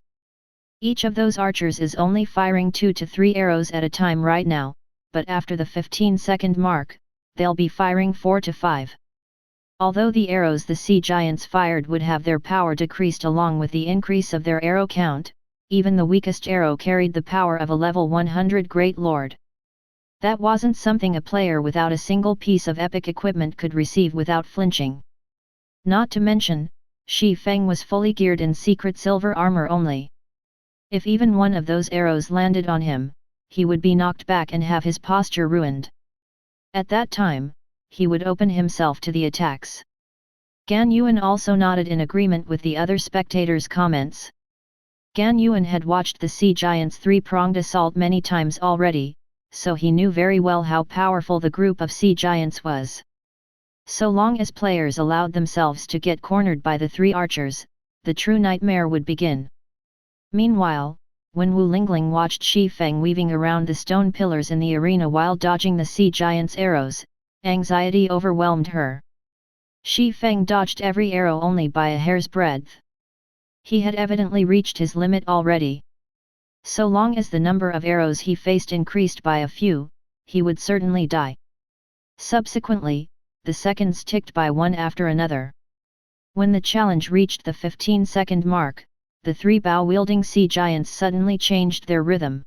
Each of those archers is only firing 2 to 3 arrows at a time right now, but after the 15-second mark, they'll be firing 4 to 5. Although the arrows the sea giants fired would have their power decreased along with the increase of their arrow count, even the weakest arrow carried the power of a level 100 Great Lord. That wasn't something a player without a single piece of epic equipment could receive without flinching. Not to mention, Shi Feng was fully geared in secret silver armor only. If even one of those arrows landed on him, he would be knocked back and have his posture ruined. At that time, he would open himself to the attacks. Gan Yuan also nodded in agreement with the other spectators' comments. Gan Yuan had watched the sea giant's three-pronged assault many times already, so he knew very well how powerful the group of sea giants was. So long as players allowed themselves to get cornered by the three archers, the true nightmare would begin. Meanwhile, when Wu Lingling watched Shi Feng weaving around the stone pillars in the arena while dodging the sea giant's arrows, anxiety overwhelmed her. Shi Feng dodged every arrow only by a hair's breadth. He had evidently reached his limit already. So long as the number of arrows he faced increased by a few, he would certainly die. Subsequently, the seconds ticked by one after another. When the challenge reached the 15-second mark, the three bow-wielding sea giants suddenly changed their rhythm.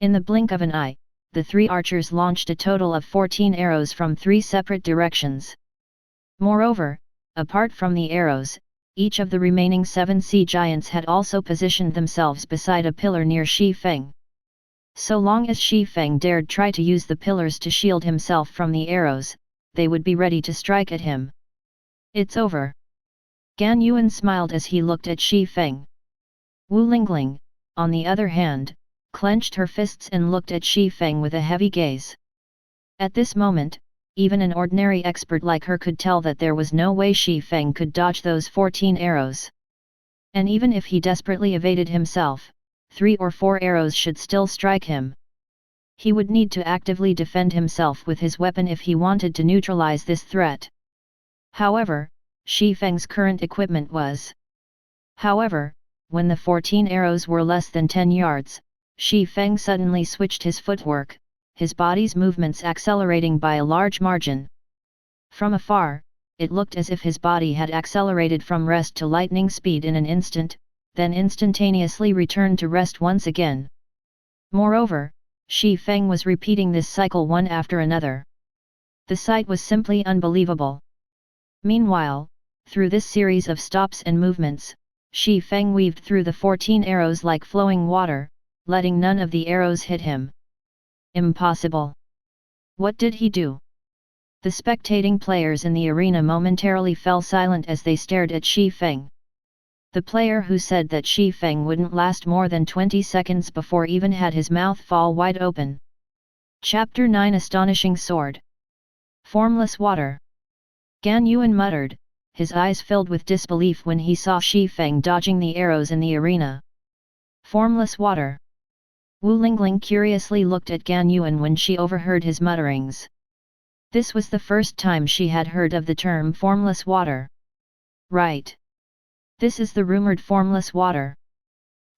In the blink of an eye, the three archers launched a total of 14 arrows from 3 separate directions. Moreover, apart from the arrows, each of the remaining 7 sea giants had also positioned themselves beside a pillar near Shi Feng. So long as Shi Feng dared try to use the pillars to shield himself from the arrows, they would be ready to strike at him. It's over. Gan Yuan smiled as he looked at Shi Feng. Wu Lingling, on the other hand, clenched her fists and looked at Shi Feng with a heavy gaze. At this moment, even an ordinary expert like her could tell that there was no way Shi Feng could dodge those 14 arrows. And even if he desperately evaded himself, 3 or 4 arrows should still strike him. He would need to actively defend himself with his weapon if he wanted to neutralize this threat. However, Shi Feng's current equipment was. However, when the 14 arrows were less than 10 yards, Shi Feng suddenly switched his footwork, his body's movements accelerating by a large margin. From afar, it looked as if his body had accelerated from rest to lightning speed in an instant, then instantaneously returned to rest once again. Moreover, Shi Feng was repeating this cycle one after another. The sight was simply unbelievable. Meanwhile, through this series of stops and movements, Shi Feng weaved through the 14 arrows like flowing water, letting none of the arrows hit him. Impossible! What did he do? The spectating players in the arena momentarily fell silent as they stared at Shi Feng. The player who said that Shi Feng wouldn't last more than 20 seconds before even had his mouth fall wide open. Chapter 9 Astonishing Sword. Formless Water. Gan Yuan muttered, his eyes filled with disbelief when he saw Shi Feng dodging the arrows in the arena. Formless Water. Wu Lingling curiously looked at Gan Yuan when she overheard his mutterings. This was the first time she had heard of the term formless water. Right. This is the rumored formless water.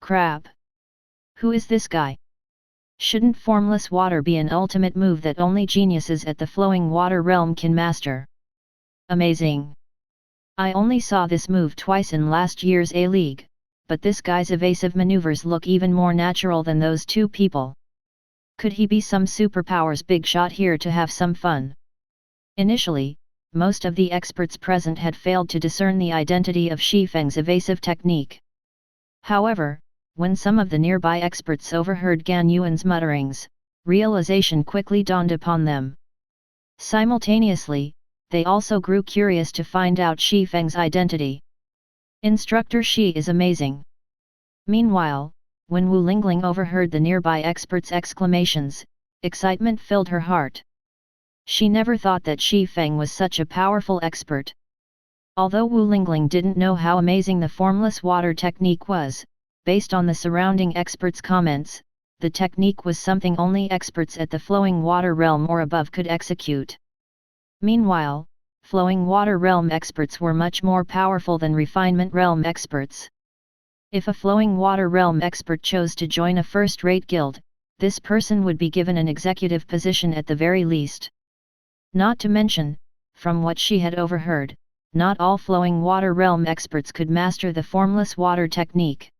Crap. Who is this guy? Shouldn't formless water be an ultimate move that only geniuses at the flowing water realm can master? Amazing. I only saw this move twice in last year's A-League, but this guy's evasive maneuvers look even more natural than those two people. Could he be some superpower's big shot here to have some fun? Initially, most of the experts present had failed to discern the identity of Shi Feng's evasive technique. However, when some of the nearby experts overheard Gan Yuan's mutterings, realization quickly dawned upon them. Simultaneously, they also grew curious to find out Shi Feng's identity. Instructor Shi is amazing. Meanwhile, when Wu Lingling overheard the nearby experts' exclamations, excitement filled her heart. She never thought that Shi Feng was such a powerful expert. Although Wu Lingling didn't know how amazing the formless water technique was, based on the surrounding experts' comments, the technique was something only experts at the flowing water realm or above could execute. Meanwhile, flowing water realm experts were much more powerful than refinement realm experts. If a flowing water realm expert chose to join a first-rate guild, this person would be given an executive position at the very least. Not to mention, from what she had overheard, not all flowing water realm experts could master the formless water technique.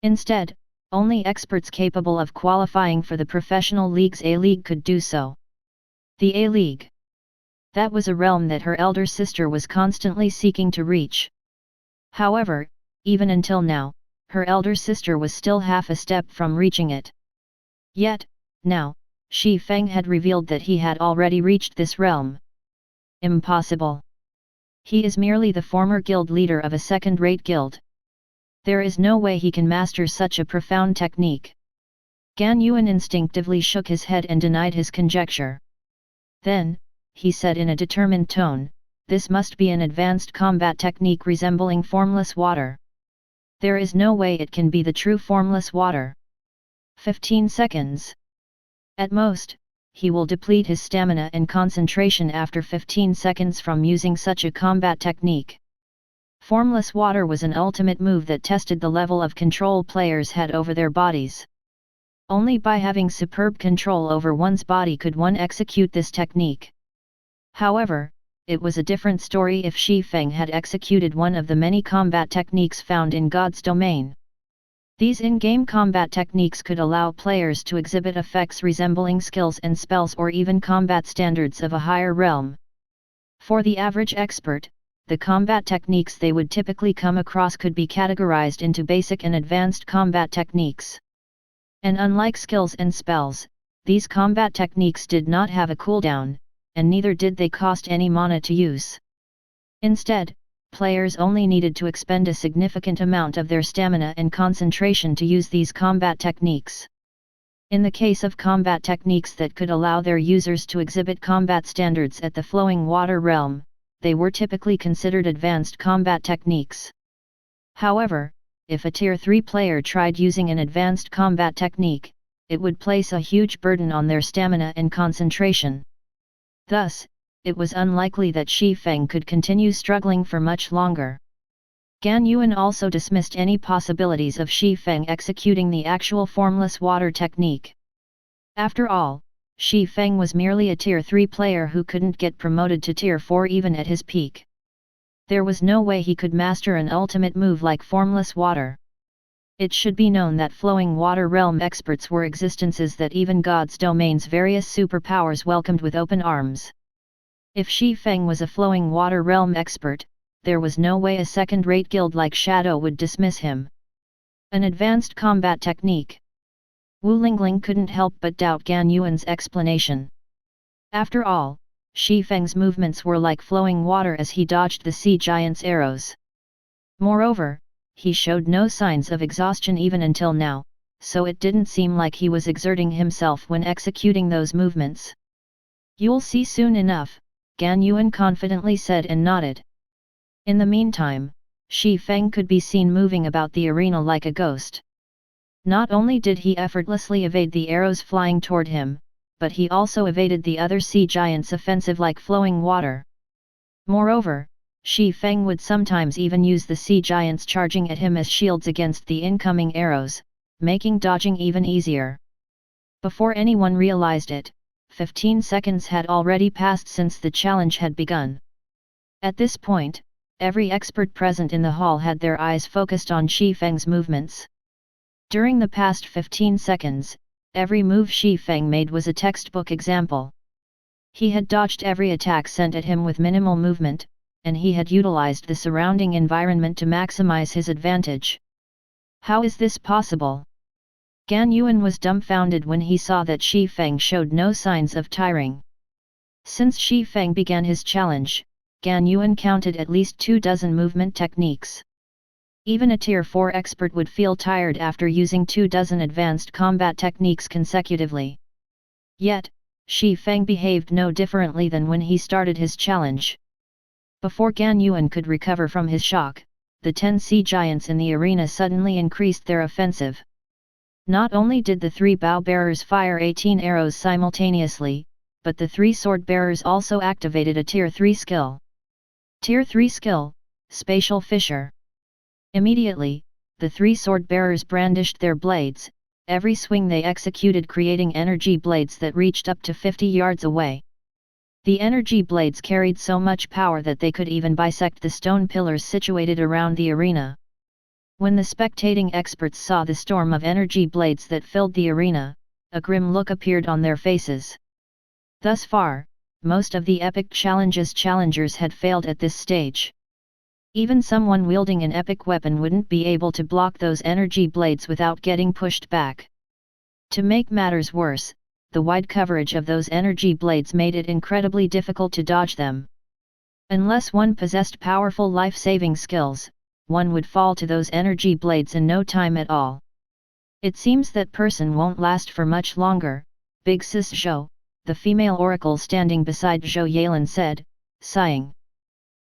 Instead, only experts capable of qualifying for the professional league's A-League could do so. The A-League. That was a realm that her elder sister was constantly seeking to reach. However, even until now, her elder sister was still half a step from reaching it. Yet, now, Shi Feng had revealed that he had already reached this realm. Impossible. He is merely the former guild leader of a second-rate guild. There is no way he can master such a profound technique. Gan Yuan instinctively shook his head and denied his conjecture. Then, he said in a determined tone, "This must be an advanced combat technique resembling Formless Water. There is no way it can be the true Formless Water." 15 seconds. At most, he will deplete his stamina and concentration after 15 seconds from using such a combat technique. Formless Water was an ultimate move that tested the level of control players had over their bodies. Only by having superb control over one's body could one execute this technique. However, it was a different story if Shi Feng had executed one of the many combat techniques found in God's domain. These in-game combat techniques could allow players to exhibit effects resembling skills and spells or even combat standards of a higher realm. For the average expert, the combat techniques they would typically come across could be categorized into basic and advanced combat techniques. And unlike skills and spells, these combat techniques did not have a cooldown, and neither did they cost any mana to use. Instead, players only needed to expend a significant amount of their stamina and concentration to use these combat techniques. In the case of combat techniques that could allow their users to exhibit combat standards at the flowing water realm, they were typically considered advanced combat techniques. However, if a Tier 3 player tried using an advanced combat technique, it would place a huge burden on their stamina and concentration. Thus, it was unlikely that Shi Feng could continue struggling for much longer. Gan Yuan also dismissed any possibilities of Shi Feng executing the actual Formless Water technique. After all, Shi Feng was merely a Tier 3 player who couldn't get promoted to Tier 4 even at his peak. There was no way he could master an ultimate move like Formless Water. It should be known that flowing water realm experts were existences that even God's domain's various superpowers welcomed with open arms. If Shi Feng was a flowing water realm expert, there was no way a second-rate guild like Shadow would dismiss him. An advanced combat technique. Wu Lingling couldn't help but doubt Gan Yuan's explanation. After all, Shi Feng's movements were like flowing water as he dodged the sea giant's arrows. Moreover, he showed no signs of exhaustion even until now, so it didn't seem like he was exerting himself when executing those movements. "You'll see soon enough," Gan Yuan confidently said and nodded. In the meantime, Shi Feng could be seen moving about the arena like a ghost. Not only did he effortlessly evade the arrows flying toward him, but he also evaded the other sea giants' offensive like flowing water. Moreover, Shi Feng would sometimes even use the sea giants charging at him as shields against the incoming arrows, making dodging even easier. Before anyone realized it, 15 seconds had already passed since the challenge had begun. At this point, every expert present in the hall had their eyes focused on Shi Feng's movements. During the past 15 seconds, every move Shi Feng made was a textbook example. He had dodged every attack sent at him with minimal movement, and he had utilized the surrounding environment to maximize his advantage. How is this possible? Gan Yuan was dumbfounded when he saw that Shi Feng showed no signs of tiring. Since Shi Feng began his challenge, Gan Yuan counted at least 24 movement techniques. Even a Tier 4 expert would feel tired after using 24 advanced combat techniques consecutively. Yet, Shi Feng behaved no differently than when he started his challenge. Before Gan Yuan could recover from his shock, the 10 sea giants in the arena suddenly increased their offensive. Not only did the 3 bow bearers fire 18 arrows simultaneously, but the 3 sword bearers also activated a Tier 3 skill. Tier 3 skill, Spatial Fissure. Immediately, the 3 sword bearers brandished their blades, every swing they executed creating energy blades that reached up to 50 yards away. The energy blades carried so much power that they could even bisect the stone pillars situated around the arena. When the spectating experts saw the storm of energy blades that filled the arena, a grim look appeared on their faces. Thus far, most of the epic challenge's challengers had failed at this stage. Even someone wielding an epic weapon wouldn't be able to block those energy blades without getting pushed back. To make matters worse, the wide coverage of those energy blades made it incredibly difficult to dodge them. Unless one possessed powerful life-saving skills, one would fall to those energy blades in no time at all. It seems that person won't last for much longer, Big Sis Zhou, the female oracle standing beside Zhou Yalen said, sighing.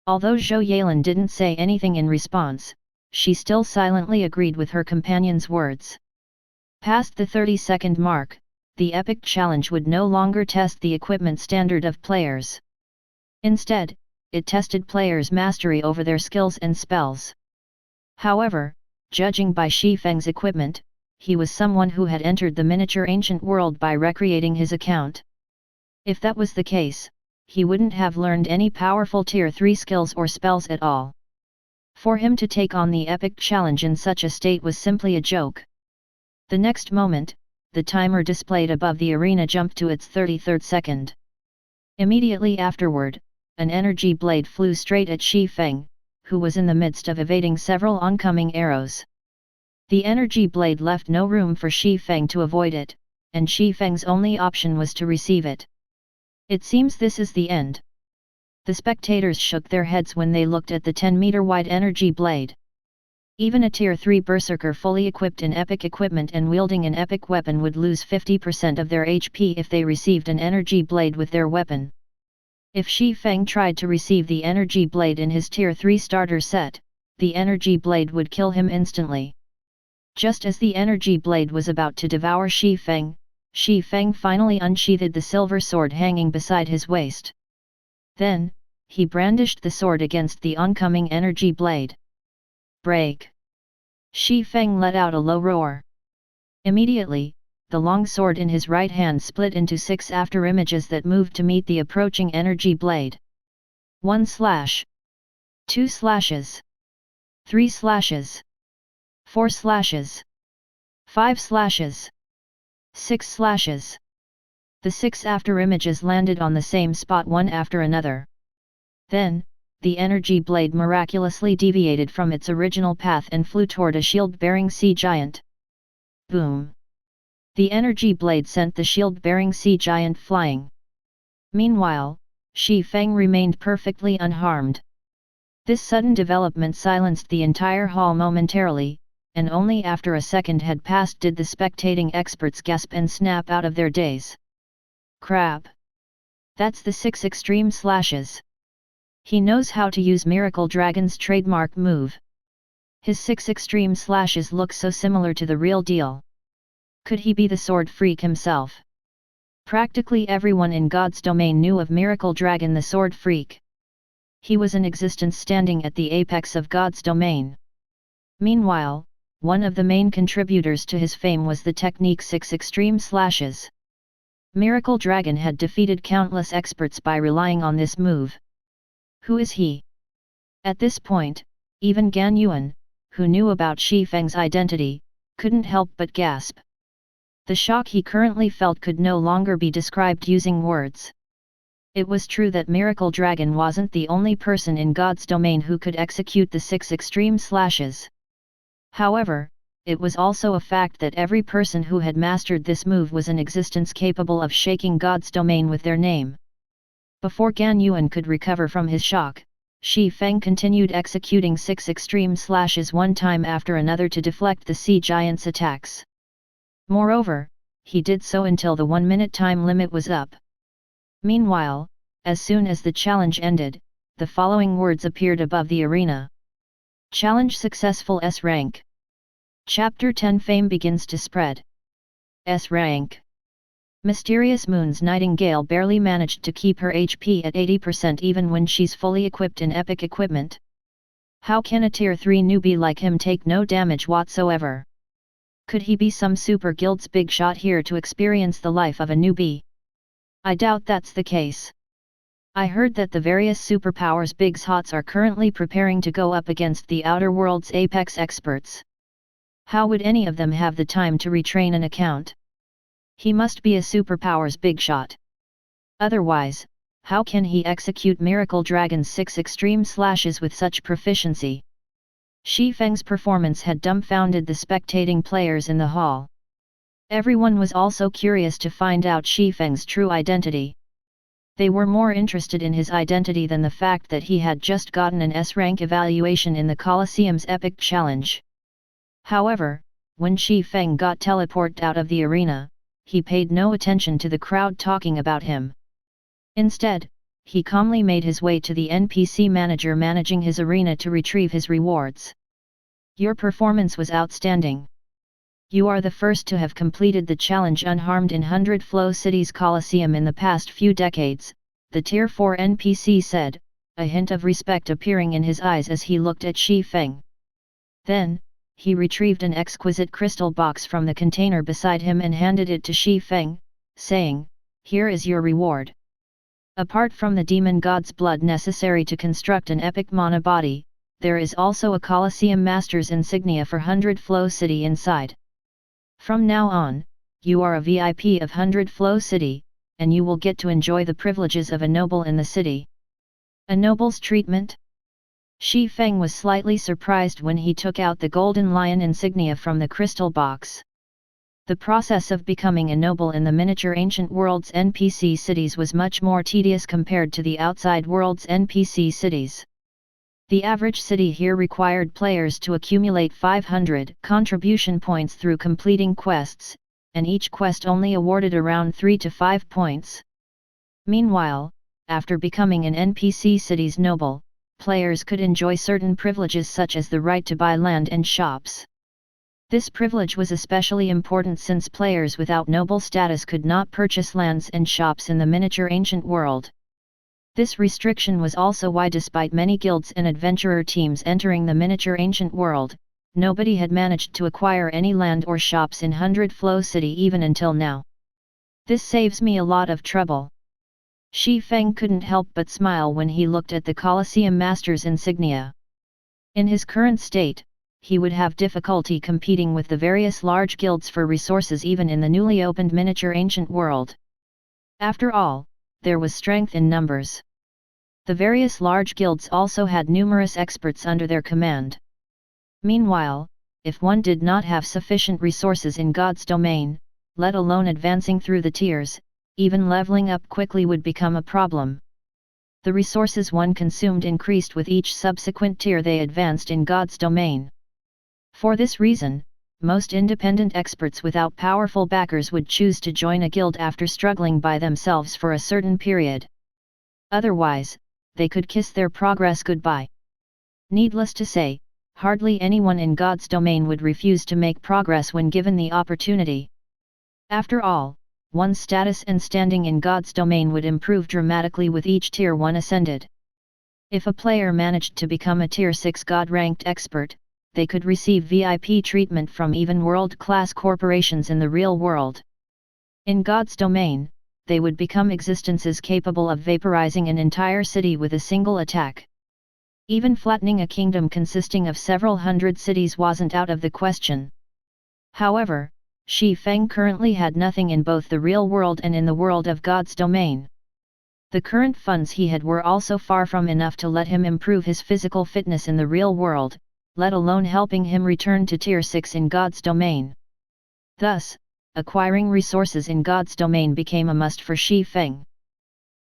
Although Zhou Yalen didn't say anything in response, she still silently agreed with her companion's words. Past the 30-second mark, the epic challenge would no longer test the equipment standard of players. Instead, it tested players' mastery over their skills and spells. However, judging by Shi Feng's equipment, he was someone who had entered the miniature ancient world by recreating his account. If that was the case, he wouldn't have learned any powerful Tier 3 skills or spells at all. For him to take on the epic challenge in such a state was simply a joke. The next moment, the timer displayed above the arena jumped to its 33rd second. Immediately afterward, an energy blade flew straight at Shi Feng, who was in the midst of evading several oncoming arrows. The energy blade left no room for Shi Feng to avoid it, and Shi Feng's only option was to receive it. It seems this is the end. The spectators shook their heads when they looked at the 10-meter-wide energy blade. Even a Tier 3 berserker fully equipped in epic equipment and wielding an epic weapon would lose 50% of their HP if they received an energy blade with their weapon. If Shi Feng tried to receive the energy blade in his Tier 3 starter set, the energy blade would kill him instantly. Just as the energy blade was about to devour Shi Feng finally unsheathed the silver sword hanging beside his waist. Then, he brandished the sword against the oncoming energy blade. Break! Shi Feng let out a low roar. Immediately, the long sword in his right hand split into 6 afterimages that moved to meet the approaching energy blade. 1 slash. 2 slashes. 3 slashes. 4 slashes. 5 slashes. 6 slashes. The 6 afterimages landed on the same spot one after another. Then, the energy blade miraculously deviated from its original path and flew toward a shield-bearing sea giant. Boom! The energy blade sent the shield-bearing sea giant flying. Meanwhile, Shi Feng remained perfectly unharmed. This sudden development silenced the entire hall momentarily, and only after a second had passed did the spectating experts gasp and snap out of their daze. Crap! That's the 6 extreme slashes. He knows how to use Miracle Dragon's trademark move. His 6 extreme slashes look so similar to the real deal. Could he be the sword freak himself? Practically everyone in God's domain knew of Miracle Dragon the sword freak. He was in existence standing at the apex of God's domain. Meanwhile, one of the main contributors to his fame was the technique 6 extreme slashes. Miracle Dragon had defeated countless experts by relying on this move. Who is he? At this point, even Gan Yuan, who knew about Shi Feng's identity, couldn't help but gasp. The shock he currently felt could no longer be described using words. It was true that Miracle Dragon wasn't the only person in God's domain who could execute the 6 extreme slashes. However, it was also a fact that every person who had mastered this move was in existence capable of shaking God's domain with their name. Before Gan Yuan could recover from his shock, Shi Feng continued executing 6 extreme slashes one time after another to deflect the sea giant's attacks. Moreover, he did so until the 1-minute time limit was up. Meanwhile, as soon as the challenge ended, the following words appeared above the arena. Challenge successful, S rank. Chapter 10 fame begins to spread. S rank. Mysterious Moon's Nightingale barely managed to keep her HP at 80% even when she's fully equipped in epic equipment. How can a Tier 3 newbie like him take no damage whatsoever? Could he be some super guild's big shot here to experience the life of a newbie? I doubt that's the case. I heard that the various superpowers Big's Hots are currently preparing to go up against the Outer World's apex experts. How would any of them have the time to retrain an account? He must be a superpower's big shot. Otherwise, how can he execute Miracle Dragon's 6 extreme slashes with such proficiency? Shi Feng's performance had dumbfounded the spectating players in the hall. Everyone was also curious to find out Shi Feng's true identity. They were more interested in his identity than the fact that he had just gotten an S-rank evaluation in the Coliseum's epic challenge. However, when Shi Feng got teleported out of the arena, he paid no attention to the crowd talking about him. Instead, he calmly made his way to the NPC manager managing his arena to retrieve his rewards. Your performance was outstanding. You are the first to have completed the challenge unharmed in 100 Flow City's Coliseum in the past few decades, the Tier 4 NPC said, a hint of respect appearing in his eyes as he looked at Shi Feng. Then, he retrieved an exquisite crystal box from the container beside him and handed it to Shi Feng, saying, "Here is your reward. Apart from the demon god's blood necessary to construct an epic mana body, there is also a Coliseum Master's insignia for 100 Flow City inside. From now on, you are a VIP of 100 Flow City, and you will get to enjoy the privileges of a noble in the city." A noble's treatment? Shi Feng was slightly surprised when he took out the golden lion insignia from the crystal box. The process of becoming a noble in the miniature ancient world's NPC cities was much more tedious compared to the outside world's NPC cities. The average city here required players to accumulate 500 contribution points through completing quests, and each quest only awarded around 3 to 5 points. Meanwhile, after becoming an NPC city's noble, players could enjoy certain privileges such as the right to buy land and shops. This privilege was especially important since players without noble status could not purchase lands and shops in the miniature ancient world. This restriction was also why, despite many guilds and adventurer teams entering the miniature ancient world, nobody had managed to acquire any land or shops in 100 Flow City even until now. This saves me a lot of trouble. Shi Feng couldn't help but smile when he looked at the Coliseum Master's insignia. In his current state, he would have difficulty competing with the various large guilds for resources even in the newly opened miniature ancient world. After all, there was strength in numbers. The various large guilds also had numerous experts under their command. Meanwhile, if one did not have sufficient resources in God's domain, let alone advancing through the tiers, even leveling up quickly would become a problem. The resources one consumed increased with each subsequent tier they advanced in God's domain. For this reason, most independent experts without powerful backers would choose to join a guild after struggling by themselves for a certain period. Otherwise, they could kiss their progress goodbye. Needless to say, hardly anyone in God's domain would refuse to make progress when given the opportunity. After all, one's status and standing in God's domain would improve dramatically with each tier one ascended. If a player managed to become a Tier 6 God-ranked expert, they could receive VIP treatment from even world-class corporations in the real world. In God's domain, they would become existences capable of vaporizing an entire city with a single attack. Even flattening a kingdom consisting of several hundred cities wasn't out of the question. However, Shi Feng currently had nothing in both the real world and in the world of God's domain. The current funds he had were also far from enough to let him improve his physical fitness in the real world, let alone helping him return to Tier 6 in God's domain. Thus, acquiring resources in God's domain became a must for Shi Feng.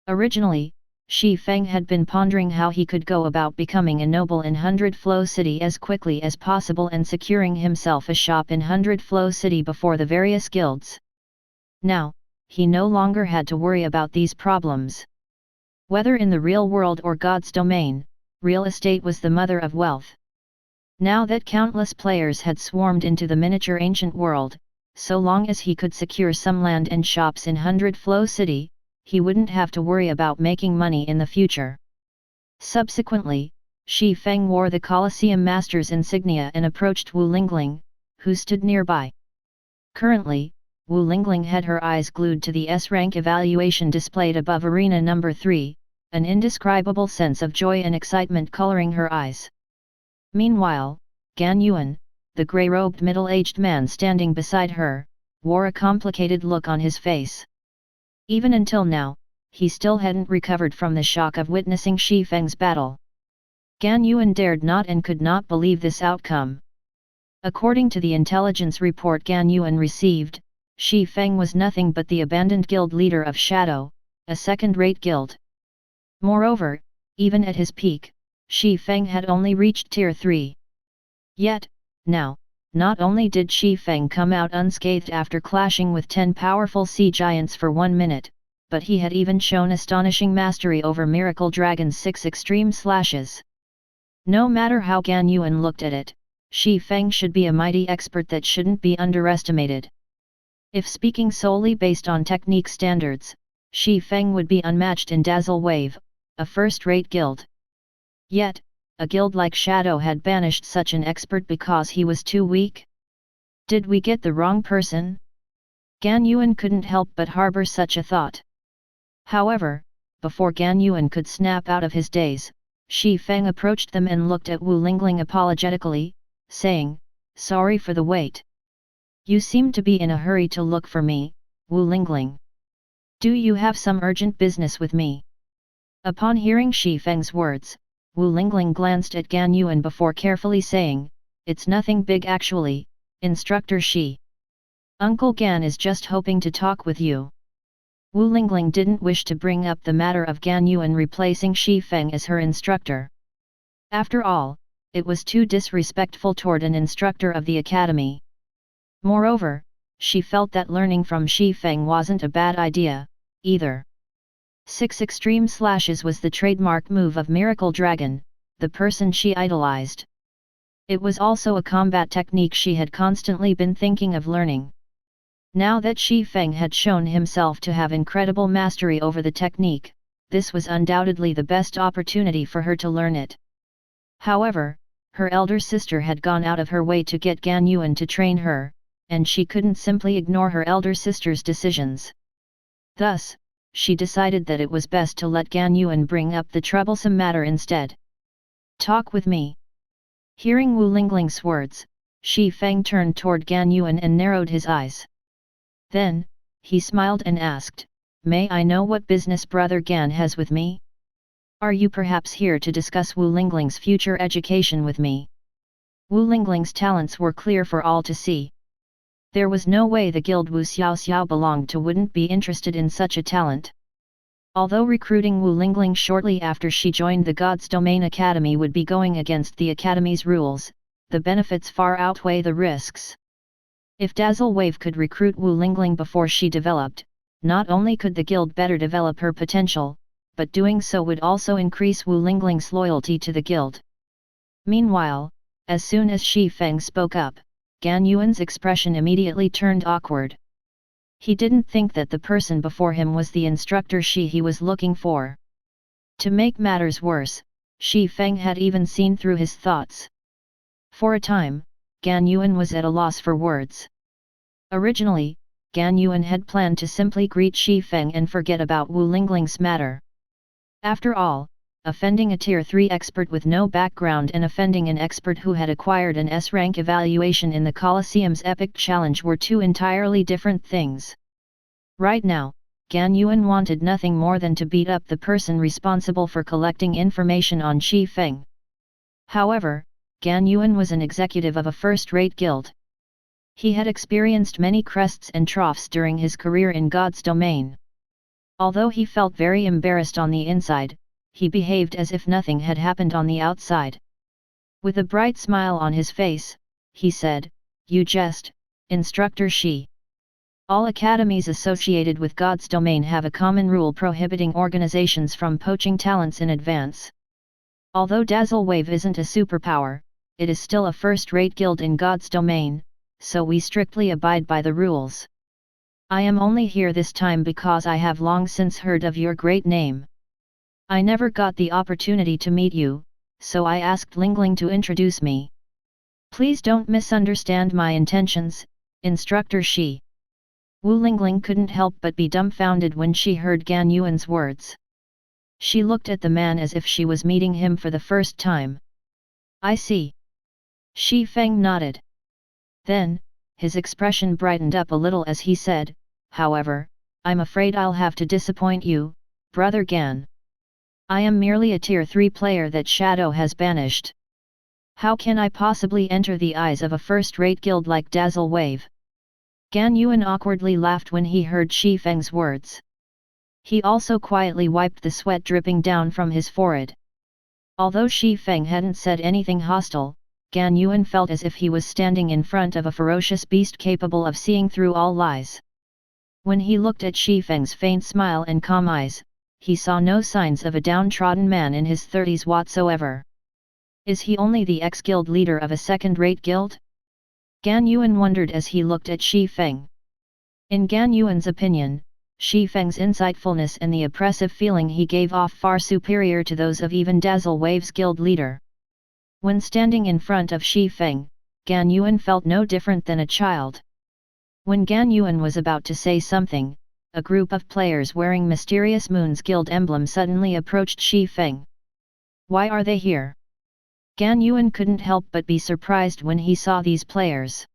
Originally, Shi Feng had been pondering how he could go about becoming a noble in 100 Flow City as quickly as possible and securing himself a shop in 100 Flow City before the various guilds. Now, he no longer had to worry about these problems. Whether in the real world or God's domain, real estate was the mother of wealth. Now that countless players had swarmed into the miniature ancient world, so long as he could secure some land and shops in 100 Flow City, he wouldn't have to worry about making money in the future. Subsequently, Shi Feng wore the Coliseum Master's insignia and approached Wu Lingling, who stood nearby. Currently, Wu Lingling had her eyes glued to the S-rank evaluation displayed above Arena number 3, an indescribable sense of joy and excitement coloring her eyes. Meanwhile, Gan Yuan, the grey-robed middle-aged man standing beside her, wore a complicated look on his face. Even until now, he still hadn't recovered from the shock of witnessing Shi Feng's battle. Gan Yuan dared not and could not believe this outcome. According to the intelligence report Gan Yuan received, Shi Feng was nothing but the abandoned guild leader of Shadow, a second-rate guild. Moreover, even at his peak, Shi Feng had only reached Tier 3. Yet, now, not only did Shi Feng come out unscathed after clashing with 10 powerful sea giants for 1 minute, but he had even shown astonishing mastery over Miracle Dragon's 6 extreme slashes. No matter how Gan Yuan looked at it, Shi Feng should be a mighty expert that shouldn't be underestimated. If speaking solely based on technique standards, Shi Feng would be unmatched in Dazzle Wave, a first-rate guild. Yet, a guild like Shadow had banished such an expert because he was too weak? Did we get the wrong person? Gan Yuan couldn't help but harbor such a thought. However, before Gan Yuan could snap out of his daze, Shi Feng approached them and looked at Wu Lingling apologetically, saying, "Sorry for the wait. You seem to be in a hurry to look for me, Wu Lingling. Do you have some urgent business with me?" Upon hearing Shi Feng's words, Wu Lingling glanced at Gan Yuan before carefully saying, "It's nothing big actually, Instructor Shi. Uncle Gan is just hoping to talk with you." Wu Lingling didn't wish to bring up the matter of Gan Yuan replacing Shi Feng as her instructor. After all, it was too disrespectful toward an instructor of the academy. Moreover, she felt that learning from Shi Feng wasn't a bad idea, either. 6 extreme slashes was the trademark move of Miracle Dragon, the person she idolized. It was also a combat technique she had constantly been thinking of learning. Now that Shi Feng had shown himself to have incredible mastery over the technique, this was undoubtedly the best opportunity for her to learn it. However, her elder sister had gone out of her way to get Gan Yuan to train her, and she couldn't simply ignore her elder sister's decisions. Thus, she decided that it was best to let Gan Yuan bring up the troublesome matter instead. "Talk with me." Hearing Wu Lingling's words, Shi Feng turned toward Gan Yuan and narrowed his eyes. Then, he smiled and asked, "May I know what business Brother Gan has with me? Are you perhaps here to discuss Wu Lingling's future education with me?" Wu Lingling's talents were clear for all to see. There was no way the guild Wu Xiao belonged to wouldn't be interested in such a talent. Although recruiting Wu Lingling shortly after she joined the God's Domain Academy would be going against the Academy's rules, the benefits far outweigh the risks. If Dazzle Wave could recruit Wu Lingling before she developed, not only could the guild better develop her potential, but doing so would also increase Wu Lingling's loyalty to the guild. Meanwhile, as soon as Shi Feng spoke up, Gan Yuan's expression immediately turned awkward. He didn't think that the person before him was the instructor he was looking for. To make matters worse, Shi Feng had even seen through his thoughts. For a time, Gan Yuan was at a loss for words. Originally, Gan Yuan had planned to simply greet Shi Feng and forget about Wu Lingling's matter. After all, offending a Tier 3 expert with no background and offending an expert who had acquired an S-rank evaluation in the Coliseum's epic challenge were two entirely different things. Right now, Gan Yuan wanted nothing more than to beat up the person responsible for collecting information on Shi Feng. However, Gan Yuan was an executive of a first-rate guild. He had experienced many crests and troughs during his career in God's domain. Although he felt very embarrassed on the inside, he behaved as if nothing had happened on the outside. With a bright smile on his face, he said, "You jest, Instructor Shi. All academies associated with God's domain have a common rule prohibiting organizations from poaching talents in advance. Although Dazzle Wave isn't a superpower, it is still a first-rate guild in God's domain, so we strictly abide by the rules. I am only here this time because I have long since heard of your great name. I never got the opportunity to meet you, so I asked Lingling to introduce me. Please don't misunderstand my intentions, Instructor Shi." Wu Lingling couldn't help but be dumbfounded when she heard Gan Yuan's words. She looked at the man as if she was meeting him for the first time. "I see." Shi Feng nodded. Then, his expression brightened up a little as he said, "However, I'm afraid I'll have to disappoint you, Brother Gan. I am merely a Tier 3 player that Shadow has banished. How can I possibly enter the eyes of a first-rate guild like Dazzle Wave?" Gan Yuan awkwardly laughed when he heard Shi Feng's words. He also quietly wiped the sweat dripping down from his forehead. Although Shi Feng hadn't said anything hostile, Gan Yuan felt as if he was standing in front of a ferocious beast capable of seeing through all lies. When he looked at Shi Feng's faint smile and calm eyes, he saw no signs of a downtrodden man in his 30s whatsoever. Is he only the ex-guild leader of a second-rate guild? Gan Yuan wondered as he looked at Shi Feng. In Gan Yuan's opinion, Shi Feng's insightfulness and the oppressive feeling he gave off far superior to those of even Dazzle Wave's guild leader. When standing in front of Shi Feng, Gan Yuan felt no different than a child. When Gan Yuan was about to say something, a group of players wearing Mysterious Moon's guild emblem suddenly approached Shi Feng. Why are they here? Gan Yuan couldn't help but be surprised when he saw these players.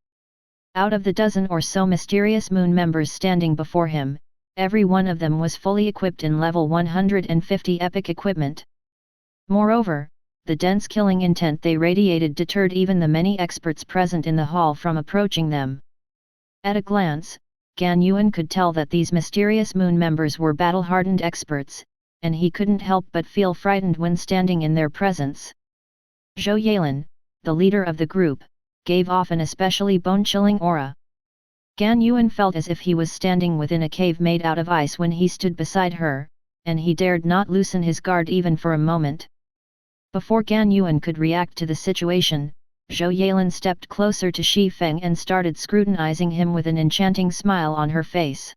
Out of the dozen or so Mysterious Moon members standing before him, every one of them was fully equipped in level 150 epic equipment. Moreover, the dense killing intent they radiated deterred even the many experts present in the hall from approaching them. At a glance, Gan Yuan could tell that these Mysterious Moon members were battle-hardened experts, and he couldn't help but feel frightened when standing in their presence. Zhou Yalen, the leader of the group, gave off an especially bone-chilling aura. Gan Yuan felt as if he was standing within a cave made out of ice when he stood beside her, and he dared not loosen his guard even for a moment. Before Gan Yuan could react to the situation, Zhou Yalen stepped closer to Shi Feng and started scrutinizing him with an enchanting smile on her face.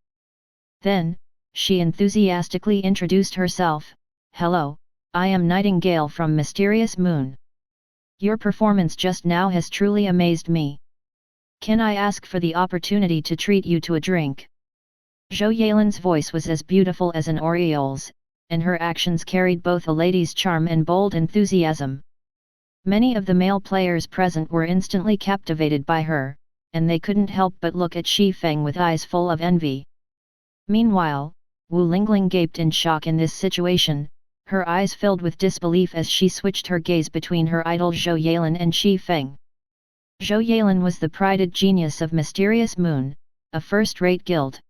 Then, she enthusiastically introduced herself. Hello, I am Nightingale from Mysterious Moon. Your performance just now has truly amazed me. Can I ask for the opportunity to treat you to a drink? Zhou Yalen's voice was as beautiful as an aureole's, and her actions carried both a lady's charm and bold enthusiasm. Many of the male players present were instantly captivated by her, and they couldn't help but look at Shi Feng with eyes full of envy. Meanwhile, Wu Lingling gaped in shock in this situation, her eyes filled with disbelief as she switched her gaze between her idol Zhou Yalen and Shi Feng. Zhou Yalen was the prided genius of Mysterious Moon, a first-rate guild.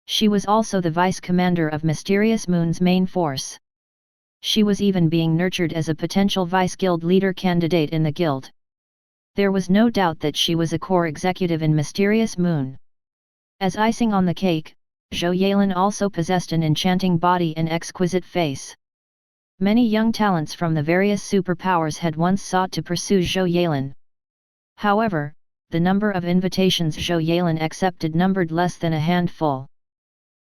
She was also the vice-commander of Mysterious Moon's main force. She was even being nurtured as a potential vice-guild leader candidate in the guild. There was no doubt that she was a core executive in Mysterious Moon. As icing on the cake, Zhou Yalen also possessed an enchanting body and exquisite face. Many young talents from the various superpowers had once sought to pursue Zhou Yalen. However, the number of invitations Zhou Yalen accepted numbered less than a handful.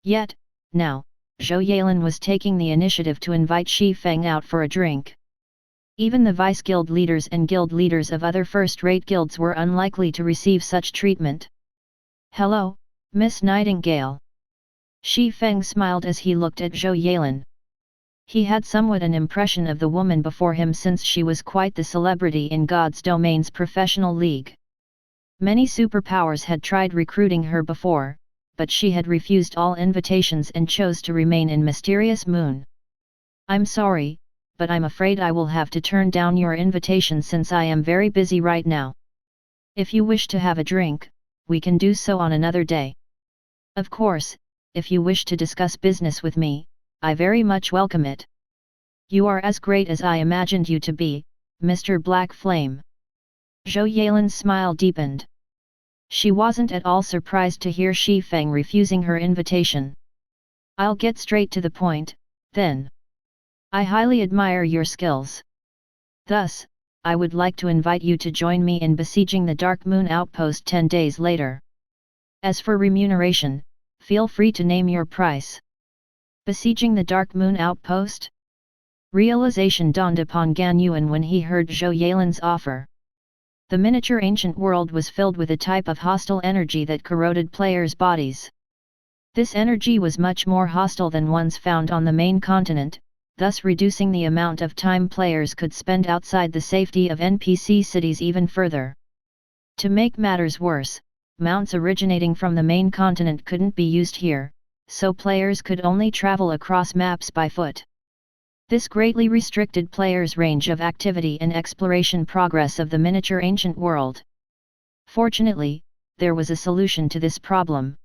Yet, now, Zhou Yalen was taking the initiative to invite Shi Feng out for a drink. Even the vice-guild leaders and guild leaders of other first-rate guilds were unlikely to receive such treatment. Hello, Miss Nightingale. Shi Feng smiled as he looked at Zhou Yalen. He had somewhat an impression of the woman before him since she was quite the celebrity in God's Domain's professional league. Many superpowers had tried recruiting her before, but she had refused all invitations and chose to remain in Mysterious Moon. I'm sorry, but I'm afraid I will have to turn down your invitation since I am very busy right now. If you wish to have a drink, we can do so on another day. Of course, if you wish to discuss business with me, I very much welcome it. You are as great as I imagined you to be, Mr. Black Flame. Zhou Yalen's smile deepened. She wasn't at all surprised to hear Shi Feng refusing her invitation. I'll get straight to the point, then. I highly admire your skills. Thus, I would like to invite you to join me in besieging the Dark Moon Outpost 10 days later. As for remuneration, feel free to name your price. Besieging the Dark Moon Outpost? Realization dawned upon Gan Yuan when he heard Zhou Yalen's offer. The miniature ancient world was filled with a type of hostile energy that corroded players' bodies. This energy was much more hostile than ones found on the main continent, thus reducing the amount of time players could spend outside the safety of NPC cities even further. To make matters worse, mounts originating from the main continent couldn't be used here, so players could only travel across maps by foot. This greatly restricted players' range of activity and exploration progress of the miniature ancient world. Fortunately, there was a solution to this problem.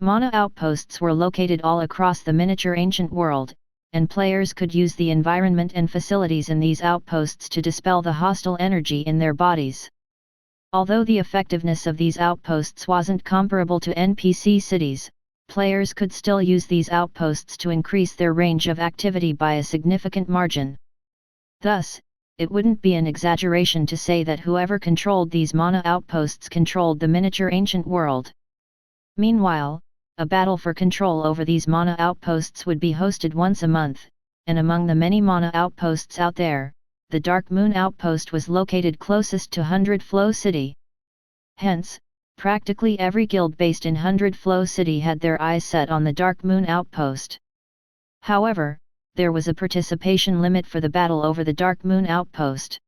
Mana outposts were located all across the miniature ancient world, and players could use the environment and facilities in these outposts to dispel the hostile energy in their bodies. Although the effectiveness of these outposts wasn't comparable to NPC cities, players could still use these outposts to increase their range of activity by a significant margin. Thus, it wouldn't be an exaggeration to say that whoever controlled these mana outposts controlled the miniature ancient world. Meanwhile, a battle for control over these mana outposts would be hosted once a month, and among the many mana outposts out there, the Dark Moon outpost was located closest to 100 Flow City. Hence, practically every guild based in 100 Flow City had their eyes set on the Dark Moon outpost. However, there was a participation limit for the battle over the Dark Moon outpost.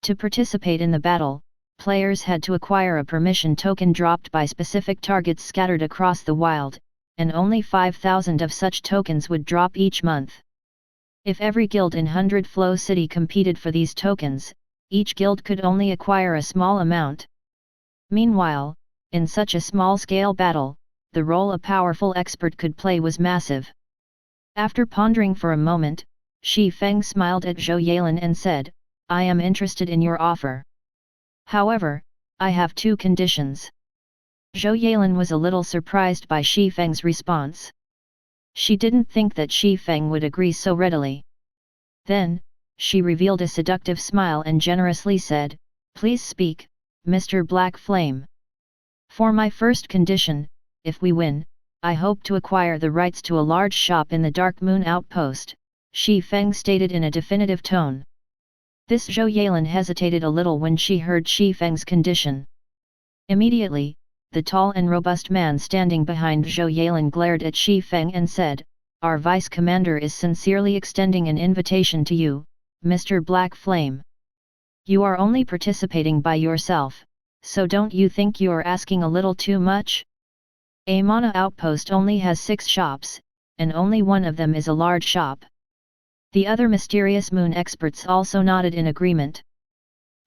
To participate in the battle, players had to acquire a permission token dropped by specific targets scattered across the wild, and only 5,000 of such tokens would drop each month. If every guild in 100 Flow City competed for these tokens, each guild could only acquire a small amount. Meanwhile, in such a small-scale battle, the role a powerful expert could play was massive. After pondering for a moment, Shi Feng smiled at Zhou Yalen and said, "I am interested in your offer. However, I have two conditions." Zhou Yalen was a little surprised by Shi Feng's response. She didn't think that Shi Feng would agree so readily. Then, she revealed a seductive smile and generously said, "Please speak, Mr. Black Flame. For my first condition, if we win, I hope to acquire the rights to a large shop in the Dark Moon outpost," Shi Feng stated in a definitive tone. This Zhou Yalen hesitated a little when she heard Shi Feng's condition. Immediately, the tall and robust man standing behind Zhou Yalen glared at Shi Feng and said, "Our vice commander is sincerely extending an invitation to you, Mr. Black Flame. You are only participating by yourself, so don't you think you are asking a little too much? A mana outpost only has 6 shops, and only one of them is a large shop." The other mysterious moon experts also nodded in agreement.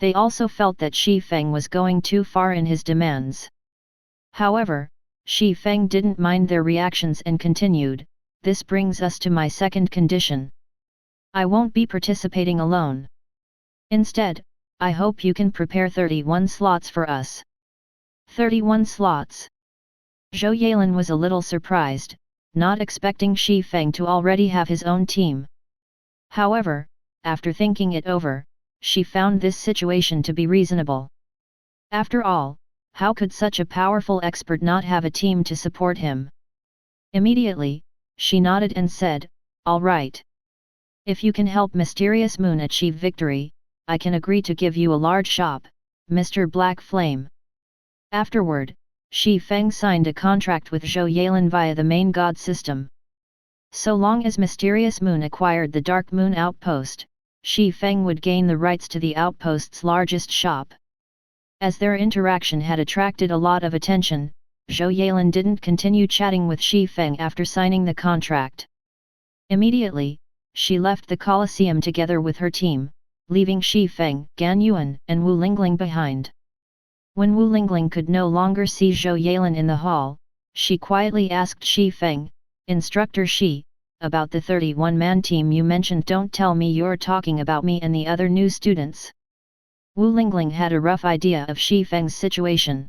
They also felt that Shi Feng was going too far in his demands. However, Shi Feng didn't mind their reactions and continued, "This brings us to my second condition. I won't be participating alone. Instead, I hope you can prepare 31 slots for us." 31 slots. Zhou Yalen was a little surprised, not expecting Shi Feng to already have his own team. However, after thinking it over, she found this situation to be reasonable. After all, how could such a powerful expert not have a team to support him? Immediately, she nodded and said, "All right. If you can help Mysterious Moon achieve victory, I can agree to give you a large shop, Mr. Black Flame." Afterward, Shi Feng signed a contract with Zhou Yalen via the main god system. So long as Mysterious Moon acquired the Dark Moon outpost, Shi Feng would gain the rights to the outpost's largest shop. As their interaction had attracted a lot of attention, Zhou Yalen didn't continue chatting with Shi Feng after signing the contract. Immediately, she left the coliseum together with her team, leaving Shi Feng, Gan Yuan, and Wu Lingling behind. When Wu Lingling could no longer see Zhou Yalen in the hall, she quietly asked Shi Feng, "Instructor Shi, about the 31-man team you mentioned, don't tell me you're talking about me and the other new students." Wu Lingling had a rough idea of Shi Feng's situation.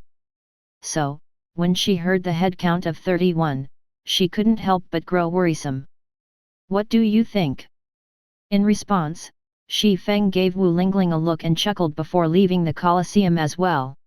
So, when she heard the head count of 31, she couldn't help but grow worrisome. "What do you think?" In response, Shi Feng gave Wu Lingling a look and chuckled before leaving the coliseum as well.